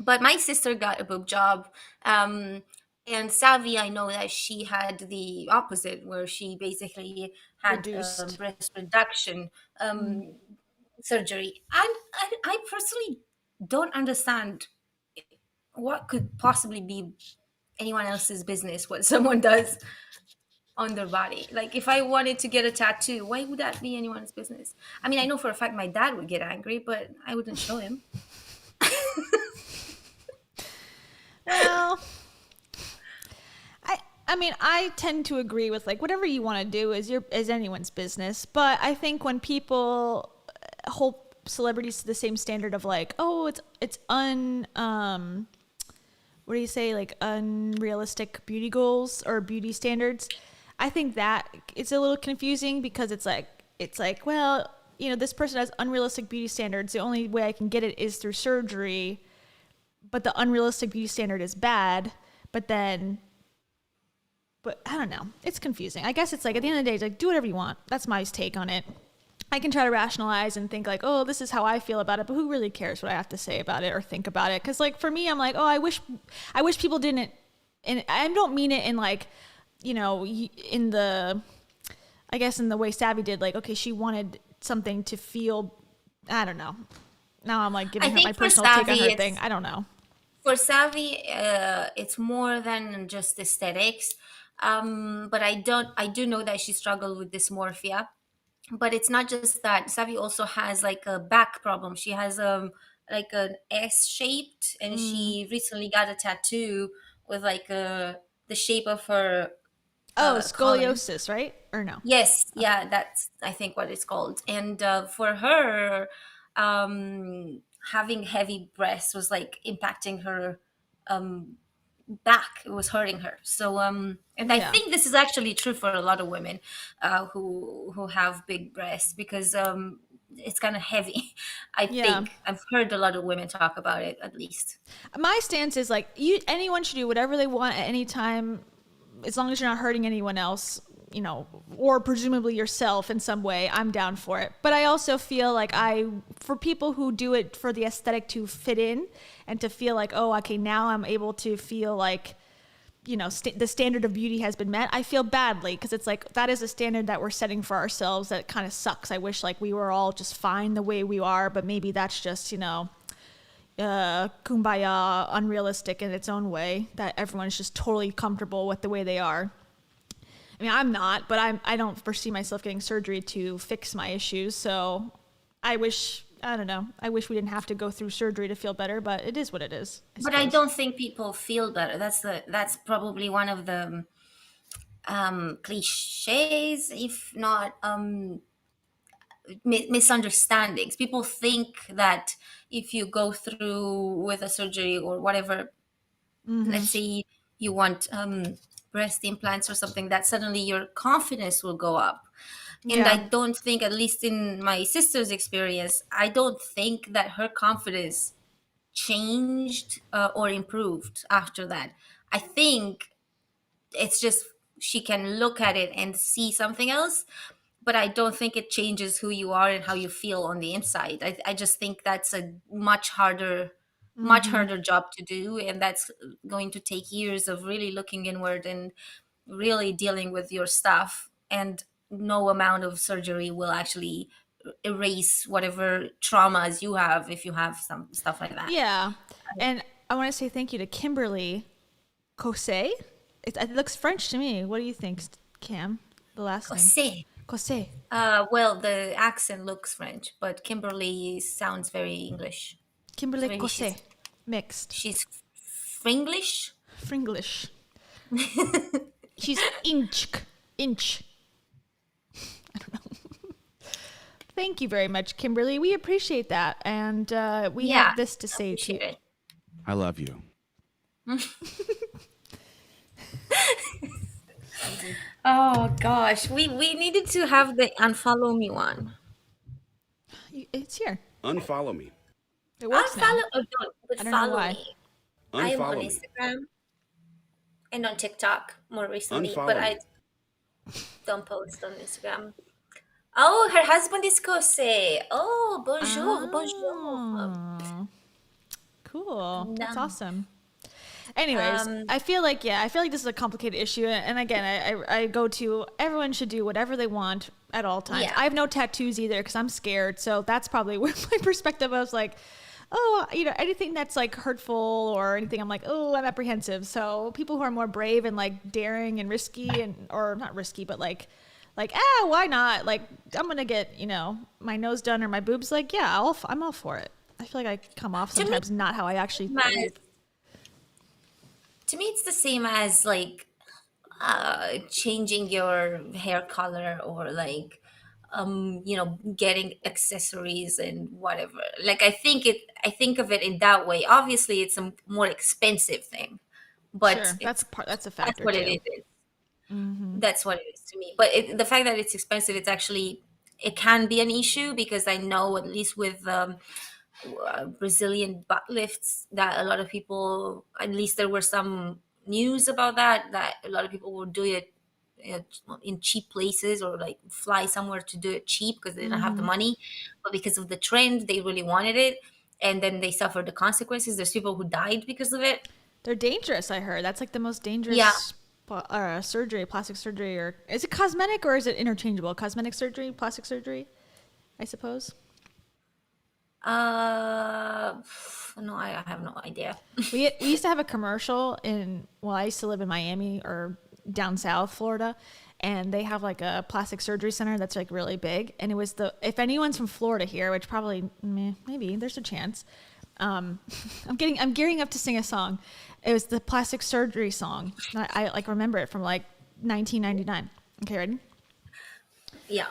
Speaker 2: But my sister got a boob job, and Savi, I know that she had the opposite, where she basically had
Speaker 1: Reduced.
Speaker 2: breast reduction surgery. And I personally don't understand what could possibly be anyone else's business what someone does on their body. Like, if I wanted to get a tattoo, why would that be anyone's business? I mean, I know for a fact my dad would get angry, but I wouldn't show him.
Speaker 1: Well, I mean, I tend to agree with like whatever you want to do is anyone's business. But I think when people hold celebrities to the same standard of like, oh, it's what do you say, like unrealistic beauty goals or beauty standards, I think that it's a little confusing because it's like, well, you know, this person has unrealistic beauty standards. The only way I can get it is through surgery, but the unrealistic beauty standard is bad. But I don't know. It's confusing. I guess it's like at the end of the day, it's like, do whatever you want. That's my take on it. I can try to rationalize and think like, oh, this is how I feel about it, but who really cares what I have to say about it or think about it? Because like for me, I'm like, oh, I wish people didn't, and I don't mean it in like, you know, in the way Savvy did, like, okay, she wanted something to feel, I don't know. Now I'm like giving her my personal take on her thing. I don't know.
Speaker 2: For Savvy, it's more than just aesthetics. But I do know that she struggled with dysmorphia. But it's not just that. Savvy also has like a back problem. She has like an S shaped, and she recently got a tattoo with like the shape of her
Speaker 1: scoliosis, right? Or no?
Speaker 2: Yes, yeah, that's I think what it's called. And for her, having heavy breasts was like impacting her back. It was hurting her. So, and I think this is actually true for a lot of women who have big breasts, because it's kind of heavy. I think I've heard a lot of women talk about it, at least.
Speaker 1: My stance is like anyone should do whatever they want at any time, as long as you're not hurting anyone else, you know, or presumably yourself in some way. I'm down for it. But I also feel like for people who do it for the aesthetic to fit in and to feel like, oh, okay, now I'm able to feel like, you know, the standard of beauty has been met, I feel badly, because it's like that is a standard that we're setting for ourselves that kind of sucks. I wish like we were all just fine the way we are, but maybe that's just, you know, kumbaya, unrealistic in its own way, that everyone's just totally comfortable with the way they are. I mean, I'm not, but I don't foresee myself getting surgery to fix my issues. So I wish we didn't have to go through surgery to feel better, but it is what it is.
Speaker 2: But I don't think people feel better. That's probably one of the cliches, if not misunderstandings. People think that if you go through with a surgery or whatever, let's say you want breast implants or something, that suddenly your confidence will go up. And I don't think, at least in my sister's experience, I don't think that her confidence changed or improved after that. I think it's just she can look at it and see something else, but I don't think it changes who you are and how you feel on the inside. I just think that's a much harder much harder job to do, and that's going to take years of really looking inward and really dealing with your stuff, and no amount of surgery will actually erase whatever traumas you have if you have some stuff like that.
Speaker 1: Yeah. And I want to say thank you to Kimberly Cosset. It looks French to me. What do you think, Cam? The last name?
Speaker 2: Say,
Speaker 1: Cosset.
Speaker 2: well, the accent looks French, but Kimberly sounds very English.
Speaker 1: Kimberly
Speaker 2: Maybe
Speaker 1: Cosset. Mixed.
Speaker 2: she's Fringlish.
Speaker 1: Fringlish. She's inch. I don't know. Thank you very much, Kimberly. We appreciate that. And we have this to say to you.
Speaker 4: I love you.
Speaker 2: Oh gosh, we needed to have the unfollow me one.
Speaker 1: It's here.
Speaker 4: Unfollow me.
Speaker 1: It works now.
Speaker 2: Unfollow, oh, don't, but
Speaker 1: I don't know
Speaker 2: follow
Speaker 1: why.
Speaker 2: me. I am on
Speaker 4: Unfollow me.
Speaker 2: Instagram and on TikTok more recently,
Speaker 4: Unfollow
Speaker 2: but
Speaker 4: me.
Speaker 2: I don't post on Instagram. Oh, her husband is Kose. Oh, bonjour, bonjour.
Speaker 1: Oh, cool. That's
Speaker 2: No.
Speaker 1: awesome. Anyways, I feel like this is a complicated issue, and again, I go to everyone should do whatever they want at all times.
Speaker 2: Yeah.
Speaker 1: I have no tattoos either because I'm scared, so that's probably where my perspective was like, oh, anything that's like hurtful or anything, I'm like, oh, I'm apprehensive. So people who are more brave and like daring and risky or not risky, but like, why not? Like, I'm gonna get my nose done or my boobs. Like, yeah, I'm all for it. I feel like I come off
Speaker 2: To me,
Speaker 1: sometimes not how I actually.
Speaker 2: to me, it's the same as like changing your hair color or like getting accessories and whatever. Like I think of it in that way. Obviously it's a more expensive thing, but
Speaker 1: Sure, that's a
Speaker 2: that's
Speaker 1: factor
Speaker 2: what
Speaker 1: too.
Speaker 2: it is. That's what it is to me. But the fact that it's expensive, it can be an issue, because I know, at least with Brazilian butt lifts, that a lot of people, at least there were some news about that a lot of people will do it in cheap places, or like fly somewhere to do it cheap because they didn't have the money, but because of the trend they really wanted it, and then they suffered the consequences. There's people who died because of it.
Speaker 1: They're dangerous, I heard. That's like the most dangerous
Speaker 2: Yeah.
Speaker 1: surgery, plastic surgery, or is it cosmetic or is it interchangeable? Cosmetic surgery, plastic surgery, I suppose.
Speaker 2: No, I have no idea.
Speaker 1: We used to have a commercial I used to live in Miami or down south Florida, and they have like a plastic surgery center that's like really big, and it was if anyone's from Florida here, which probably maybe there's a chance, I'm gearing up to sing a song. It was the plastic surgery song. I like remember it from like 1999. Okay, ready?
Speaker 2: Yeah.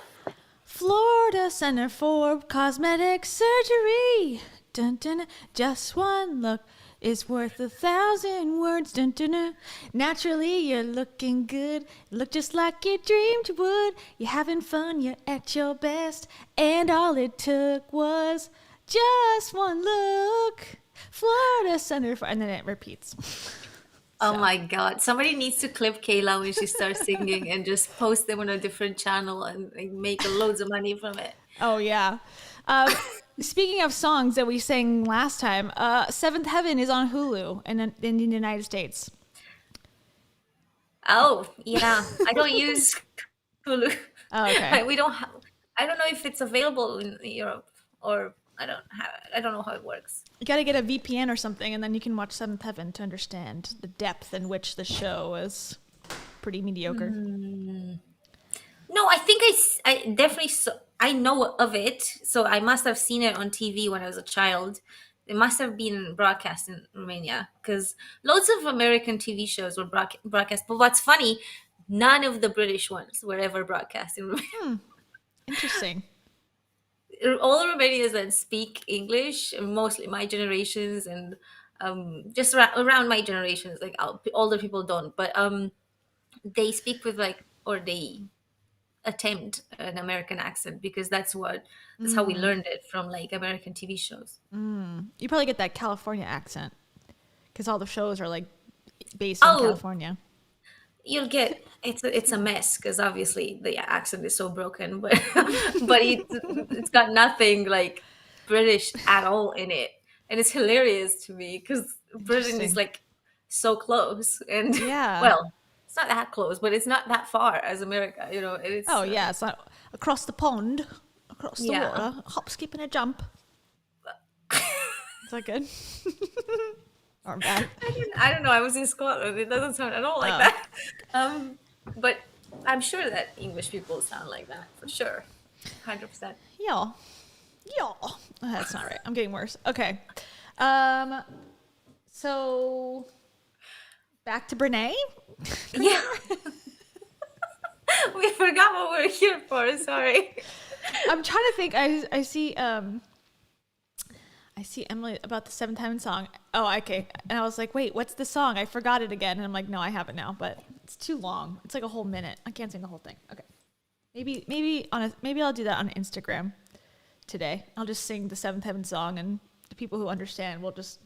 Speaker 1: Florida Center for Cosmetic Surgery. Dun, dun, dun. Just one look is worth 1,000 words. Dun, dun, dun. Naturally, you're looking good. Look just like you dreamed you would. You're having fun, you're at your best. And all it took was just one look. Florida Center for... And then it repeats.
Speaker 2: Oh my God. Somebody needs to clip Kayla when she starts singing and just post them on a different channel and make loads of money from it.
Speaker 1: Oh, yeah. Speaking of songs that we sang last time, Seventh Heaven is on Hulu in the United States.
Speaker 2: Oh, yeah. I don't use Hulu.
Speaker 1: Oh, okay.
Speaker 2: I don't know if it's available in Europe, or I don't know how it works.
Speaker 1: You got to get a VPN or something, and then you can watch Seventh Heaven to understand the depth in which the show is pretty mediocre.
Speaker 2: No, I think I definitely I know of it, so I must have seen it on TV when I was a child. It must have been broadcast in Romania, because loads of American TV shows were broadcast. But what's funny, none of the British ones were ever broadcast in Romania.
Speaker 1: Interesting.
Speaker 2: All Romanians that speak English, mostly my generations, and just around my generations, like older people don't, but they speak with or they attempt an American accent, because that's how we learned it from like American TV shows.
Speaker 1: You probably get that California accent because all the shows are like based in California.
Speaker 2: You'll get it's a mess, because obviously the accent is so broken, but it's got nothing like British at all in it. and it's hilarious to me because Britain
Speaker 1: Interesting.
Speaker 2: is like so close, and
Speaker 1: Yeah.
Speaker 2: well, it's not that close, but it's not that far as America, you know. And it's
Speaker 1: Oh yeah, it's not across the pond, across the
Speaker 2: Yeah.
Speaker 1: water, hop, skip, and a jump. Is that good? Or bad?
Speaker 2: I don't know. I was in Scotland. It doesn't sound at all like
Speaker 1: Oh.
Speaker 2: that. But I'm sure that English people sound like that for sure, 100%.
Speaker 1: Yeah. Yeah. That's not right. I'm getting worse. Okay. So back to Brené.
Speaker 2: Yeah. We forgot what we're here for. Sorry.
Speaker 1: I'm trying to think. I see Emily about the 7 Time song. Oh, okay. And I was like, wait, what's the song? I forgot it again. And I'm like, no, I have it now, but it's too long. It's like a whole minute. I can't sing the whole thing. Okay. Maybe I'll do that on Instagram today. I'll just sing the 7 Time song, and the people who understand will just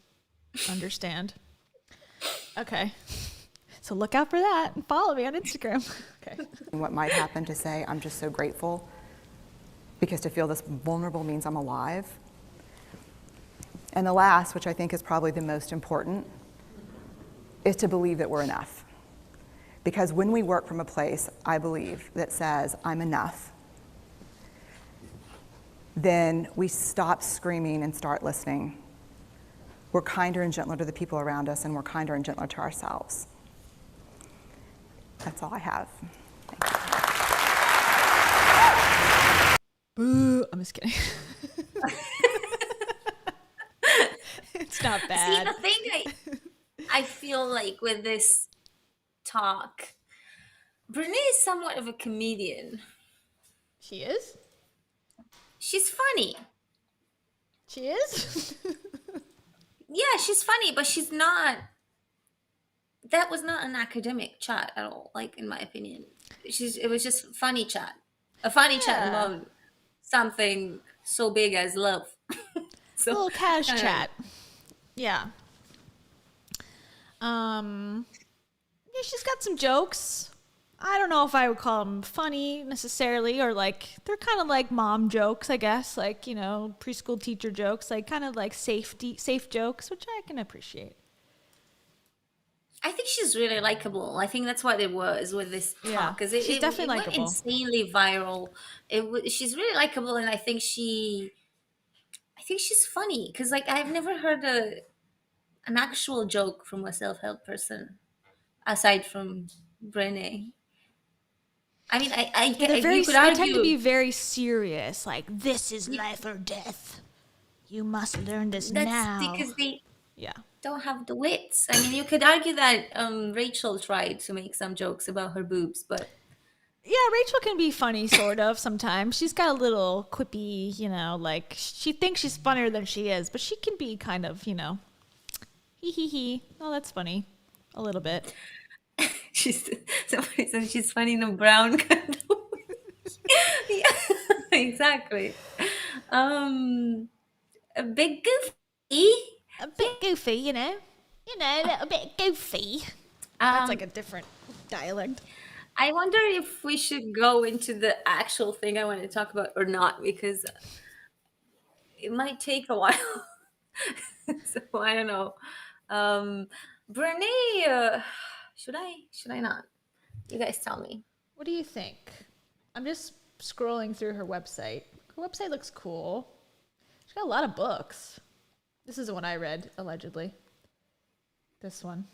Speaker 1: understand. Okay. So look out for that and follow me on Instagram. Okay.
Speaker 3: What might happen to say, I'm just so grateful, because to feel this vulnerable means I'm alive. And the last, which I think is probably the most important, is to believe that we're enough. Because when we work from a place, I believe, that says, I'm enough, then we stop screaming and start listening. We're kinder and gentler to the people around us, and we're kinder and gentler to ourselves. That's all I have. Thank you.
Speaker 1: Boo. I'm just kidding. It's not
Speaker 2: See,
Speaker 1: bad.
Speaker 2: the thing I feel like with this talk, Brene is somewhat of a comedian.
Speaker 1: She is?
Speaker 2: She's funny.
Speaker 1: She is?
Speaker 2: Yeah, she's funny, but she's not. That was not an academic chat at all, like, in my opinion. It was just funny chat. A funny chat
Speaker 1: Yeah.
Speaker 2: about something so big as love. So,
Speaker 1: A little cash
Speaker 2: kinda-
Speaker 1: chat. Yeah. Yeah, she's got some jokes. I don't know if I would call them funny necessarily, or like, they're kind of like mom jokes, I guess, like, you know, preschool teacher jokes, like kind of like safe jokes, which I can appreciate.
Speaker 2: I think she's really likable. I think that's what it was with this
Speaker 1: Yeah,
Speaker 2: talk, because
Speaker 1: she's definitely
Speaker 2: it went
Speaker 1: likable.
Speaker 2: insanely viral. She's really likable, and I think she's funny, because like I've never heard an actual joke from a self-help person aside from Brené. I mean,
Speaker 1: Yeah, they're
Speaker 2: you could
Speaker 1: they tend to
Speaker 2: argue
Speaker 1: be very serious, like, this is life or death. You must learn this
Speaker 2: that's
Speaker 1: now.
Speaker 2: because they
Speaker 1: Yeah.
Speaker 2: don't have the wits. I mean, you could argue that Rachel tried to make some jokes about her boobs, but
Speaker 1: Yeah, Rachel can be funny, sort of, sometimes. She's got a little quippy, you know, like, she thinks she's funnier than she is, but she can be kind of, you know, hee hee hee. Oh, that's funny. A little bit.
Speaker 2: somebody said she's funny in a brown kind of way. Yeah, exactly. A bit goofy.
Speaker 1: A bit goofy, you know? You know, a little bit goofy. That's like a different dialect.
Speaker 2: I wonder if we should go into the actual thing I want to talk about or not, because it might take a while. So I don't know. Brene, should I not? You guys tell me.
Speaker 1: What do you think? I'm just scrolling through her website. Her website looks cool. She's got a lot of books. This is the one I read, allegedly. This one.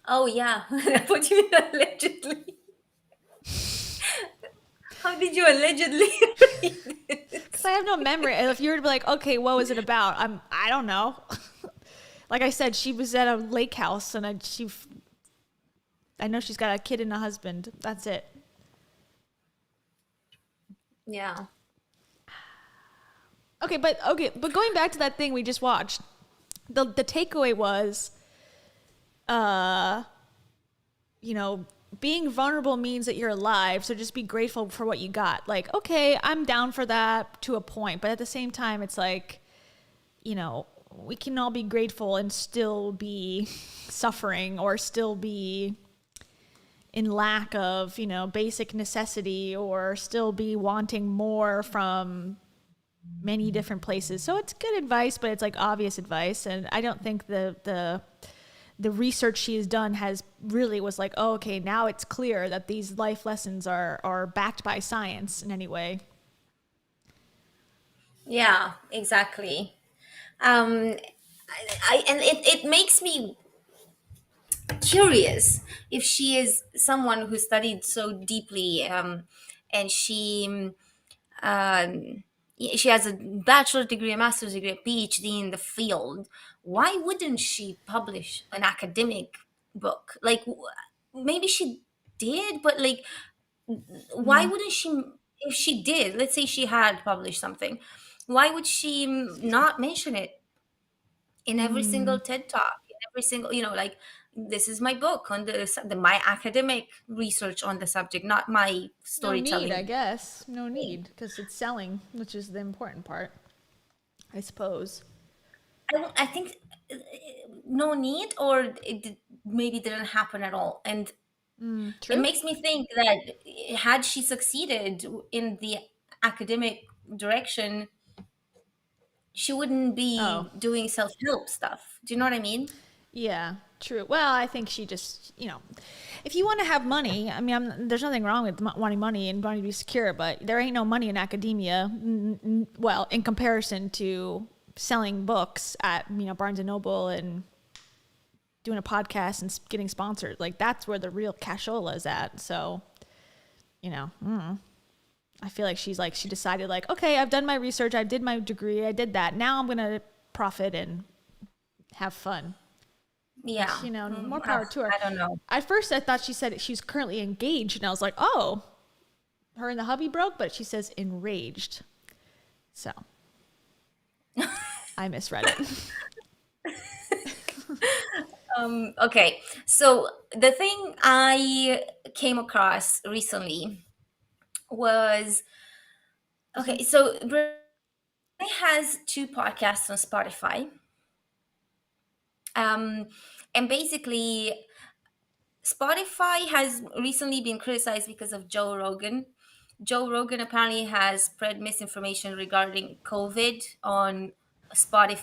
Speaker 2: Oh yeah, what do you mean allegedly? How did you allegedly read it?
Speaker 1: Because I have no memory. If you were to be like, okay, what was it about? I don't know. Like I said, she was at a lake house, and I know she's got a kid and a husband. That's it.
Speaker 2: Yeah.
Speaker 1: Okay, but going back to that thing we just watched, the takeaway was, you know, being vulnerable means that you're alive, so just be grateful for what you got. Like, okay, I'm down for that to a point, but at the same time, it's like, you know, we can all be grateful and still be suffering, or still be in lack of, you know, basic necessity, or still be wanting more from many different places. So it's good advice, but it's like obvious advice. And I don't think the research she has done has really was like, oh, okay, now it's clear that these life lessons are backed by science in any way.
Speaker 2: Yeah, exactly. And it makes me curious if she is someone who studied so deeply, and um, she has a bachelor's degree, a master's degree, a PhD in the field. Why wouldn't she publish an academic book? Like, maybe she did, but like, why wouldn't she? If she did, let's say she had published something, why would she not mention it in every single TED talk, in every single, like, this is my book on my academic research on the subject, not my
Speaker 1: No need, I
Speaker 2: storytelling.
Speaker 1: guess. No need, because it's selling, which is the important part, I suppose.
Speaker 2: I think no need, or maybe didn't happen at all. And it
Speaker 1: True.
Speaker 2: makes me think that had she succeeded in the academic direction, she wouldn't
Speaker 1: Oh,
Speaker 2: be doing self-help stuff. Do you know what I mean?
Speaker 1: yeah, true. Well, I think she just, if you want to have money, I mean, there's nothing wrong with wanting money and wanting to be secure, but there ain't no money in academia. Well, in comparison to selling books at, Barnes and Noble and doing a podcast and getting sponsored. Like, that's where the real cashola is at. So, I feel like she decided, like, okay, I've done my research, I did my degree, I did that. Now I'm going to profit and have fun.
Speaker 2: Yeah.
Speaker 1: Which, more power to her.
Speaker 2: I don't know.
Speaker 1: At first, I thought she said she's currently engaged, and I was like, oh, her and the hubby broke, but she says enraged. So, I misread it.
Speaker 2: Okay, so the thing I came across recently was, okay, so Brené has two podcasts on Spotify. And basically, Spotify has recently been criticized because of Joe Rogan. Joe Rogan apparently has spread misinformation regarding COVID on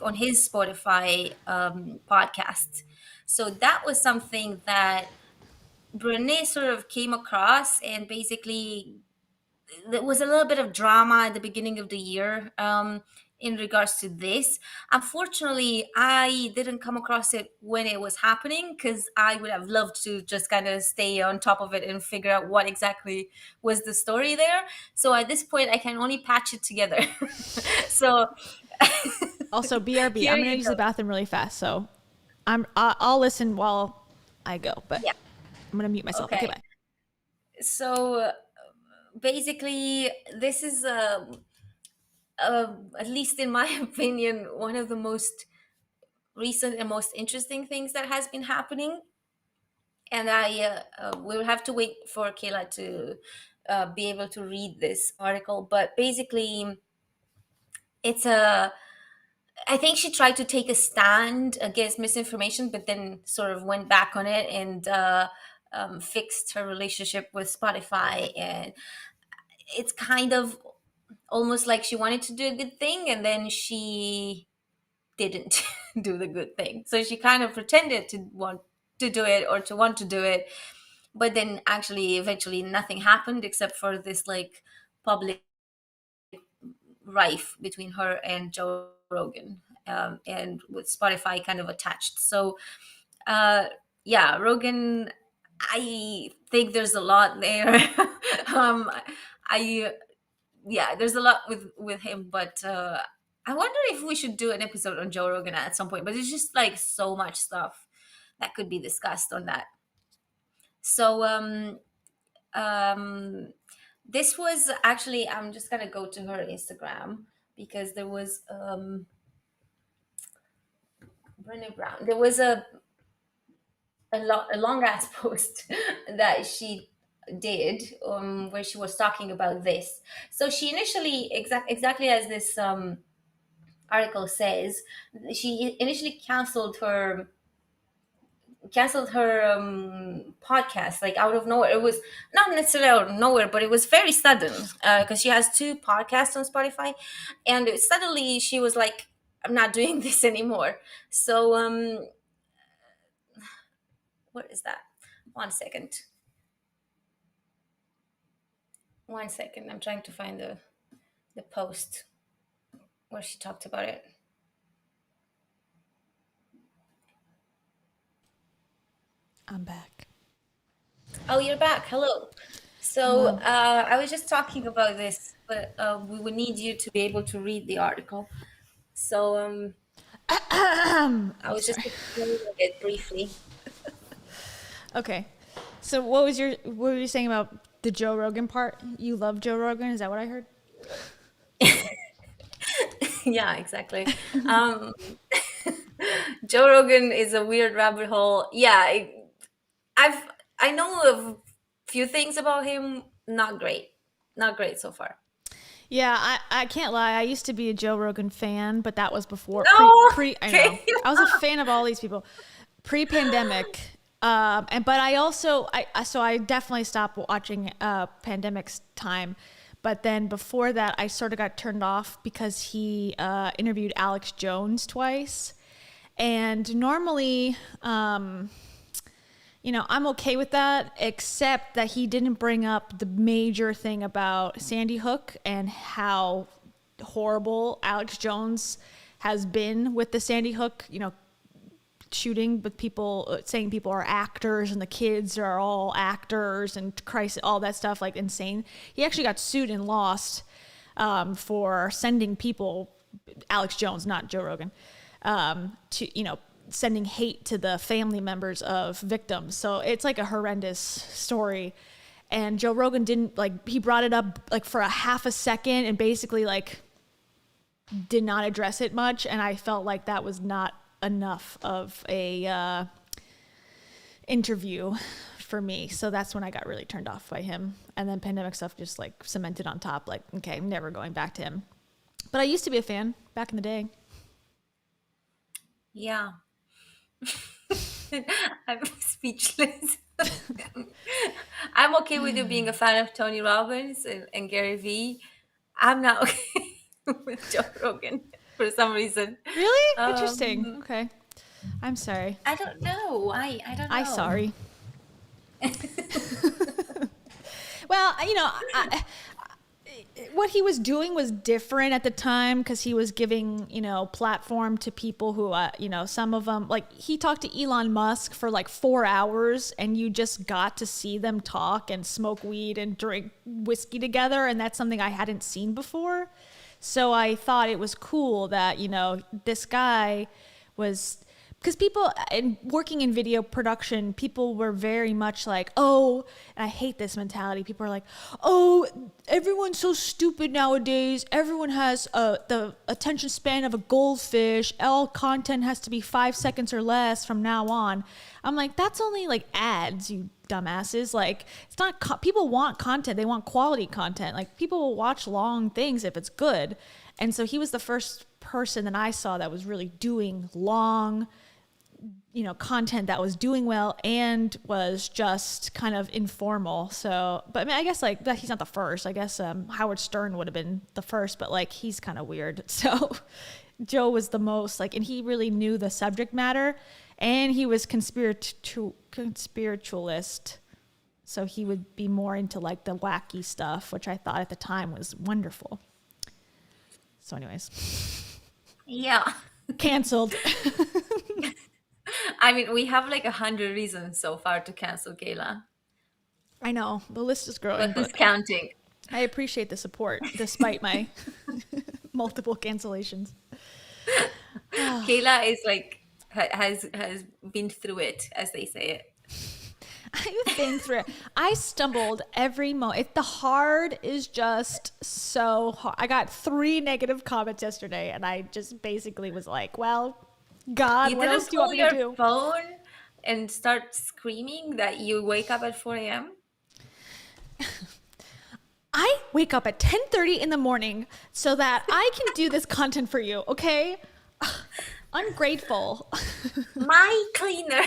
Speaker 2: on his Spotify podcast. So that was something that Brené sort of came across, and basically there was a little bit of drama at the beginning of the year, in regards to this. Unfortunately, I didn't come across it when it was happening, because I would have loved to just kind of stay on top of it and figure out what exactly was the story there. So at this point, I can only patch it together. So
Speaker 1: Also, BRB,
Speaker 2: here
Speaker 1: I'm going to
Speaker 2: you
Speaker 1: use
Speaker 2: go.
Speaker 1: the bathroom really fast, so I'll listen while I go, but
Speaker 2: Yeah.
Speaker 1: I'm going to mute myself. Okay,
Speaker 2: Okay.
Speaker 1: bye.
Speaker 2: So basically, this is at least in my opinion, one of the most recent and most interesting things that has been happening. And I will have to wait for Kayla to be able to read this article. But basically, it's a. I think she tried to take a stand against misinformation, but then sort of went back on it and fixed her relationship with Spotify. And it's kind of almost like she wanted to do a good thing, and then she didn't do the good thing. So she kind of pretended to want to do it, or to want to do it, but then actually eventually nothing happened except for this like public rife between her and Joe Rogan, and with Spotify kind of attached. So uh, yeah, Rogan, I think there's a lot there. I Yeah, there's a lot with him, but I wonder if we should do an episode on Joe Rogan at some point. But it's just like so much stuff that could be discussed on that. So um, this was actually, I'm just gonna go to her Instagram, because there was Brené Brown. There was a long ass post that she did, where she was talking about this. So she initially, exactly as this article says, she initially canceled her canceled her podcast, like out of nowhere. It was not necessarily out of nowhere, but it was very sudden, because she has 2 podcasts on Spotify, and suddenly she was like, I'm not doing this anymore. So what is that? One second, I'm trying to find the post where she talked about it.
Speaker 1: I'm back.
Speaker 2: Oh, you're back. Hello. So I was just talking about this, but we would need you to be able to read the article. So I was just explaining it briefly.
Speaker 1: Okay. So what were you saying about the Joe Rogan part? You love Joe Rogan? Is that what I heard?
Speaker 2: Yeah, exactly. Joe Rogan is a weird rabbit hole. Yeah, I know a few things about him. Not great so far.
Speaker 1: Yeah, I can't lie. I used to be a Joe Rogan fan, but that was before
Speaker 2: No,
Speaker 1: I know. I was a fan of all these people pre-pandemic. But I also I definitely stopped watching pandemic's time. But then before that, I sort of got turned off because he interviewed Alex Jones twice. And normally, I'm okay with that, except that he didn't bring up the major thing about Sandy Hook and how horrible Alex Jones has been with the Sandy Hook, shooting with people, saying people are actors and the kids are all actors and Christ, all that stuff, like insane. He actually got sued and lost for sending people, Alex Jones, not Joe Rogan, to, sending hate to the family members of victims. So it's like a horrendous story. And Joe Rogan he brought it up like for a half a second and basically like did not address it much. And I felt like that was not enough of a interview for me. So that's when I got really turned off by him. And then pandemic stuff just like cemented on top, like, okay, I'm never going back to him. But I used to be a fan back in the day.
Speaker 2: Yeah. I'm speechless. I'm okay with you being a fan of Tony Robbins and Gary Vee. I'm not okay with Joe Rogan for some reason.
Speaker 1: Really? Interesting. Okay. I'm sorry.
Speaker 2: I don't know. I don't know.
Speaker 1: I'm sorry. Well, what he was doing was different at the time because he was giving, platform to people who, some of them, like he talked to Elon Musk for like 4 hours and you just got to see them talk and smoke weed and drink whiskey together. And that's something I hadn't seen before. So I thought it was cool that, this guy was, because people working in video production, people were very much like, oh, and I hate this mentality. People are like, oh, everyone's so stupid nowadays. Everyone has the attention span of a goldfish. All content has to be 5 seconds or less from now on. I'm like, that's only like ads, you dumbasses. Like, it's not, people want content. They want quality content. Like, people will watch long things if it's good. And so he was the first person that I saw that was really doing long, content that was doing well and was just kind of informal. So, but I mean, I guess like that he's not the first. I guess Howard Stern would have been the first, but like he's kind of weird. So Joe was the most like, and he really knew the subject matter, and he was conspiritualist. So he would be more into like the wacky stuff, which I thought at the time was wonderful. So anyways.
Speaker 2: Yeah.
Speaker 1: Canceled.
Speaker 2: I mean, we have like 100 reasons so far to cancel Kayla.
Speaker 1: I know. The list is growing.
Speaker 2: But who's counting?
Speaker 1: I appreciate the support despite my multiple cancellations.
Speaker 2: Kayla is like, has been through it, as they say it.
Speaker 1: I've been through it. I stumbled every moment. The hard is just so hard. I got 3 negative comments yesterday, and I just basically was like, well, God, what else do you want me to do?
Speaker 2: You didn't pull your phone and start screaming that you wake up at 4 a.m.?
Speaker 1: I wake up at 10:30 in the morning so that I can do this content for you, okay? Ungrateful.
Speaker 2: My cleaner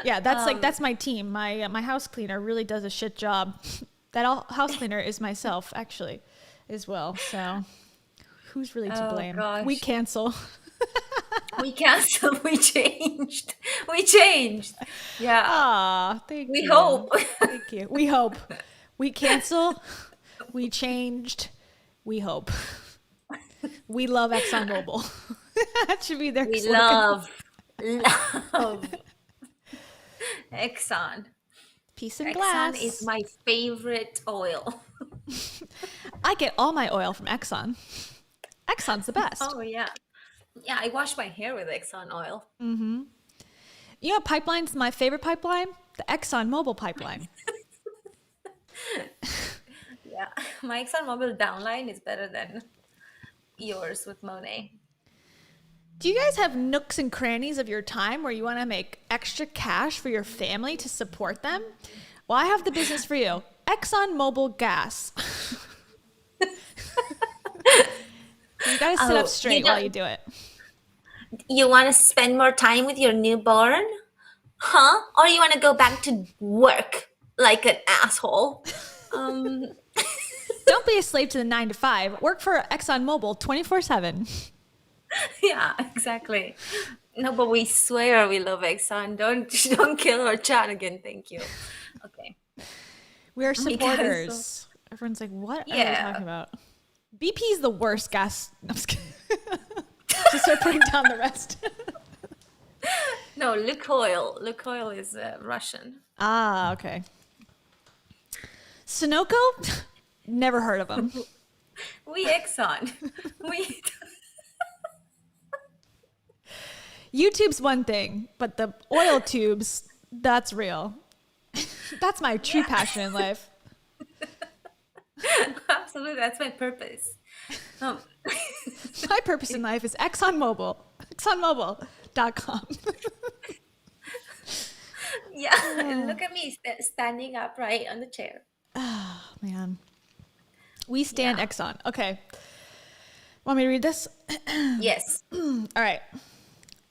Speaker 1: Yeah, that's my team. My house cleaner really does a shit job. House cleaner is myself, actually, as well. So who's really to blame?
Speaker 2: gosh.
Speaker 1: We cancel.
Speaker 2: We canceled. We changed. We changed. Yeah.
Speaker 1: Ah, thank
Speaker 2: We
Speaker 1: you.
Speaker 2: hope.
Speaker 1: Thank you. We hope. We cancel. We changed. We hope. We love ExxonMobil. That should be their
Speaker 2: We
Speaker 1: slogan.
Speaker 2: love Exxon.
Speaker 1: Peace and
Speaker 2: Exxon
Speaker 1: glass.
Speaker 2: is my favorite oil.
Speaker 1: I get all my oil from Exxon. Exxon's the best.
Speaker 2: Oh yeah. Yeah, I wash my hair with Exxon oil.
Speaker 1: You know what pipeline's my favorite pipeline? The ExxonMobil pipeline.
Speaker 2: Yeah. My ExxonMobil downline is better than yours with Monet.
Speaker 1: Do you guys have nooks and crannies of your time where you want to make extra cash for your family to support them? Well, I have the business for you. ExxonMobil Gas. You gotta sit up straight while you do it.
Speaker 2: You want to spend more time with your newborn? Huh? Or you want to go back to work like an asshole?
Speaker 1: Don't be a slave to the 9 to 5. Work for ExxonMobil 24/7.
Speaker 2: Yeah, exactly. No, but we swear we love Exxon. Don't kill our chat again. Thank you. Okay.
Speaker 1: We are
Speaker 2: Because-
Speaker 1: supporters. Everyone's like, what are you
Speaker 2: Yeah.
Speaker 1: talking about? BP is the worst gas. No, I'm just kidding. Just start putting down the rest.
Speaker 2: No, Lukoil. Lukoil is Russian.
Speaker 1: Ah, okay. Sunoco? Never heard of them.
Speaker 2: We Exxon. We.
Speaker 1: YouTube's one thing, but the oil tubes, that's real. That's my true passion in life.
Speaker 2: Absolutely, that's my purpose.
Speaker 1: My purpose in life is ExxonMobil. ExxonMobil.com.
Speaker 2: Yeah, and look at me standing upright on the chair.
Speaker 1: Man. We stand Exxon. Okay. Want me to read this?
Speaker 2: Yes.
Speaker 1: All right.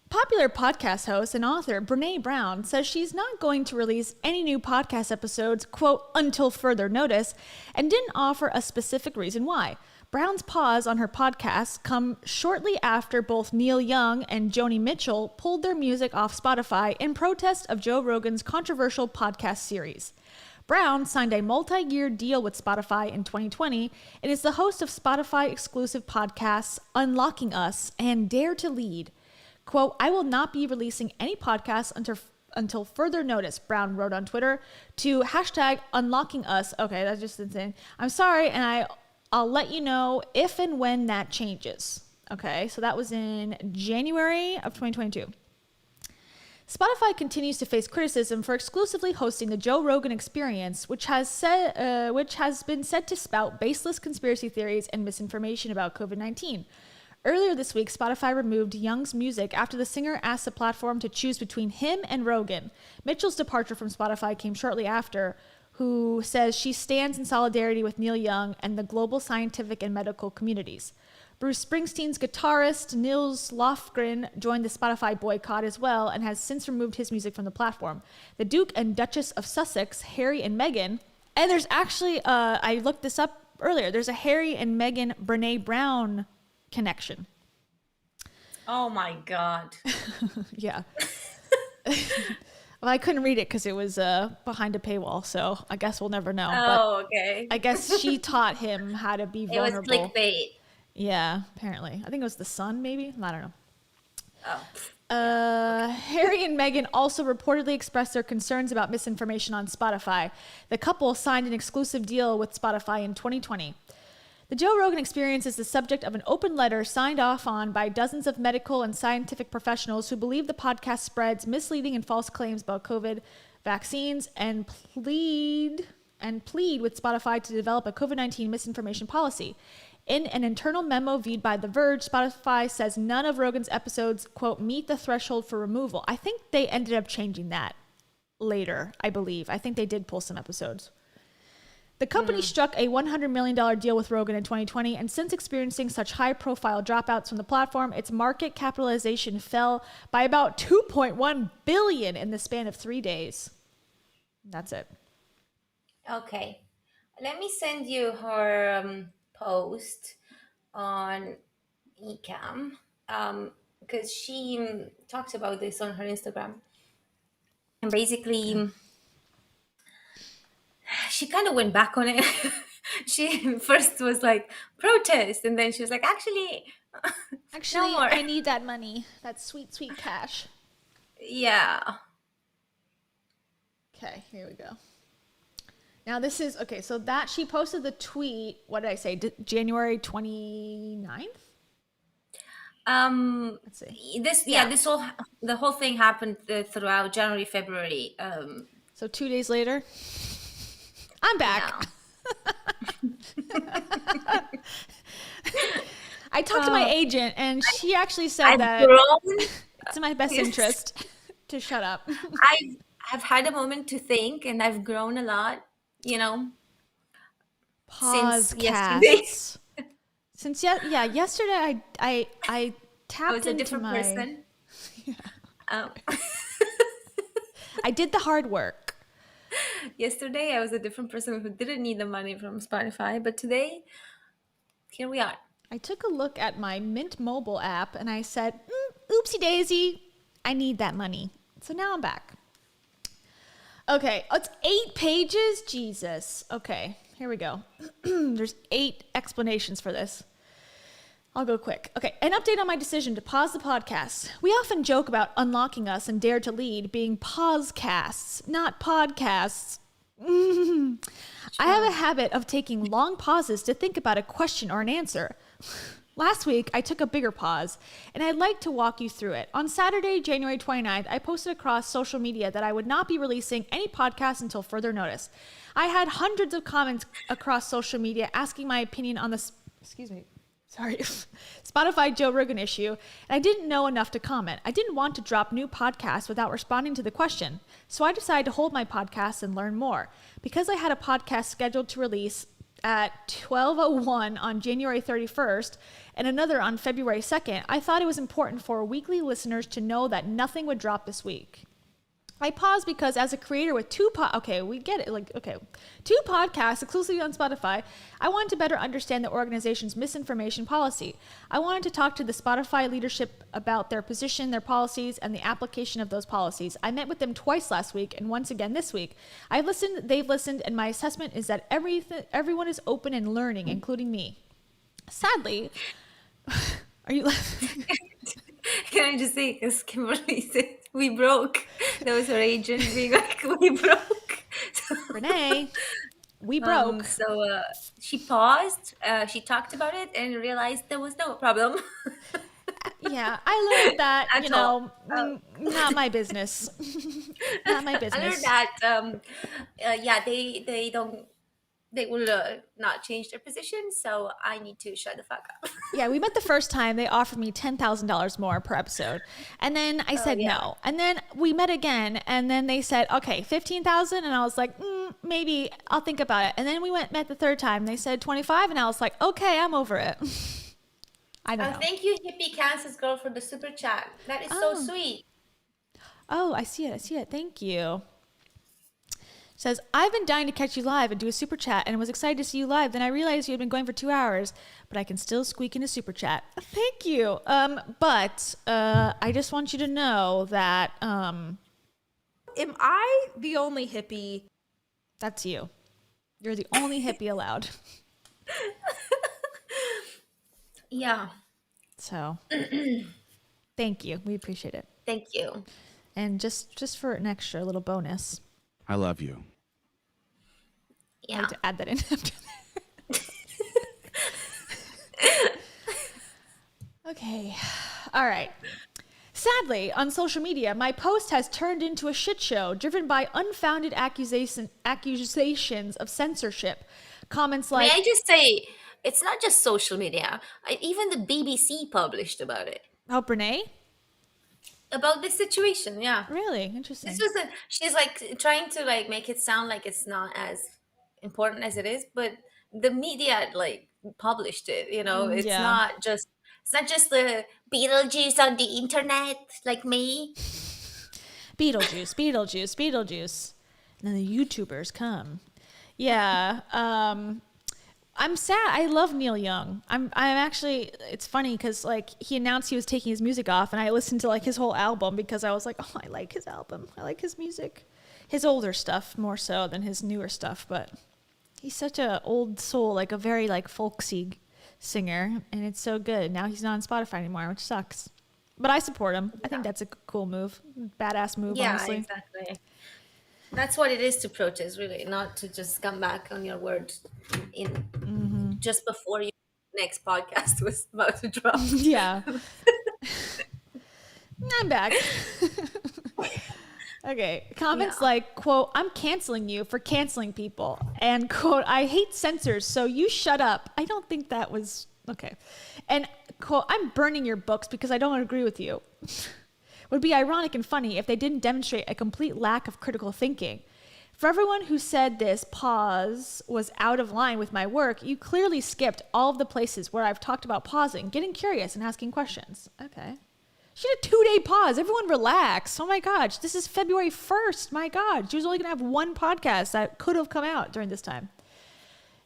Speaker 1: Popular podcast host and author Brené Brown says she's not going to release any new podcast episodes, quote, until further notice, and didn't offer a specific reason why. Brown's pause on her podcast come shortly after both Neil Young and Joni Mitchell pulled their music off Spotify in protest of Joe Rogan's controversial podcast series. Brown signed a multi-year deal with Spotify in 2020 and is the host of Spotify exclusive podcasts Unlocking Us and Dare to Lead. Quote, I will not be releasing any podcasts until further notice, Brown wrote on Twitter, to hashtag unlocking us. Okay, that's just insane. I'm sorry, and I'll let you know if and when that changes. Okay, so that was in January of 2022. Spotify continues to face criticism for exclusively hosting the Joe Rogan Experience, which has been said to spout baseless conspiracy theories and misinformation about COVID-19. Earlier this week, Spotify removed Young's music after the singer asked the platform to choose between him and Rogan. Mitchell's departure from Spotify came shortly after, who says she stands in solidarity with Neil Young and the global scientific and medical communities. Bruce Springsteen's guitarist Nils Lofgren joined the Spotify boycott as well and has since removed his music from the platform. The Duke and Duchess of Sussex, Harry and Meghan, and there's actually, I looked this up earlier, there's a Harry and Meghan Brené Brown connection.
Speaker 2: Oh my God.
Speaker 1: Yeah. Well, I couldn't read it because it was behind a paywall, so I guess we'll never know.
Speaker 2: Oh, okay.
Speaker 1: But I guess she taught him how to be
Speaker 2: It was
Speaker 1: vulnerable.
Speaker 2: clickbait.
Speaker 1: Yeah, apparently. I think it was The Sun, maybe? I don't know.
Speaker 2: Oh.
Speaker 1: Harry and Meghan also reportedly expressed their concerns about misinformation on Spotify. The couple signed an exclusive deal with Spotify in 2020. The Joe Rogan Experience is the subject of an open letter signed off on by dozens of medical and scientific professionals who believe the podcast spreads misleading and false claims about COVID vaccines and plead with Spotify to develop a COVID-19 misinformation policy. In an internal memo viewed by The Verge, Spotify says none of Rogan's episodes, quote, meet the threshold for removal. I think they ended up changing that later, I believe. I think they did pull some episodes. The company struck a $100 million deal with Rogan in 2020, and since experiencing such high-profile dropouts from the platform, its market capitalization fell by about $2.1 billion in the span of 3 days. That's it.
Speaker 2: Okay. Let me send you her post on Ecamm, because she talks about this on her Instagram. And basically, she kind of went back on it. She first was like, protest. And then she was like, actually,
Speaker 1: Actually,
Speaker 2: no more.
Speaker 1: I need that money. That sweet, sweet cash.
Speaker 2: Yeah.
Speaker 1: Okay, here we go. Now this is, okay, so that she posted the tweet, what did I say, January 29th? Let's see.
Speaker 2: The whole thing happened throughout January, February.
Speaker 1: So 2 days later, I'm back.
Speaker 2: Yeah.
Speaker 1: I talked to my agent, and she actually said that it's in my best interest to shut up.
Speaker 2: I've had a moment to think, and I've grown a lot, since yesterday.
Speaker 1: Yesterday I tapped
Speaker 2: I was a
Speaker 1: into
Speaker 2: different person.
Speaker 1: I did the hard work.
Speaker 2: Yesterday, I was a different person who didn't need the money from Spotify, but today, here we are.
Speaker 1: I took a look at my Mint mobile app and I said, oopsie daisy, I need that money. So now I'm back. Okay, it's 8 pages? Jesus. Okay, here we go. There's 8 explanations for this. I'll go quick. Okay, an update on my decision to pause the podcast. We often joke about unlocking us and Dare to Lead being pausecasts, not podcasts. I have a habit of taking long pauses to think about a question or an answer. Last week, I took a bigger pause, and I'd like to walk you through it. On Saturday, January 29th, I posted across social media that I would not be releasing any podcasts until further notice. I had hundreds of comments across social media asking my opinion on the Spotify Joe Rogan issue, and I didn't know enough to comment. I didn't want to drop new podcasts without responding to the question, so I decided to hold my podcast and learn more. Because I had a podcast scheduled to release at 12:01 on January 31st and another on February 2nd, I thought it was important for weekly listeners to know that nothing would drop this week. I paused because as a creator with two podcasts exclusively on Spotify, I wanted to better understand the organization's misinformation policy. I wanted to talk to the Spotify leadership about their position, their policies, and the application of those policies. I met with them twice last week and once again this week. I've listened, they've listened, and my assessment is that everyone is open and learning, including me. Sadly, are you laughing?
Speaker 2: Can I just say, because Kimberly said we broke. That was her agent being like, we broke.
Speaker 1: Renee, we broke.
Speaker 2: So she paused, she talked about it, and realized there was no problem.
Speaker 1: Yeah, I learned that,
Speaker 2: At all.
Speaker 1: not my business. Not my business.
Speaker 2: I learned that, they will not change their position, so I need to shut the fuck up.
Speaker 1: Yeah, we met the first time. They offered me $10,000 more per episode. And then I said no. And then we met again, and then they said, okay, $15,000. And I was like, maybe I'll think about it. And then we met the third time. They said 25, and I was like, okay, I'm over it. I don't know.
Speaker 2: Thank you, Hippie Kansas Girl, for the super chat. That is so sweet.
Speaker 1: Oh, I see it. Thank you. Says, I've been dying to catch you live and do a super chat and was excited to see you live. Then I realized you had been going for 2 hours, but I can still squeak in a super chat. Thank you. But I just want you to know that
Speaker 5: Am I the only hippie?
Speaker 1: that's you. You're the only hippie allowed.
Speaker 2: Yeah.
Speaker 1: So thank you. We appreciate it.
Speaker 2: Thank you.
Speaker 1: And just for an extra little bonus,
Speaker 4: I love you.
Speaker 1: I
Speaker 2: Yeah.
Speaker 1: like to add that in after that. Okay. All right. Sadly, on social media, my post has turned into a shit show driven by unfounded accusations of censorship. Comments like,
Speaker 2: May I just say, it's not just social media. Even the BBC published about it.
Speaker 1: oh, Brené?
Speaker 2: About this situation, yeah.
Speaker 1: Really? Interesting.
Speaker 2: She's like trying to like make it sound like it's not as important as it is, but the media like published it.
Speaker 1: Yeah.
Speaker 2: It's not just the Beetlejuice on the internet like me.
Speaker 1: Beetlejuice, Beetlejuice, Beetlejuice. And then the YouTubers come. Yeah. I'm sad. I love Neil Young. I'm actually, it's funny because like he announced he was taking his music off and I listened to like his whole album because I was like, oh, I like his album. I like his music. His older stuff more so than his newer stuff, but he's such a old soul, like a very like folksy singer, and it's so good. Now he's not on Spotify anymore, which sucks. But I support him. I think that's a cool move. Badass move,
Speaker 2: Yeah,
Speaker 1: honestly.
Speaker 2: exactly. That's what it is to protest, really, not to just come back on your word in just before your next podcast was about to drop.
Speaker 1: Yeah. I'm back. Okay. Comments like, quote, I'm canceling you for canceling people. And quote, I hate censors, so you shut up. I don't think that was okay. And quote, I'm burning your books because I don't agree with you. Would be ironic and funny if they didn't demonstrate a complete lack of critical thinking. For everyone who said this pause was out of line with my work, you clearly skipped all of the places where I've talked about pausing, getting curious, and asking questions. Okay. She had a 2-day pause. Everyone relax. Oh my gosh. This is February 1st. My God. She was only going to have one podcast that could have come out during this time.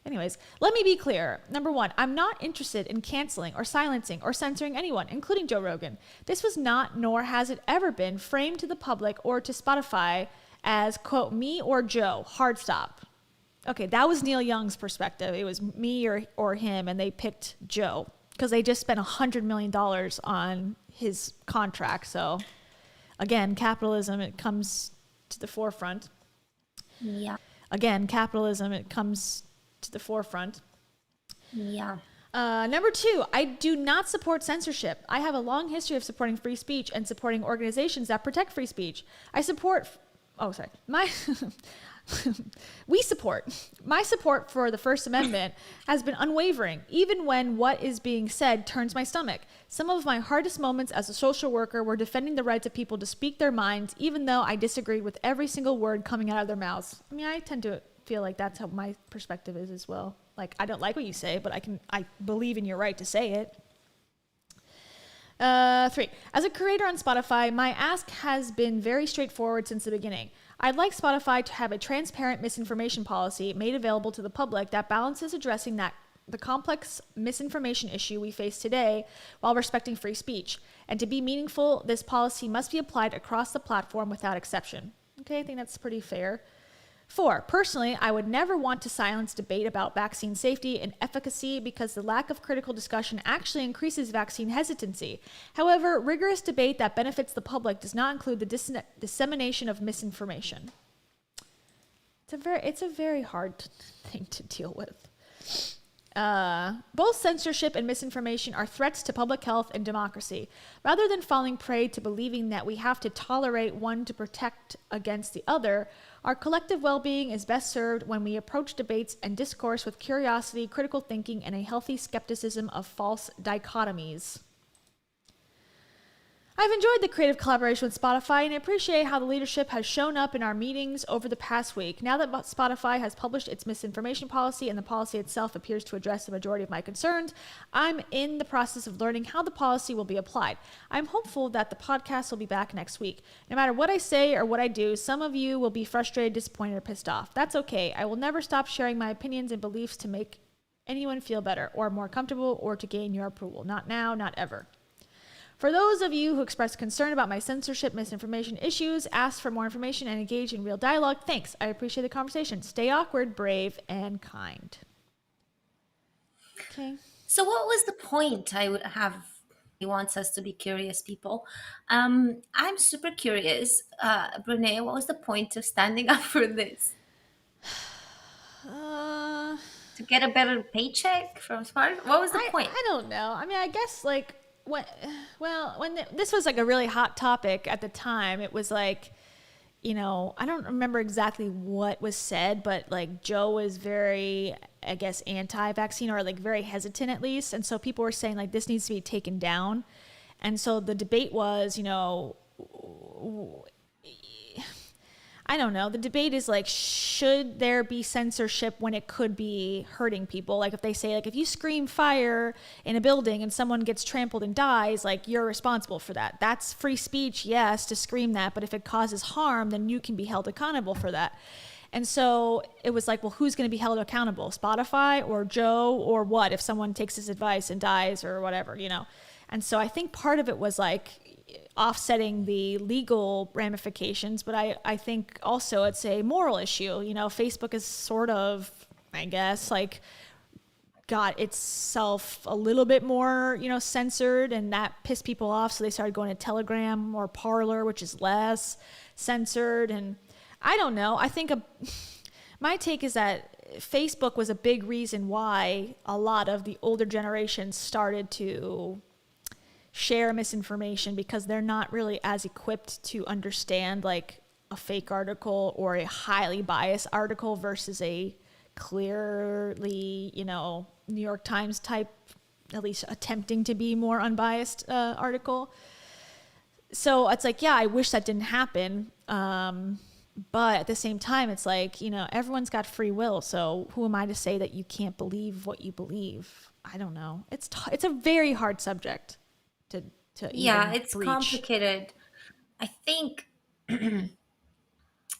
Speaker 1: Anyways, let me be clear. Number one, I'm not interested in canceling or silencing or censoring anyone, including Joe Rogan. This was not, nor has it ever been, framed to the public or to Spotify as, quote, me or Joe, hard stop. Okay, that was Neil Young's perspective. It was me or him, and they picked Joe because they just spent $100 million on his contract. So, again, capitalism, it comes to the forefront.
Speaker 2: Yeah.
Speaker 1: Again, capitalism, it comes to the forefront.
Speaker 2: Yeah.
Speaker 1: Number two, I do not support censorship. I have a long history of supporting free speech and supporting organizations that protect free speech. My support for the First Amendment has been unwavering, even when what is being said turns my stomach. Some of my hardest moments as a social worker were defending the rights of people to speak their minds, even though I disagreed with every single word coming out of their mouths. I mean, I tend to feel like that's how my perspective is as well. Like, I don't like what you say, but I believe in your right to say it. 3, as a creator on Spotify, my ask has been very straightforward since the beginning. I'd like Spotify to have a transparent misinformation policy made available to the public that balances addressing the complex misinformation issue we face today while respecting free speech. And to be meaningful, this policy must be applied across the platform without exception. Okay, I think that's pretty fair. 4, personally, I would never want to silence debate about vaccine safety and efficacy because the lack of critical discussion actually increases vaccine hesitancy. However, rigorous debate that benefits the public does not include the dissemination of misinformation. It's a very hard thing to deal with. Both censorship and misinformation are threats to public health and democracy. Rather than falling prey to believing that we have to tolerate one to protect against the other, our collective well-being is best served when we approach debates and discourse with curiosity, critical thinking, and a healthy skepticism of false dichotomies. I've enjoyed the creative collaboration with Spotify and appreciate how the leadership has shown up in our meetings over the past week. Now that Spotify has published its misinformation policy and the policy itself appears to address the majority of my concerns, I'm in the process of learning how the policy will be applied. I'm hopeful that the podcast will be back next week. No matter what I say or what I do, some of you will be frustrated, disappointed, or pissed off. That's okay. I will never stop sharing my opinions and beliefs to make anyone feel better or more comfortable or to gain your approval. Not now, not ever. For those of you who expressed concern about my censorship, misinformation issues, asked for more information, and engaged in real dialogue, thanks. I appreciate the conversation. Stay awkward, brave, and kind. Okay.
Speaker 2: So what was the point I would have? He wants us to be curious people. I'm super curious. Brené, what was the point of standing up for this? To get a better paycheck from Spotify? What was the point?
Speaker 1: I don't know. I mean, I guess like when this was like a really hot topic at the time, it was like, you know, I don't remember exactly what was said, but like Joe was very, I guess, anti-vaccine or like very hesitant at least. And so people were saying like this needs to be taken down. And so the debate was, you know, I don't know. The debate is like, should there be censorship when it could be hurting people? Like if they say, like, if you scream fire in a building and someone gets trampled and dies, like you're responsible for that. That's free speech, yes, to scream that. But if it causes harm, then you can be held accountable for that. And so it was like, well, who's going to be held accountable? Spotify or Joe or what if someone takes his advice and dies or whatever, you know? And so I think part of it was like offsetting the legal ramifications, but I think also it's a moral issue. You know, Facebook is sort of, I guess, like got itself a little bit more, you know, censored, and that pissed people off. So they started going to Telegram or Parler, which is less censored. And I don't know. I think my take is that Facebook was a big reason why a lot of the older generations started to share misinformation, because they're not really as equipped to understand like a fake article or a highly biased article versus a clearly, you know, New York Times type, at least attempting to be more unbiased article. So it's like, yeah, I wish that didn't happen. But at the same time, it's like, you know, everyone's got free will. So who am I to say that you can't believe what you believe? I don't know. It's a very hard subject to
Speaker 2: Yeah,
Speaker 1: even
Speaker 2: it's
Speaker 1: breach.
Speaker 2: complicated. I think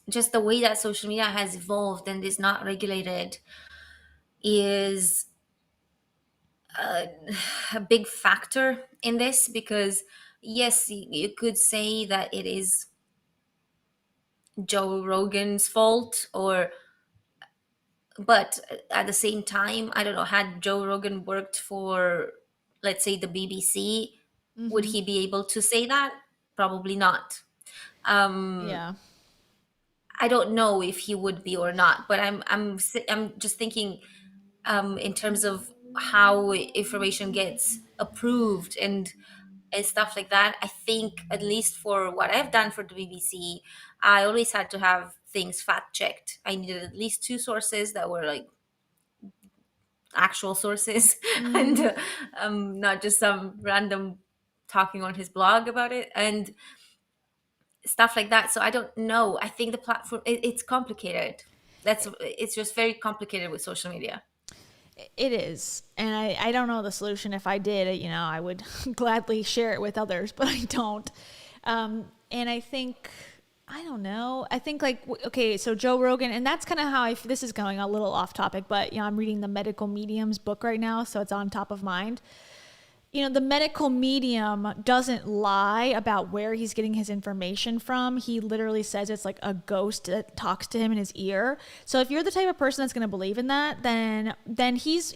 Speaker 2: just the way that social media has evolved and is not regulated is a big factor in this, because yes, you could say that it is Joe Rogan's fault, or but at the same time, I don't know, had Joe Rogan worked for, let's say, the BBC, would he be able to say that? Probably not.
Speaker 1: Yeah.
Speaker 2: I don't know if he would be or not, but I'm just thinking in terms of how information gets approved and stuff like that. I think, at least for what I've done for the BBC, I always had to have things fact checked. I needed at least two sources that were like actual sources and not just some random talking on his blog about it and stuff like that. So I don't know. I think the platform, it's complicated. It's just very complicated with social media.
Speaker 1: It is. And I don't know the solution. If I did, you know, I would gladly share it with others, but I don't. And I think, I don't know. I think like, okay, so Joe Rogan, and that's kind of how this is going a little off topic, but you know, I'm reading the Medical Medium's book right now, so it's on top of mind. You know, the medical medium doesn't lie about where he's getting his information from. He literally says it's like a ghost that talks to him in his ear. So if you're the type of person that's going to believe in that, then he's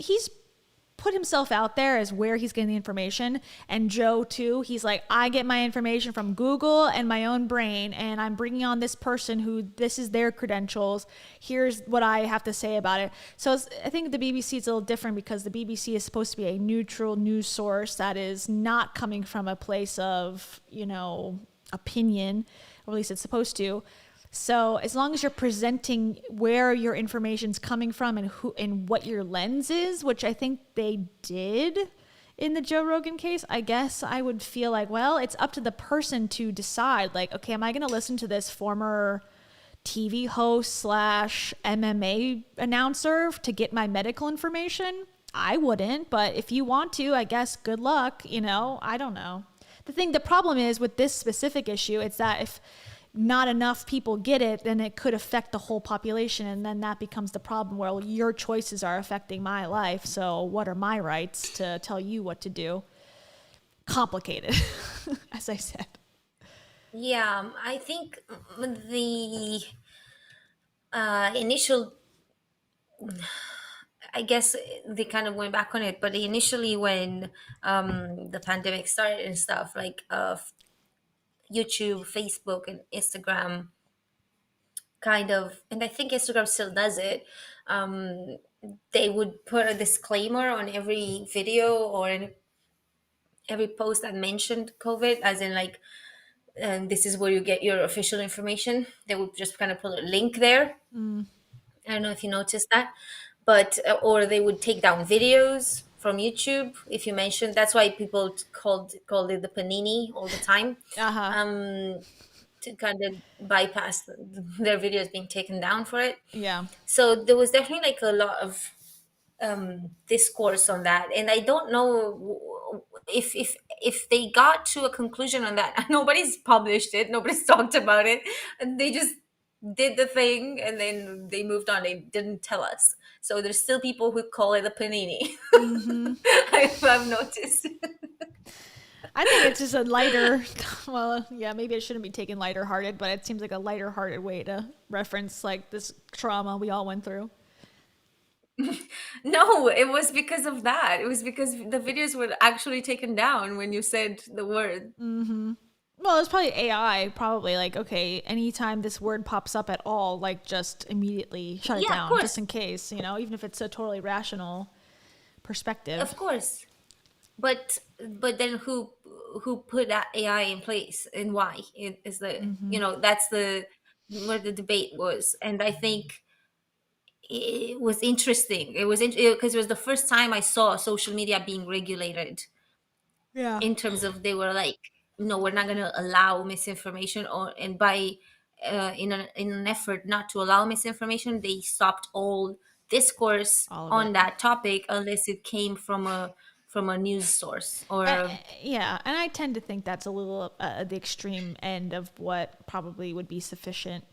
Speaker 1: put himself out there as where he's getting the information. And Joe too, he's like, I get my information from Google and my own brain, and I'm bringing on this person who, this is their credentials, here's what I have to say about it. So I think the BBC is a little different, because the BBC is supposed to be a neutral news source that is not coming from a place of, you know, opinion, or at least it's supposed to. So as long as you're presenting where your information's coming from and who and what your lens is, which I think they did in the Joe Rogan case, I guess I would feel like, well, it's up to the person to decide, like, okay, am I going to listen to this former TV host / MMA announcer to get my medical information? I wouldn't, but if you want to, I guess good luck, you know, I don't know. The problem is with this specific issue, it's that if not enough people get it, then it could affect the whole population, and then that becomes the problem where, well, your choices are affecting my life, so what are my rights to tell you what to do? Complicated, as I said.
Speaker 2: Yeah, I think the initial, I guess they kind of went back on it, but initially when the pandemic started and stuff, like YouTube, Facebook, and Instagram kind of, and I think Instagram still does it. They would put a disclaimer on every video or in every post that mentioned COVID, as in like, this is where you get your official information. They would just kind of put a link there. I don't know if you noticed that, but or they would take down videos from YouTube if you mentioned. That's why people called it the panini all the time.
Speaker 1: Uh-huh.
Speaker 2: to kind of bypass their videos being taken down for it.
Speaker 1: Yeah.
Speaker 2: So there was definitely like a lot of discourse on that, and I don't know if they got to a conclusion on that. Nobody's published it, nobody's talked about it, and they just did the thing and then they moved on. They didn't tell us. So there's still people who call it a panini. I've noticed.
Speaker 1: I think it's just a lighter, well, yeah, maybe it shouldn't be taken lighter hearted, but it seems like a lighter hearted way to reference like this trauma we all went through.
Speaker 2: No, it was because of that. It was because the videos were actually taken down when you said the word.
Speaker 1: Well, it's probably AI, probably like, okay, anytime this word pops up at all, like just immediately shut it
Speaker 2: Yeah, of
Speaker 1: down,
Speaker 2: course.
Speaker 1: just in case, you know, even if it's a totally rational perspective.
Speaker 2: Of course. But then who put that AI in place and why? It is the that's the where the debate was. And I think it was interesting. It was because it was the first time I saw social media being regulated,
Speaker 1: Yeah.
Speaker 2: in terms of they were like, no, we're not going to allow misinformation, or and by in an effort not to allow misinformation, they stopped all discourse
Speaker 1: All of
Speaker 2: on
Speaker 1: it.
Speaker 2: that topic unless it came from a news source or
Speaker 1: Yeah, and I tend to think that's a little the extreme end of what probably would be sufficient.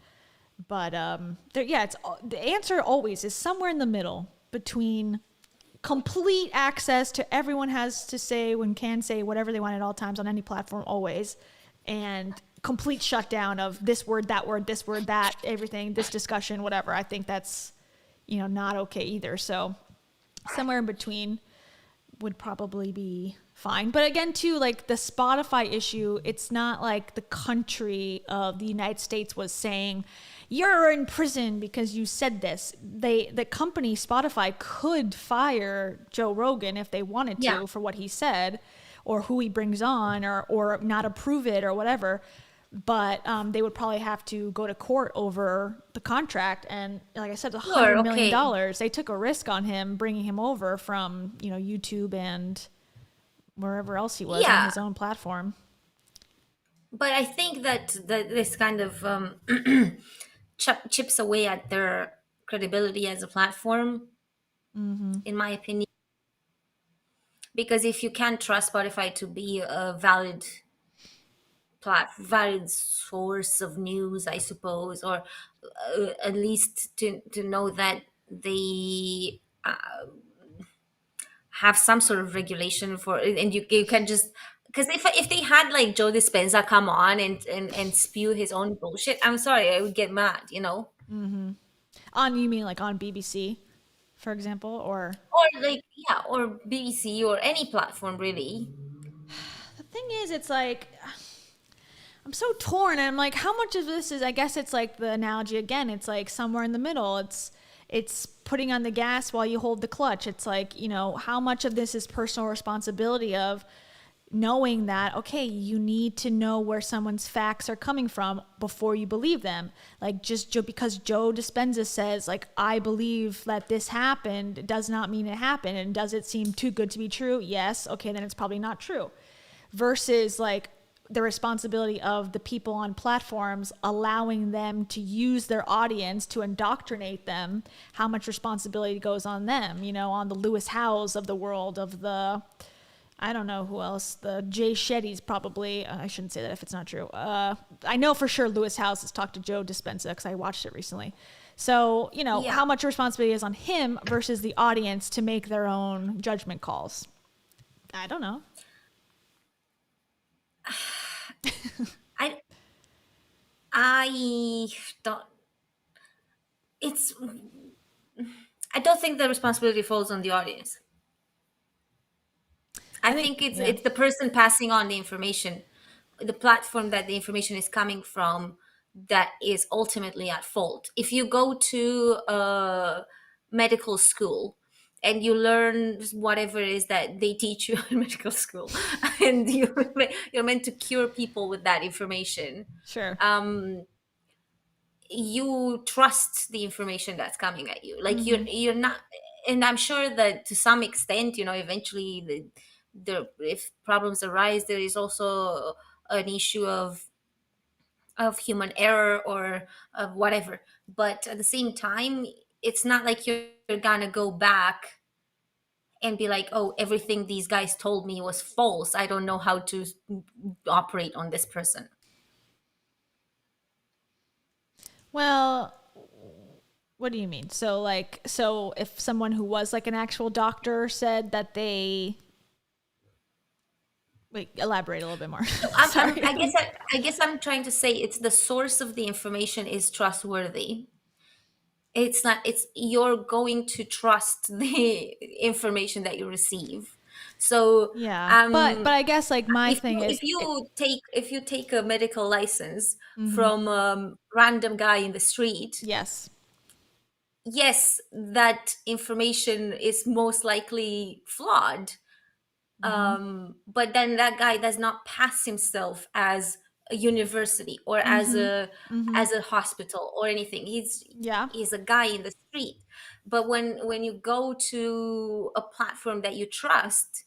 Speaker 1: But yeah, it's the answer always is somewhere in the middle between complete access to everyone has to say when can say whatever they want at all times on any platform always, and complete shutdown of this word, that, everything, this discussion, whatever. I think that's not okay either. So somewhere in between would probably be fine. But again, too, like the Spotify issue, it's not like the country of the United States was saying, you're in prison because you said this. The company Spotify could fire Joe Rogan if they wanted to
Speaker 2: Yeah.
Speaker 1: for what he said or who he brings on or not approve it or whatever. But they would probably have to go to court over the contract. And like I said, $100
Speaker 2: Sure,
Speaker 1: million.
Speaker 2: okay.
Speaker 1: They took a risk on him bringing him over from, YouTube and wherever else he was on
Speaker 2: Yeah,
Speaker 1: his own platform.
Speaker 2: but I think that this kind of chips away at their credibility as a platform, in my opinion. Because if you can't trust Spotify to be a valid source of news, I suppose, or at least to know that they have some sort of regulation for, and you can just, because if they had like Joe Dispenza come on and spew his own bullshit, I'm sorry, I would get mad.
Speaker 1: You mean like on BBC, for example, or
Speaker 2: Or like, yeah, or BBC or any platform really.
Speaker 1: the thing is, it's like I'm so torn. And I'm like, how much of this is? I guess it's like the analogy again. It's like somewhere in the middle. It's putting on the gas while you hold the clutch. It's like how much of this is personal responsibility of knowing that, okay, you need to know where someone's facts are coming from before you believe them. Like just because Joe Dispenza says like, I believe that this happened, it does not mean it happened. And does it seem too good to be true? Yes. Okay, then it's probably not true. Versus like the responsibility of the people on platforms, allowing them to use their audience to indoctrinate them. How much responsibility goes on them, on the Lewis Howes of the world, of the, I don't know who else, the Jay Shetty's probably, I shouldn't say that if it's not true. I know for sure Lewis Howes has talked to Joe Dispenza because I watched it recently. So,
Speaker 2: Yeah.
Speaker 1: how much responsibility is on him versus the audience to make their own judgment calls? I don't know.
Speaker 2: I I don't. It's. I don't think the responsibility falls on the audience. I think it's
Speaker 1: yeah.
Speaker 2: it's the person passing on the information, the platform that the information is coming from, that is ultimately at fault. If you go to a medical school and you learn whatever it is that they teach you in medical school, and you're meant to cure people with that information,
Speaker 1: Sure.
Speaker 2: you trust the information that's coming at you. Like you're not, and I'm sure that to some extent, eventually if problems arise, there is also an issue of of human error or of whatever. But at the same time, it's not like you're gonna go back and be like, oh, everything these guys told me was false. I don't know how to operate on this person.
Speaker 1: Well, what do you mean? So like, so if someone who was like an actual doctor said that they, wait, elaborate a little bit more. Sorry.
Speaker 2: I guess I'm trying to say it's the source of the information is trustworthy. It's not, it's, you're going to trust the information that you receive. So
Speaker 1: Yeah, but I guess like my
Speaker 2: if
Speaker 1: thing
Speaker 2: you,
Speaker 1: is,
Speaker 2: if you take a medical license
Speaker 1: mm-hmm.
Speaker 2: from a random guy in the street,
Speaker 1: Yes,
Speaker 2: that information is most likely flawed. But then that guy does not pass himself as a university or as a hospital or anything.
Speaker 1: yeah,
Speaker 2: He's a guy in the street. But when you go to a platform that you trust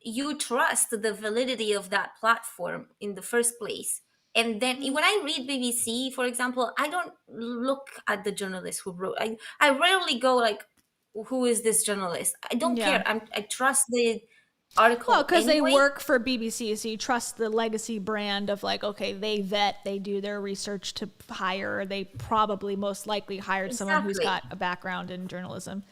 Speaker 2: the validity of that platform in the first place. And then when I read BBC, for example, I don't look at the journalist who wrote. I rarely go like, who is this journalist? I don't
Speaker 1: yeah.
Speaker 2: care. I trust the
Speaker 1: Well,
Speaker 2: article
Speaker 1: because they
Speaker 2: anyway.
Speaker 1: work for BBC, so you trust the legacy brand of like, okay, they vet, they do their research to hire. They probably most likely hired someone who's
Speaker 2: Exactly.
Speaker 1: got a background in journalism.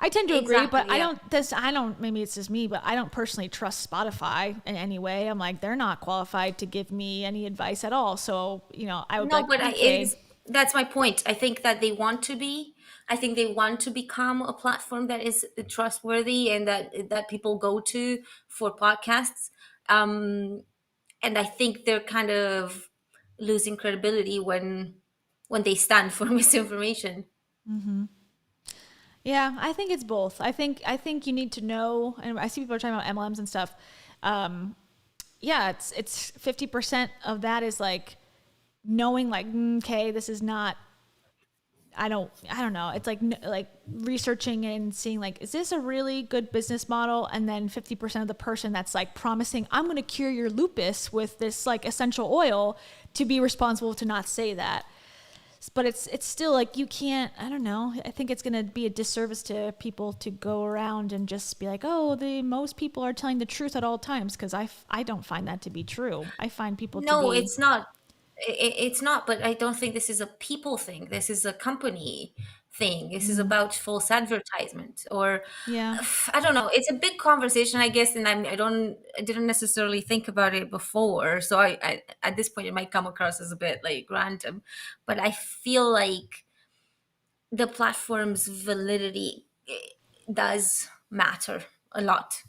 Speaker 1: I tend to agree, but
Speaker 2: Exactly, yeah.
Speaker 1: I don't, maybe it's just me, but I don't personally trust Spotify in any way. I'm like, they're not qualified to give me any advice at all. So, you know, I would be
Speaker 2: No,
Speaker 1: like,
Speaker 2: but
Speaker 1: okay.
Speaker 2: that's my point. I think that they want to be. I think they want to become a platform that is trustworthy and that people go to for podcasts. And I think they're kind of losing credibility when they stand for misinformation.
Speaker 1: Yeah, I think it's both. I think you need to know, and I see people are talking about MLMs and stuff. Yeah, it's 50% of that is like knowing like, okay, this is not. I don't know. It's like researching and seeing like, is this a really good business model? And then 50% of the person that's like promising, I'm going to cure your lupus with this like essential oil, to be responsible to not say that. But it's still like, you can't, I don't know. I think it's going to be a disservice to people to go around and just be like, oh, most people are telling the truth at all times. Because I don't find that to be true. I find people to
Speaker 2: No,
Speaker 1: be,
Speaker 2: it's not. It's not, but I don't think this is a people thing. This is a company thing. This is about false advertisement, or
Speaker 1: yeah.
Speaker 2: I don't know. It's a big conversation, I guess, and I didn't necessarily think about it before. So I at this point it might come across as a bit like random, but I feel like the platform's validity does matter a lot.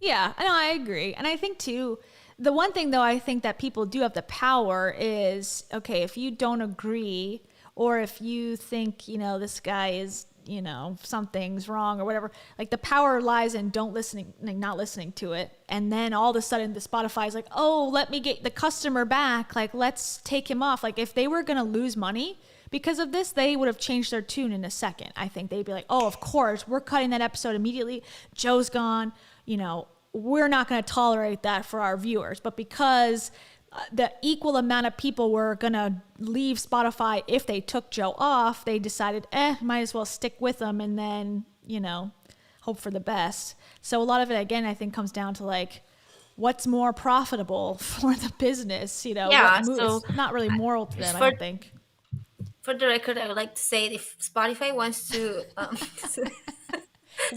Speaker 1: Yeah, I know, I agree. And I think too, the one thing though, I think that people do have the power is, okay, if you don't agree, or if you think, you know, this guy is, you know, something's wrong or whatever, like the power lies in not listening to it. And then all of a sudden the Spotify is like, oh, let me get the customer back. Like, let's take him off. Like if they were going to lose money because of this, they would have changed their tune in a second. I think they'd be like, oh, of course, we're cutting that episode immediately. Joe's gone, you know, we're not going to tolerate that for our viewers. But because the equal amount of people were going to leave Spotify if they took Joe off, they decided, might as well stick with them and then, you know, hope for the best. So a lot of it, again, I think comes down to like, what's more profitable for the business, you know?
Speaker 2: Yeah, so
Speaker 1: it's not really moral to them, I
Speaker 2: for
Speaker 1: don't think.
Speaker 2: for the record, I would like to say if Spotify wants to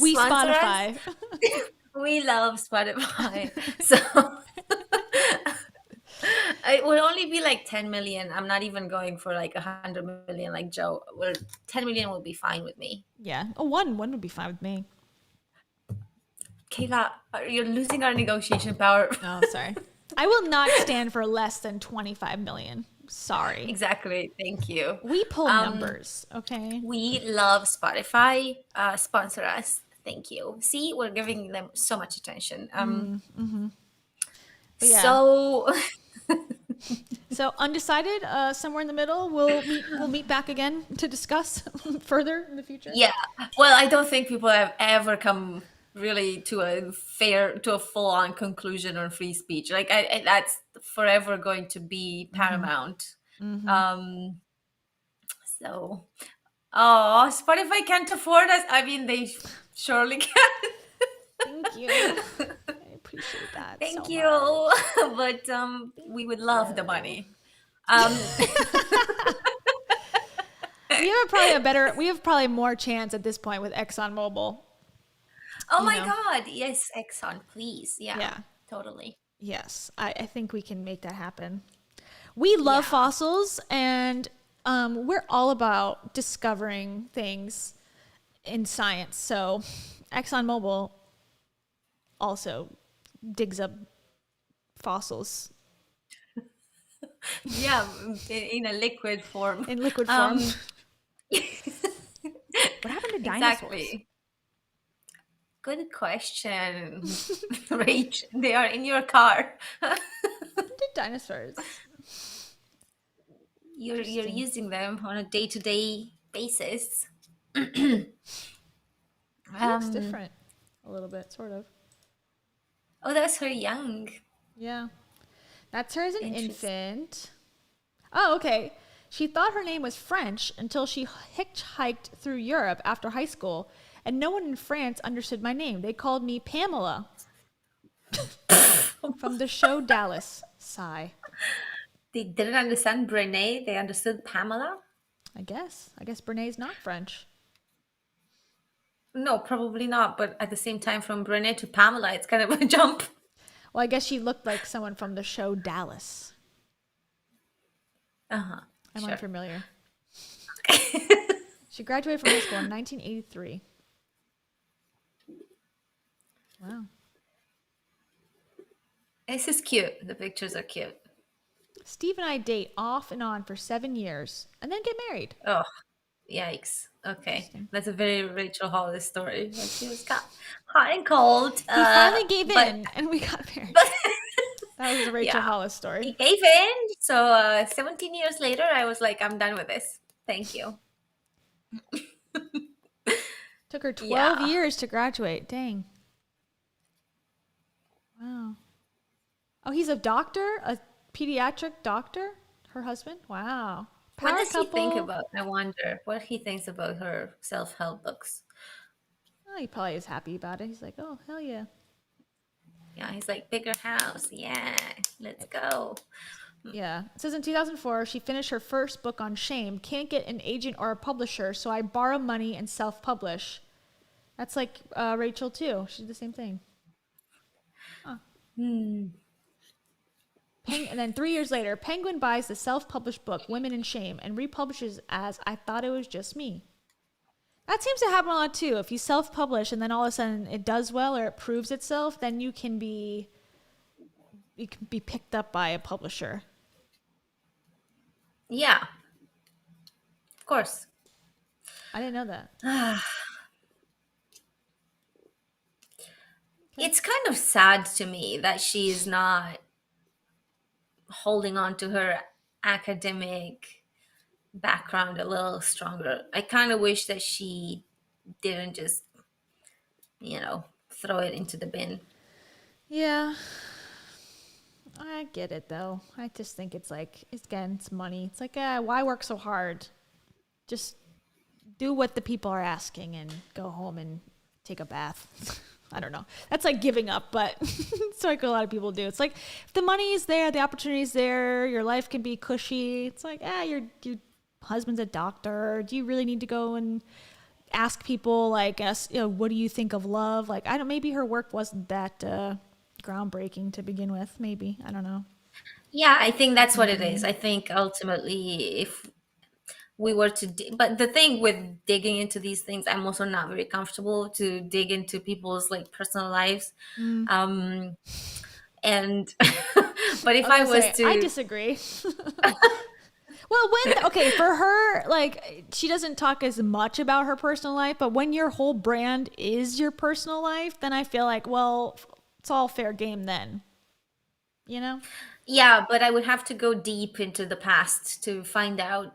Speaker 1: We
Speaker 2: sponsor us,
Speaker 1: Spotify.
Speaker 2: we love Spotify. So it would only be like 10 million. I'm not even going for like 100 million like Joe. Well, 10 million will be fine with me.
Speaker 1: Yeah. Oh, one would be fine with me.
Speaker 2: Kayla, you're losing our negotiation power.
Speaker 1: Oh, sorry. I will not stand for less than 25 million. Sorry.
Speaker 2: Exactly. Thank you.
Speaker 1: We pull numbers, okay?
Speaker 2: We love Spotify. Sponsor us. Thank you. See, we're giving them so much attention.
Speaker 1: But yeah.
Speaker 2: So
Speaker 1: So undecided, somewhere in the middle. We'll meet back again to discuss further in the future.
Speaker 2: yeah. Well, I don't think people have ever come really to a full-on conclusion on free speech. Like that's forever going to be paramount. Um, so, oh, Spotify can't afford us. I mean, they surely can.
Speaker 1: Thank you. I appreciate that
Speaker 2: Thank
Speaker 1: so
Speaker 2: you.
Speaker 1: much.
Speaker 2: But we would love the money. Um,
Speaker 1: We have probably more chance at this point with ExxonMobil.
Speaker 2: oh
Speaker 1: You
Speaker 2: my
Speaker 1: know?
Speaker 2: God. Yes, Exxon, please. Yeah,
Speaker 1: Yeah.
Speaker 2: totally.
Speaker 1: Yes. I think we can make that happen. We love
Speaker 2: Yeah.
Speaker 1: fossils, and we're all about discovering things in science. So ExxonMobil also digs up fossils
Speaker 2: Yeah, in a liquid form.
Speaker 1: in liquid form.
Speaker 2: Um,
Speaker 1: What happened to dinosaurs?
Speaker 2: exactly. Good question, Rach. They are in your car.
Speaker 1: What happened to dinosaurs?
Speaker 2: You're
Speaker 1: Interesting.
Speaker 2: using them on a day-to-day basis.
Speaker 1: She looks
Speaker 2: Um,
Speaker 1: different a little bit, sort of.
Speaker 2: oh, that's her young.
Speaker 1: Yeah. That's her as an
Speaker 2: Interesting.
Speaker 1: infant. Oh, okay. She thought her name was French until she hitchhiked through Europe after high school, and no one in France understood my name. They called me Pamela from the show Dallas. Sigh.
Speaker 2: They didn't understand Brené. They understood Pamela.
Speaker 1: I guess. I guess Brené's not French.
Speaker 2: No, probably not. But at the same time, from Brené to Pamela, it's kind of a jump.
Speaker 1: Well, I guess she looked like someone from the show Dallas.
Speaker 2: Uh-huh.
Speaker 1: I'm
Speaker 2: Sure.
Speaker 1: unfamiliar. She graduated from high school in 1983. Wow.
Speaker 2: This is cute. The pictures are cute.
Speaker 1: Steve and I date off and on for 7 years and then get married.
Speaker 2: Oh, yikes. Okay.
Speaker 1: Interesting.
Speaker 2: That's a very Rachel Hollis story. Like she was hot and cold.
Speaker 1: He finally gave
Speaker 2: but,
Speaker 1: in and we got married.
Speaker 2: But
Speaker 1: That was the Rachel
Speaker 2: yeah,
Speaker 1: Hollis
Speaker 2: he
Speaker 1: story.
Speaker 2: gave in. So 17 years later, I was like, I'm done with this. Thank you.
Speaker 1: Took her 12
Speaker 2: Yeah.
Speaker 1: years to graduate. Dang. Wow. Oh, he's a doctor? A pediatric doctor? Her husband? Wow.
Speaker 2: What
Speaker 1: Power
Speaker 2: does he think
Speaker 1: couple.
Speaker 2: about? I wonder what he thinks about her self-help books.
Speaker 1: Oh, he probably is happy about it. He's like, oh, hell yeah.
Speaker 2: Yeah, he's like, bigger house. Yeah, let's go.
Speaker 1: Yeah. It says in 2004, she finished her first book on shame. Can't get an agent or a publisher, so I borrow money and self-publish. That's like Rachel, too. She did the same thing. Huh. And then 3 years later, Penguin buys the self-published book, Women in Shame, and republishes as I Thought It Was Just Me. That seems to happen a lot, too. If you self-publish and then all of a sudden it does well or it proves itself, then you can be picked up by a publisher.
Speaker 2: Yeah, of course.
Speaker 1: I didn't know that.
Speaker 2: It's kind of sad to me that she's not holding on to her academic background a little stronger. I kind of wish that she didn't just, throw it into the bin.
Speaker 1: Yeah. I get it, though. I just think it's like, it's money. It's like, why work so hard? Just do what the people are asking and go home and take a bath. I don't know. That's like giving up, but it's like a lot of people do. It's like if the money is there, the opportunity is there, your life can be cushy. It's like, your husband's a doctor. Do you really need to go and ask people like, what do you think of love? Like, maybe her work wasn't that groundbreaking to begin with. Maybe, I don't know.
Speaker 2: Yeah, I think that's what it is. I think ultimately, if we were to, but the thing with digging into these things, I'm also not very comfortable to dig into people's like personal lives. And but if I was to,
Speaker 1: I disagree. Well, for her, like, she doesn't talk as much about her personal life, but when your whole brand is your personal life, then I feel like, well, it's all fair game then. You know?
Speaker 2: yeah, but I would have to go deep into the past to find out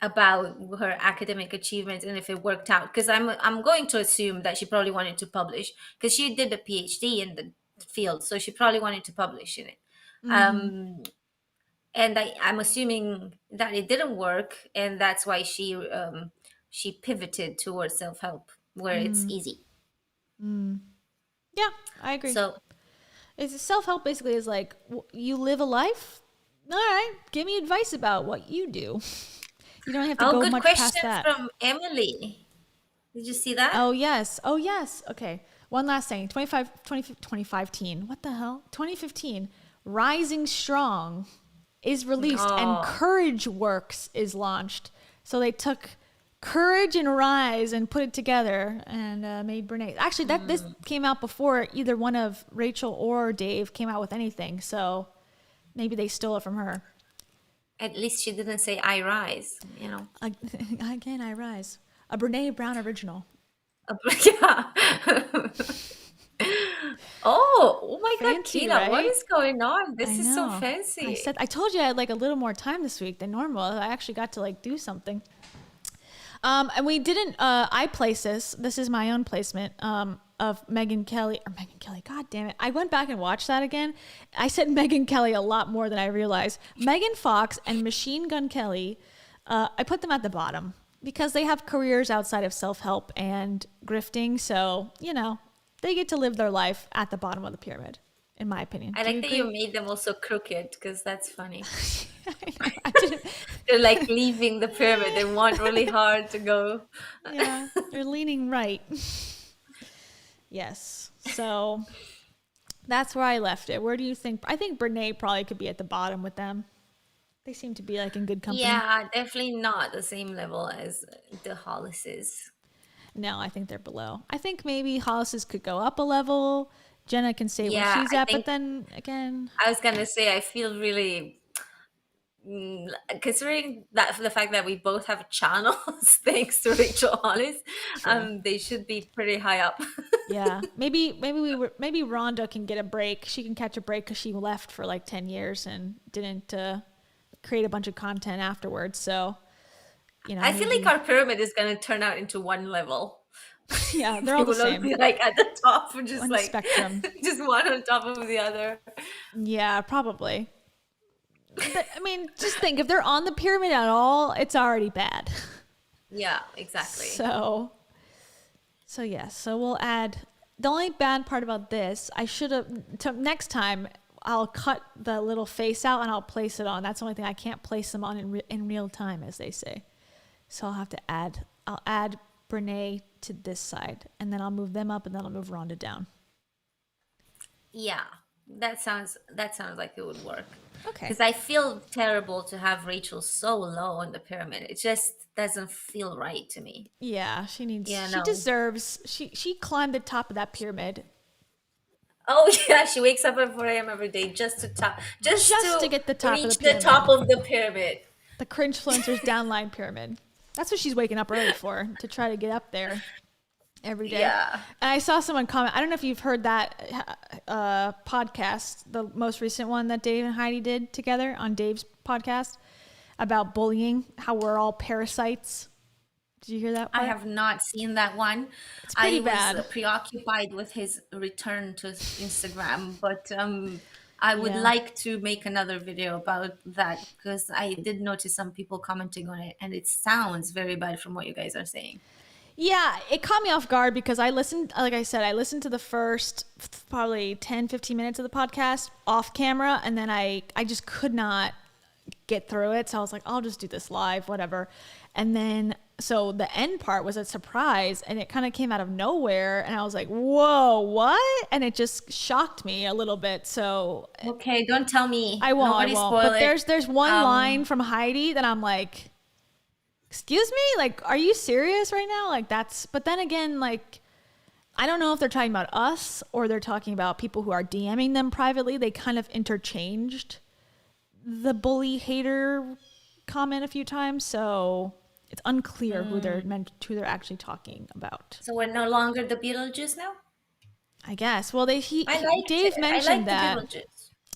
Speaker 2: about her academic achievements and if it worked out. Because I'm going to assume that she probably wanted to publish because she did a PhD in the field, so she probably wanted to publish in it. and I'm assuming that it didn't work, and that's why she pivoted towards self-help, where it's easy.
Speaker 1: Yeah, I agree.
Speaker 2: So
Speaker 1: It's self-help basically is like you live a life. All right, give me advice about what you do. You don't have to go
Speaker 2: good
Speaker 1: much past
Speaker 2: question
Speaker 1: that.
Speaker 2: from Emily. Did you see that?
Speaker 1: Oh, yes. Oh, yes. Okay. One last thing. 2015. What the hell? 2015. Rising Strong is released and
Speaker 2: Oh,
Speaker 1: Courage Works is launched. So they took Courage and Rise and put it together and made Brené. Actually, this came out before either one of Rachel or Dave came out with anything. So maybe they stole it from her.
Speaker 2: at least she didn't say I rise, you know.
Speaker 1: Again, I Rise. A Brené Brown original.
Speaker 2: Yeah. Oh my God,
Speaker 1: Fancy,
Speaker 2: Tina, what
Speaker 1: right?
Speaker 2: is going on?
Speaker 1: I
Speaker 2: This is so
Speaker 1: know.
Speaker 2: fancy.
Speaker 1: I told you I had like a little more time this week than normal. I actually got to like do something. And we didn't, I placed this. This is my own placement of Megyn Kelly. God damn it. I went back and watched that again. I said Megyn Kelly a lot more than I realized. Megan Fox and Machine Gun Kelly, I put them at the bottom because they have careers outside of self-help and grifting. So, you know, they get to live their life at the bottom of the pyramid, in my opinion.
Speaker 2: I
Speaker 1: Do you
Speaker 2: like that
Speaker 1: agree?
Speaker 2: you made them also crooked because that's funny.
Speaker 1: I didn't,
Speaker 2: They're like leaving the pyramid. They want really hard to go.
Speaker 1: yeah, they're leaning right. Yes. So that's where I left it. Where do you think? I think Brené probably could be at the bottom with them. They seem to be like in good company.
Speaker 2: Yeah, definitely not the same level as the Hollises.
Speaker 1: No, I think they're below. I think maybe Hollis's could go up a level. Jenna can stay where
Speaker 2: Yeah,
Speaker 1: she's
Speaker 2: I
Speaker 1: at, but
Speaker 2: think
Speaker 1: then again,
Speaker 2: I was gonna say I feel really considering that the fact that we both have channels thanks to Rachel Hollis,
Speaker 1: sure.
Speaker 2: they should be pretty high up.
Speaker 1: Yeah, maybe Rhonda can get a break. She can catch a break because she left for like 10 years and didn't create a bunch of content afterwards. So, you know,
Speaker 2: I feel like
Speaker 1: maybe
Speaker 2: our pyramid is gonna turn out into one level.
Speaker 1: yeah, they're
Speaker 2: We
Speaker 1: all the
Speaker 2: will all
Speaker 1: same
Speaker 2: be like at the top, just
Speaker 1: on the
Speaker 2: like
Speaker 1: spectrum.
Speaker 2: just one on top of the other.
Speaker 1: Yeah, probably. But I mean, just think if they're on the pyramid at all, it's already bad.
Speaker 2: Yeah, exactly.
Speaker 1: So yes. So we'll add the only bad part about this. I should have next time. I'll cut the little face out and I'll place it on. That's the only thing I can't place them on in real time, as they say. So I'll have to add. I'll add Brené to this side, and then I'll move them up, and then I'll move Rhonda down.
Speaker 2: Yeah, that sounds like it would work.
Speaker 1: Okay.
Speaker 2: Because I feel terrible to have Rachel so low on the pyramid. It just doesn't feel right to me.
Speaker 1: Yeah, she needs.
Speaker 2: Yeah,
Speaker 1: She
Speaker 2: no.
Speaker 1: deserves. She climbed the top of that pyramid
Speaker 2: Oh yeah, she wakes up at 4 a.m. every day just to
Speaker 1: to get the top of the
Speaker 2: reach the
Speaker 1: pyramid.
Speaker 2: top of the pyramid.
Speaker 1: The Cringe-Fluencers downline pyramid. That's what she's waking up early for, to try to get up there every day.
Speaker 2: Yeah.
Speaker 1: And I saw someone comment. I don't know if you've heard that podcast, the most recent one that Dave and Heidi did together on Dave's podcast about bullying, how we're all parasites. Did you hear that part?
Speaker 2: I have not seen that one.
Speaker 1: It's pretty
Speaker 2: I was
Speaker 1: bad.
Speaker 2: preoccupied with his return to Instagram, but I would
Speaker 1: Yeah.
Speaker 2: like to make another video about that because I did notice some people commenting on it, and it sounds very bad from what you guys are saying.
Speaker 1: Yeah, it caught me off guard because I listened, like I said, I listened to the first probably 10, 15 minutes of the podcast off camera, and then I just could not get through it. So I was like, I'll just do this live, whatever. And then, so the end part was a surprise, and it kind of came out of nowhere, and I was like, whoa, what? And it just shocked me a little bit. So
Speaker 2: Okay, don't tell me.
Speaker 1: I won't,
Speaker 2: Nobody
Speaker 1: I won't.
Speaker 2: spoil
Speaker 1: But
Speaker 2: it.
Speaker 1: there's one
Speaker 2: Um,
Speaker 1: line from Heidi that I'm like, excuse me? Like, are you serious right now? Like, that's, but then again, like, I don't know if they're talking about us or they're talking about people who are DMing them privately. They kind of interchanged the bully hater comment a few times. So it's unclear who they're actually talking about.
Speaker 2: So we're no longer the Beetlejuice now?
Speaker 1: I guess. Well, Dave
Speaker 2: I
Speaker 1: mentioned
Speaker 2: like
Speaker 1: that.
Speaker 2: the Beetlejuice.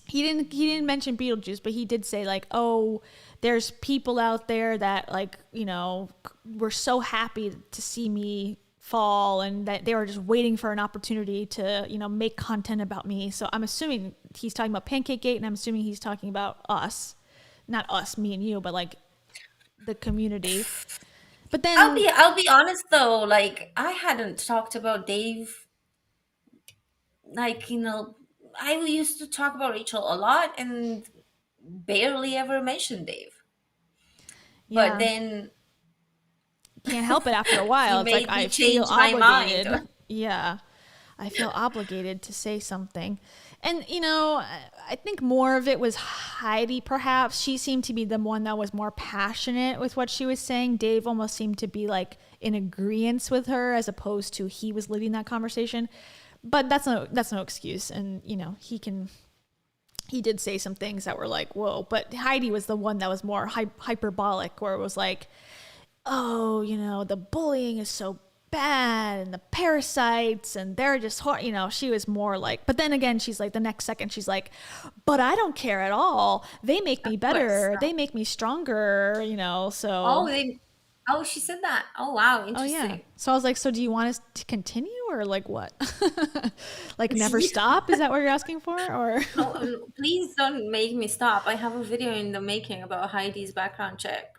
Speaker 1: He didn't mention Beetlejuice, but he did say like, oh, there's people out there that like, you know, were so happy to see me fall and that they were just waiting for an opportunity to, you know, make content about me. So I'm assuming he's talking about Pancake Gate, and I'm assuming he's talking about us not us, me and you, but like the community. But then
Speaker 2: I'll be honest though, like I hadn't talked about Dave, like, I used to talk about Rachel a lot and barely ever mentioned Dave. But
Speaker 1: yeah,
Speaker 2: then
Speaker 1: can't help it after a
Speaker 2: he
Speaker 1: while. It's like
Speaker 2: made me
Speaker 1: I feel
Speaker 2: change my mind.
Speaker 1: obligated. Yeah. I feel obligated to say something. And, you know, I think more of it was Heidi, perhaps. She seemed to be the one that was more passionate with what she was saying. Dave almost seemed to be like in agreement with her as opposed to he was leading that conversation. But that's no excuse. And, you know, he did say some things that were like, whoa. But Heidi was the one that was more hyperbolic, where it was like, oh, you know, the bullying is so bad and the parasites and they're just you know, she was more like, but then again, she's like, the next second she's like, but I don't care at all, they make me better, they make me stronger, you know. So
Speaker 2: She said that. Oh wow, interesting.
Speaker 1: yeah, so I was like, so do you want us to continue or like what? Like never stop, is that what you're asking for? Or
Speaker 2: Please don't make me stop. I have a video in the making about Heidi's background check.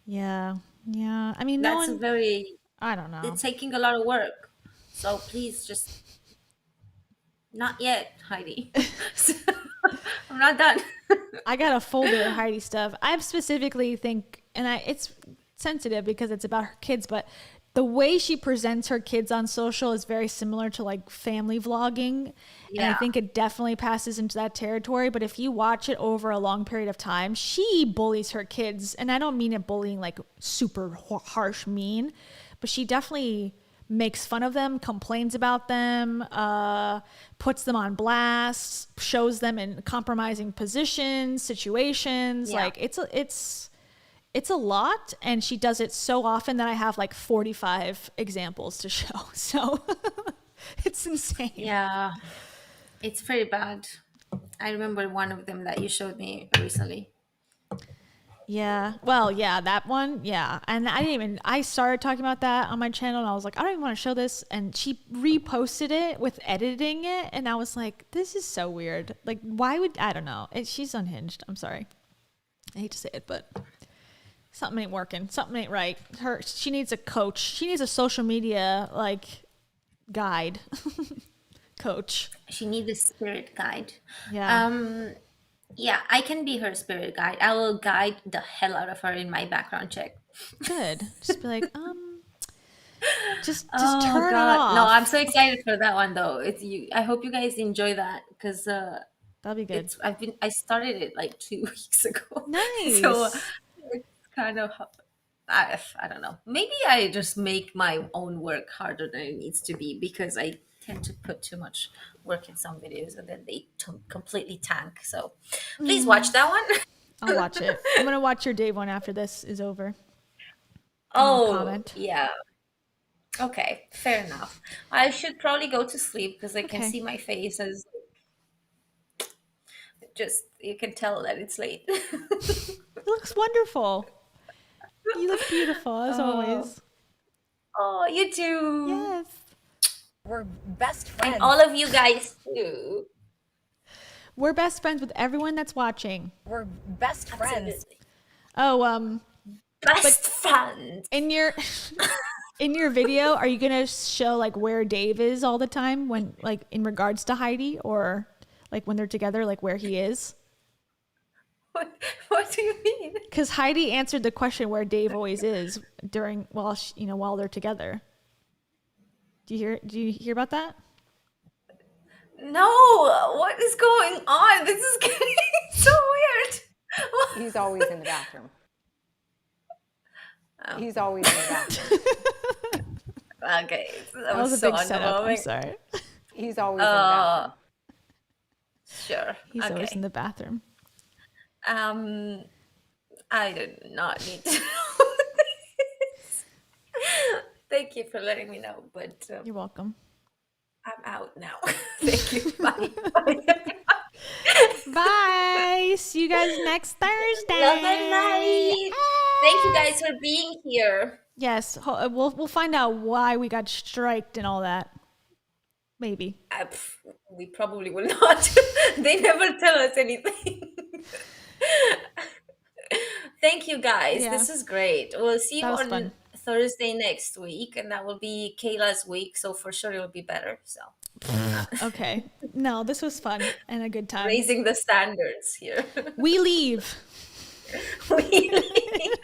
Speaker 1: yeah, I mean,
Speaker 2: That's
Speaker 1: I don't know,
Speaker 2: it's taking a lot of work. So please just not yet, Heidi. I'm not done.
Speaker 1: I got a folder of Heidi stuff. I specifically think, and it's sensitive because it's about her kids, but the way she presents her kids on social is very similar to like family vlogging. And I think it definitely passes into that territory. But if you watch it over a long period of time, she bullies her kids. And I don't mean it bullying like super harsh, mean, but she definitely makes fun of them, complains about them, puts them on blast, shows them in compromising positions, situations. Yeah. Like it's a lot, and she does it so often that I have like 45 examples to show. So it's insane.
Speaker 2: Yeah, it's pretty bad. I remember one of them that you showed me recently.
Speaker 1: Yeah. Well, yeah, that one. Yeah. And I started talking about that on my channel and I was like, I don't even want to show this. And she reposted it with editing it. And I was like, this is so weird. Like, I don't know. She's unhinged. I'm sorry. I hate to say it, but something ain't working. Something ain't right. She needs a coach. She needs a social media like guide. Coach.
Speaker 2: She needs a spirit guide.
Speaker 1: Yeah.
Speaker 2: Yeah, I can be her spirit guide. I will guide the hell out of her in my background check.
Speaker 1: Good. Just be like, just turn it off.
Speaker 2: No, I'm so excited for that one though. I hope you guys enjoy that because
Speaker 1: that'll be good.
Speaker 2: I started it like 2 weeks ago.
Speaker 1: Nice.
Speaker 2: So it's kind of, I don't know. Maybe I just make my own work harder than it needs to be because I tend to put too much work in some videos and then they completely tank. So please watch that one.
Speaker 1: I'll watch it. I'm gonna watch your Dave one after this is over.
Speaker 2: Comment. Yeah. Okay, fair enough. I should probably go to sleep because I can see my face as just, you can tell that it's late.
Speaker 1: It looks wonderful. You look beautiful as always.
Speaker 2: Oh, you too.
Speaker 1: Yes.
Speaker 5: We're best friends.
Speaker 2: And all of you guys too.
Speaker 1: We're best friends with everyone that's watching.
Speaker 5: We're best friends.
Speaker 2: Absolutely.
Speaker 1: Oh,
Speaker 2: best friends.
Speaker 1: In your video, are you gonna show like where Dave is all the time when like in regards to Heidi, or like when they're together, like where he is?
Speaker 2: What do you mean?
Speaker 1: Because Heidi answered the question where Dave always is while they're together. Do you hear about that?
Speaker 2: No, what is going on? This is getting so weird.
Speaker 6: He's always in the bathroom. He's always in the bathroom.
Speaker 2: Okay,
Speaker 1: that was a big setup. I'm sorry.
Speaker 6: He's always in the bathroom.
Speaker 2: Sure.
Speaker 1: He's always in the bathroom.
Speaker 2: I did not need to know this. Thank you for letting me know, but
Speaker 1: you're welcome.
Speaker 2: I'm out now. Thank you. Bye.
Speaker 1: Bye. See you guys next Thursday.
Speaker 2: Love and light. Thank you guys for being here.
Speaker 1: Yes, we'll find out why we got striked and all that. Maybe.
Speaker 2: We probably will not. They never tell us anything. Thank you guys.
Speaker 1: Yeah.
Speaker 2: This is great. We'll see you
Speaker 1: That was
Speaker 2: on
Speaker 1: fun.
Speaker 2: Thursday next week, and that will be Kayla's week, so for sure it'll be better. So
Speaker 1: Okay. No, this was fun and a good time.
Speaker 2: raising the standards here.
Speaker 1: We leave.
Speaker 2: We